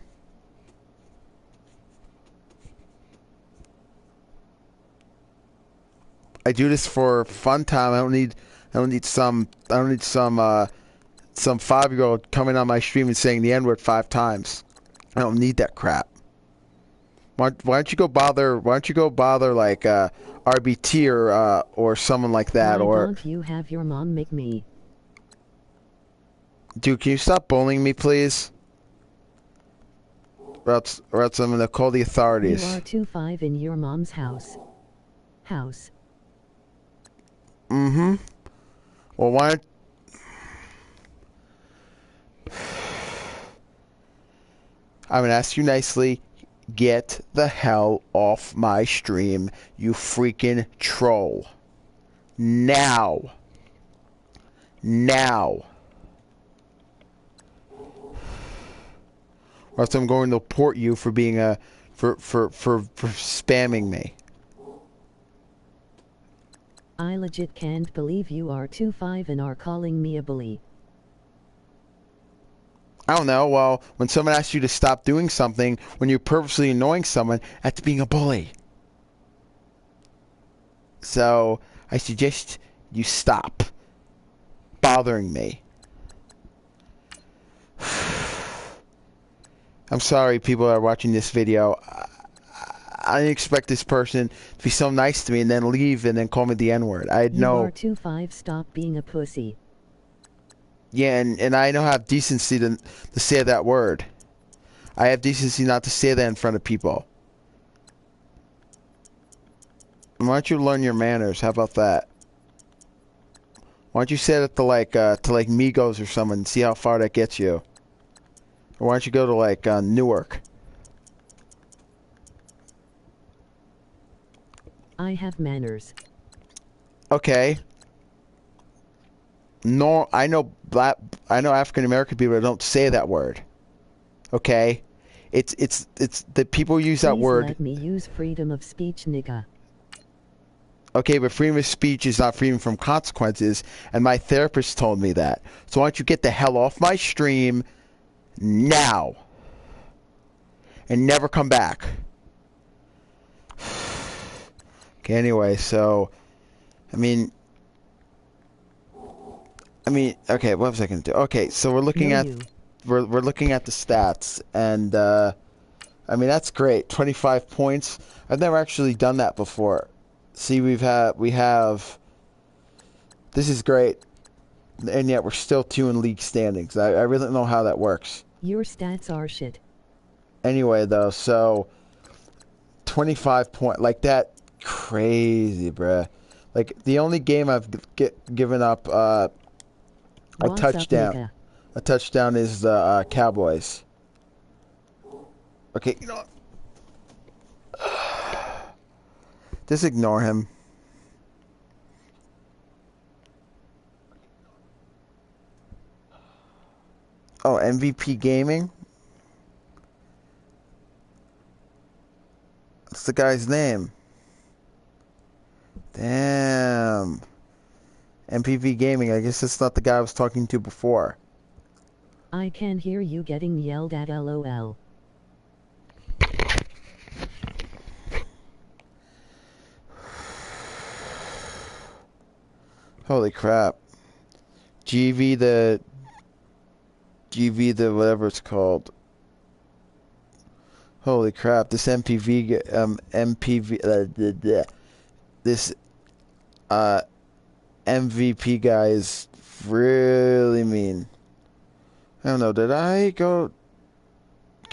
I do this for fun time. I don't need some 5-year-old coming on my stream and saying the N-word 5 times. I don't need that crap. Why don't you go bother like RBT or someone like that? Why or don't you have your mom make me? Dude, can you stop bullying me, please? Or else I'm gonna call the authorities. You are 2-5 in your mom's house. Mm-hmm. Well, why don't... I'm gonna ask you nicely, get the hell off my stream, you freaking troll. Now. Or else I'm going to report you for being for spamming me. I legit can't believe you are 2-5 and are calling me a bully. I don't know. Well, when someone asks you to stop doing something, when you're purposely annoying someone, that's being a bully. So, I suggest you stop bothering me. I'm sorry, people that are watching this video. I didn't expect this person to be so nice to me and then leave and then call me the N-word. I had no... You are 2-5, stop being a pussy. Yeah, and I don't have decency to say that word. I have decency not to say that in front of people. Why don't you learn your manners? How about that? Why don't you say that to like Migos or someone and see how far that gets you? Or why don't you go to like Newark? I have manners. Okay. No, I know African American people that don't say that word. Okay? It's the people use that Please word. let me use freedom of speech, nigga. Okay, but freedom of speech is not freedom from consequences, and my therapist told me that. So why don't you get the hell off my stream now and never come back? Okay, anyway, so I mean, okay, what was I gonna do? Okay, so we're looking at we're looking at the stats, and I mean that's great. 25 points. I've never actually done that before. See, we have. This is great, and yet we're still 2 in league standings. I really don't know how that works. Your stats are shit. Anyway, though, so 25 point like that, crazy, bruh. Like the only game I've given up a touchdown. A touchdown is the Cowboys. Okay, you know what? Just ignore him. Oh, MVP Gaming? What's the guy's name? Damn. MVP Gaming, I guess that's not the guy I was talking to before. I can hear you getting yelled at, LOL. Holy crap. GV the whatever it's called. Holy crap, this this MVP guy is really mean. I don't know, did I go...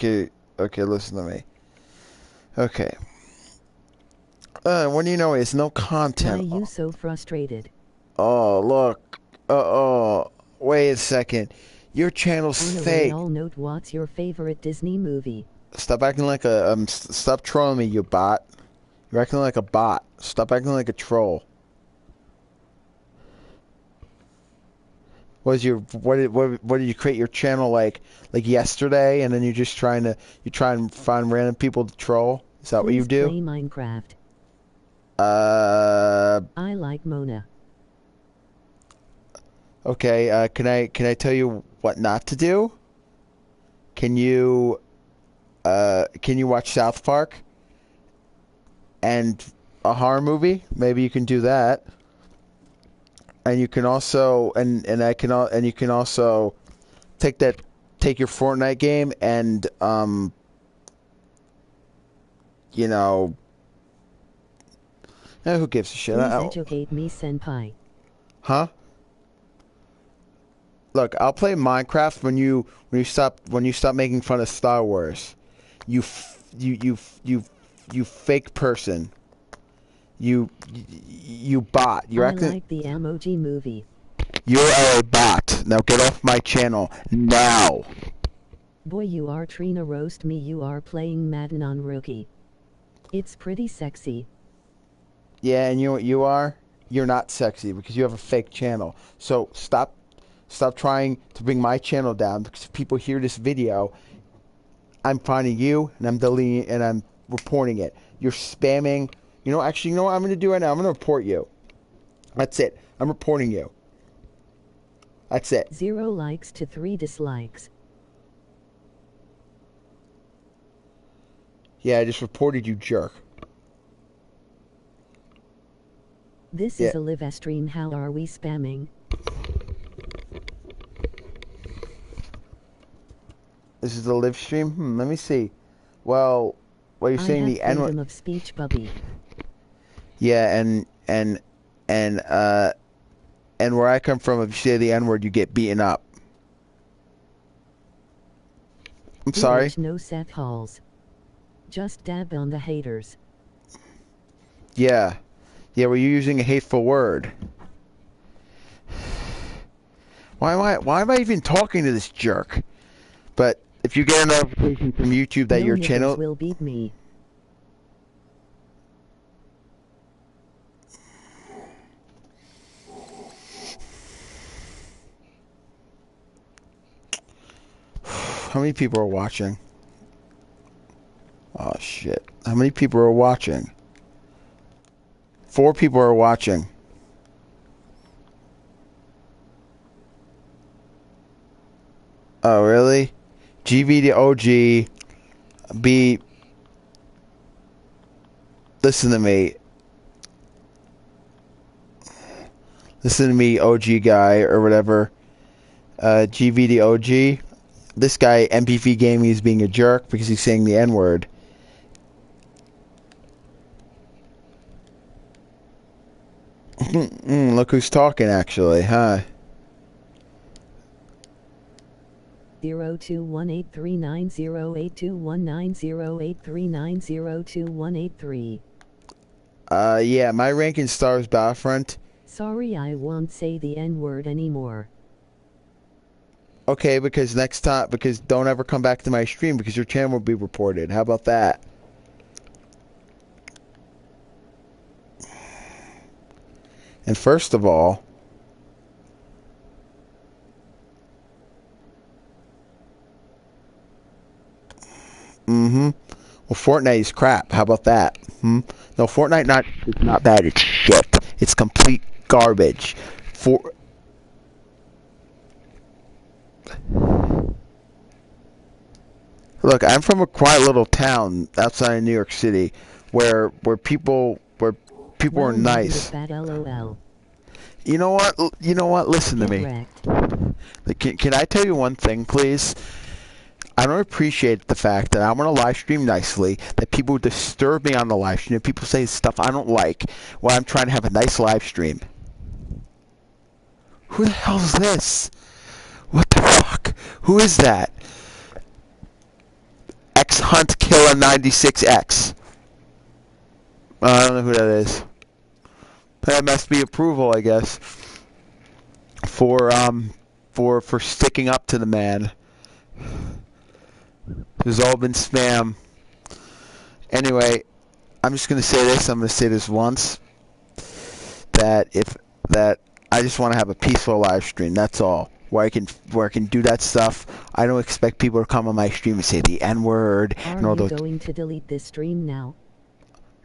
Okay, listen to me. Okay. What do you know? It's no content. Why are you so frustrated? Oh, look. Wait a second. Your channel's fake. On a note, what's your favorite Disney movie? Stop acting like a stop trolling me, you bot. You're acting like a bot. Stop acting like a troll. What did you create your channel like yesterday, and then you're just try and find random people to troll? Is that what you do? Play Minecraft. I like Mona. Okay, can I tell you what not to do? Can you watch South Park and a horror movie. Maybe you can do that. And you can also and you can also take your Fortnite game and you know, who gives a shit? Please educate me, senpai. Huh? Look, I'll play Minecraft when you stop making fun of Star Wars. You fake person. You bot. You're I acting. like the emoji movie. You're a bot. Now get off my channel now. Boy, you are Trina roast me. You are playing Madden on Rookie. It's pretty sexy. Yeah, and you know what you are? You're not sexy because you have a fake channel. So stop trying to bring my channel down, because if people hear this video, I'm finding you and I'm deleting and I'm reporting it. You're spamming. Actually, you know what I'm going to do right now? I'm going to report you. That's it. I'm reporting you. That's it. 0 likes to 3 dislikes. Yeah, I just reported you, jerk. This is a live stream. How are we spamming? This is a live stream? Let me see. Well, what you're saying, the N-word. Freedom of speech, Bubby. Yeah, and where I come from, if you say the N-word, you get beaten up. I'm sorry? No Seth Halls. Just dab on the haters. Yeah. Yeah, were you using a hateful word? Why am I even talking to this jerk? But if you get a notification from YouTube that your channel will beat me. How many people are watching? Oh shit. How many people are watching? 4 people are watching. Oh, really? GV to OG. B. Listen to me. Listen to me, OG guy, or whatever. GV to OG. This guy, MPV Gaming, is being a jerk because he's saying the N-word. Look who's talking, actually, huh? 02183908219083902183. Yeah, my rank in Star Wars Battlefront. Sorry, I won't say the N-word anymore. Okay, because next time, because don't ever come back to my stream because your channel will be reported. How about that? And first of all, well, Fortnite is crap. How about that? No, Fortnite it's not bad. It's shit. It's complete garbage. Look, I'm from a quiet little town outside of New York City, where people are nice. Bad LOL. You know what? Listen to me. Can I tell you one thing, please? I don't appreciate the fact that I'm on a live stream nicely, that people disturb me on the live stream, people say stuff I don't like while I'm trying to have a nice live stream. Who the hell is this? What the fuck? Who is that? X Hunt Killer 96X. I don't know who that is. That must be approval, I guess. For sticking up to the man. There's all been spam. Anyway, I'm just gonna say this. I'm gonna say this once. That I just want to have a peaceful live stream. That's all. Where I can do that stuff. I don't expect people to come on my stream and say the N-word and all those. Are you going to delete this stream now?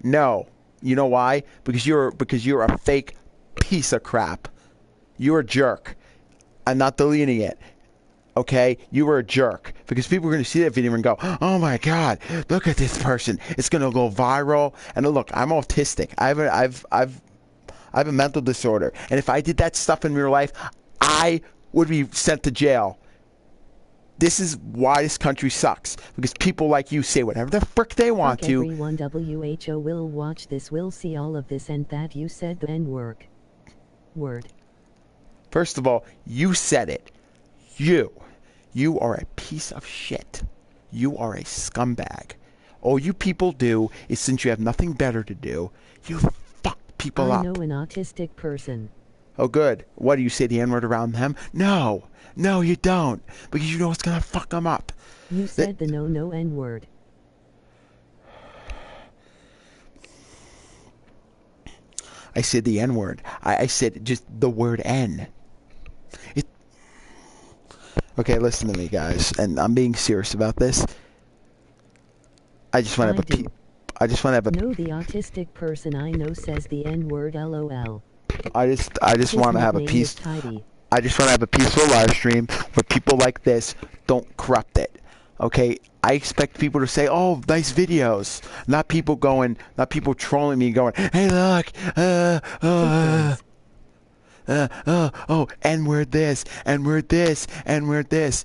No. You know why? Because you're a fake piece of crap. You're a jerk. I'm not deleting it. Okay, you were a jerk because people are going to see that video and go, "Oh my God, look at this person! It's going to go viral." And look, I'm autistic. I have a mental disorder, and if I did that stuff in real life, I would be sent to jail. This is why this country sucks, because people like you say whatever the frick they want Fuck to. everyone. WHO will watch this, will see all of this, and that you said the N-word. First of all, you said it. You are a piece of shit. You are a scumbag. All you people do is, since you have nothing better to do, you fuck people up. I know an autistic person. Oh, good. What, do you say the N-word around them? No, you don't, because you know it's gonna fuck them up. You said the no N-word. I said the N-word. I said just the word N. Okay, listen to me, guys, and I'm being serious about this. I just want to have No, the autistic person I know says the N-word, LOL. I just want to have a peace. I just want to have a peaceful live stream where people like this don't corrupt it. Okay, I expect people to say, "Oh, nice videos," not people trolling me, going, "Hey, look, N-word this, N-word this, N-word this."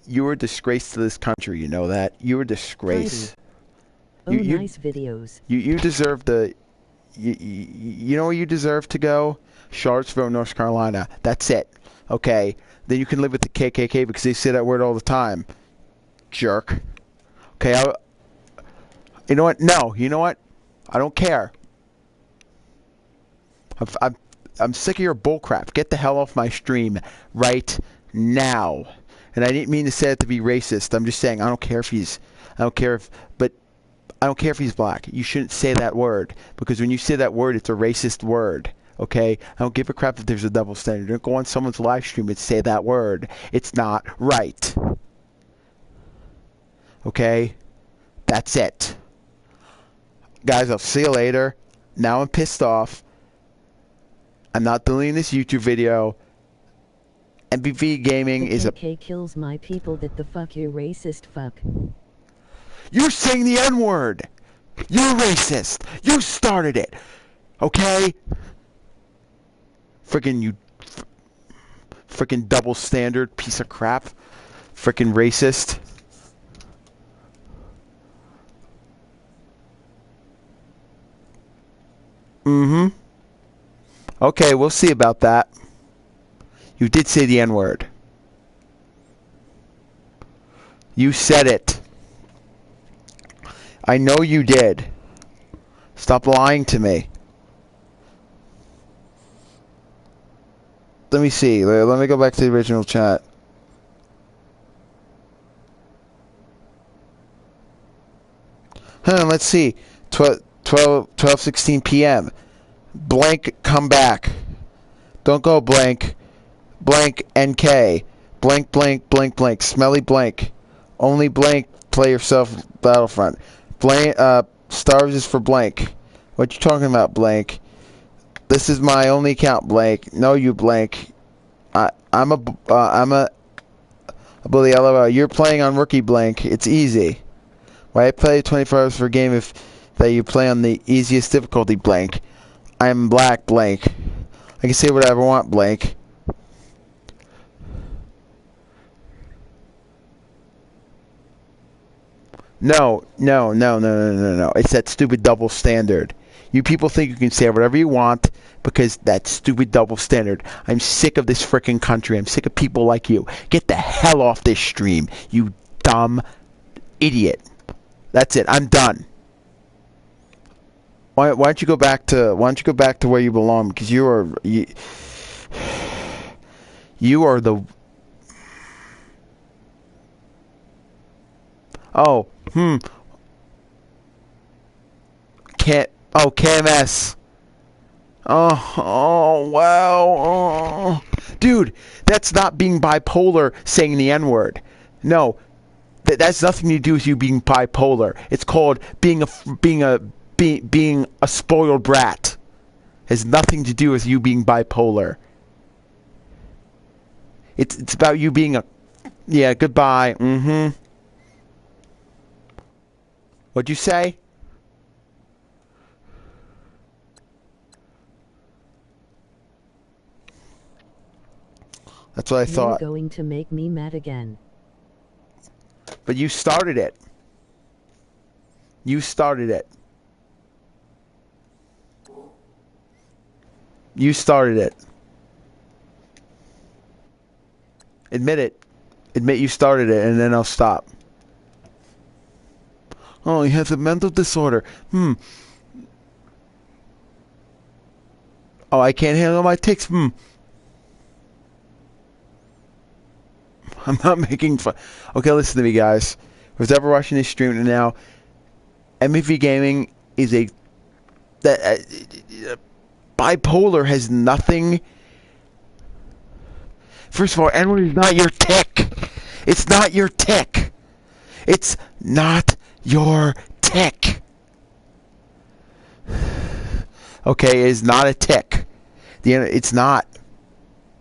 You're a disgrace to this country. You know that. You're a disgrace. Nice videos. You deserve the. You know where you deserve to go? Charlottesville, North Carolina. That's it. Okay. Then you can live with the KKK because they say that word all the time. Jerk. Okay. You know what? No. You know what? I don't care. I'm sick of your bullcrap. Get the hell off my stream right now. And I didn't mean to say it to be racist. I'm just saying I don't care if he's black. You shouldn't say that word, because when you say that word, it's a racist word. Okay? I don't give a crap if there's a double standard. Don't go on someone's live stream and say that word. It's not right. Okay? That's it. Guys, I'll see you later. Now I'm pissed off. I'm not deleting this YouTube video. MPV Gaming is a... KKK kills my people. That the fuck, you racist fuck. You're saying the N-word. You're racist. You started it. Okay? Freaking double standard piece of crap. Freaking racist. Mm-hmm. Okay, we'll see about that. You did say the N-word. You said it. I know you did. Stop lying to me. Let me see. Let me go back to the original chat. Let's see. 12:16 p.m. Blank, come back. Don't go blank. Blank, NK. Blank, blank, blank, blank. Smelly blank. Only blank, play yourself Battlefront. Blank, stars is for blank. What you talking about, blank? This is my only account, blank. No, you blank. I'm a bully, LOL. You're playing on rookie, blank. It's easy. Why play 24 hours for a game if that you play on the easiest difficulty, blank? I'm black, blank. I can say whatever I want, blank. No. It's that stupid double standard. You people think you can say whatever you want because that's stupid double standard. I'm sick of this frickin' country. I'm sick of people like you. Get the hell off this stream, you dumb idiot. That's it. I'm done. Why don't you go back to where you belong? Because you are the... KMS. Wow. Dude, that's not being bipolar saying the N-word. No. That's nothing to do with you being bipolar. It's called being a spoiled brat. It has nothing to do with you being bipolar. It's about you being a Yeah, goodbye. Mm-hmm. What'd you say? That's what I thought. You're going to make me mad again. But you started it. You started it. You started it. Admit it. Admit you started it, and then I'll stop. Oh, he has a mental disorder. Oh, I can't handle my tics. I'm not making fun. Okay, listen to me, guys. Who's ever watching this stream now, MVP Gaming is bipolar has nothing. First of all, Edward is not your tick. It's not your tick. It's not your tick. Okay, it's not a tick. It's not.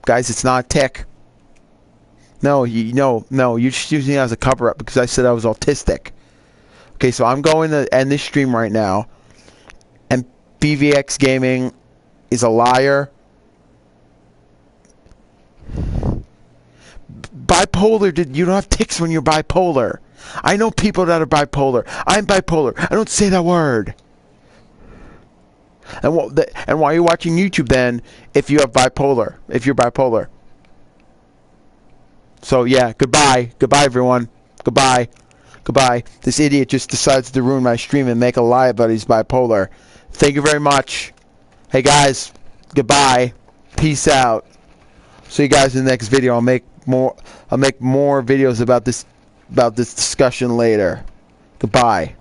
Guys, it's not a tick. No, you're just using it as a cover-up because I said I was autistic. Okay, so I'm going to end this stream right now. And BVX Gaming is a liar. Bipolar, you don't have tics when you're bipolar. I know people that are bipolar. I'm bipolar. I don't say that word. And why are you watching YouTube then if you have bipolar? If you're bipolar. So yeah, goodbye. Goodbye, everyone. Goodbye. Goodbye. This idiot just decides to ruin my stream and make a lie about he's bipolar. Thank you very much. Hey guys, goodbye. Peace out. See you guys in the next video. I'll make more videos about this discussion later. Goodbye.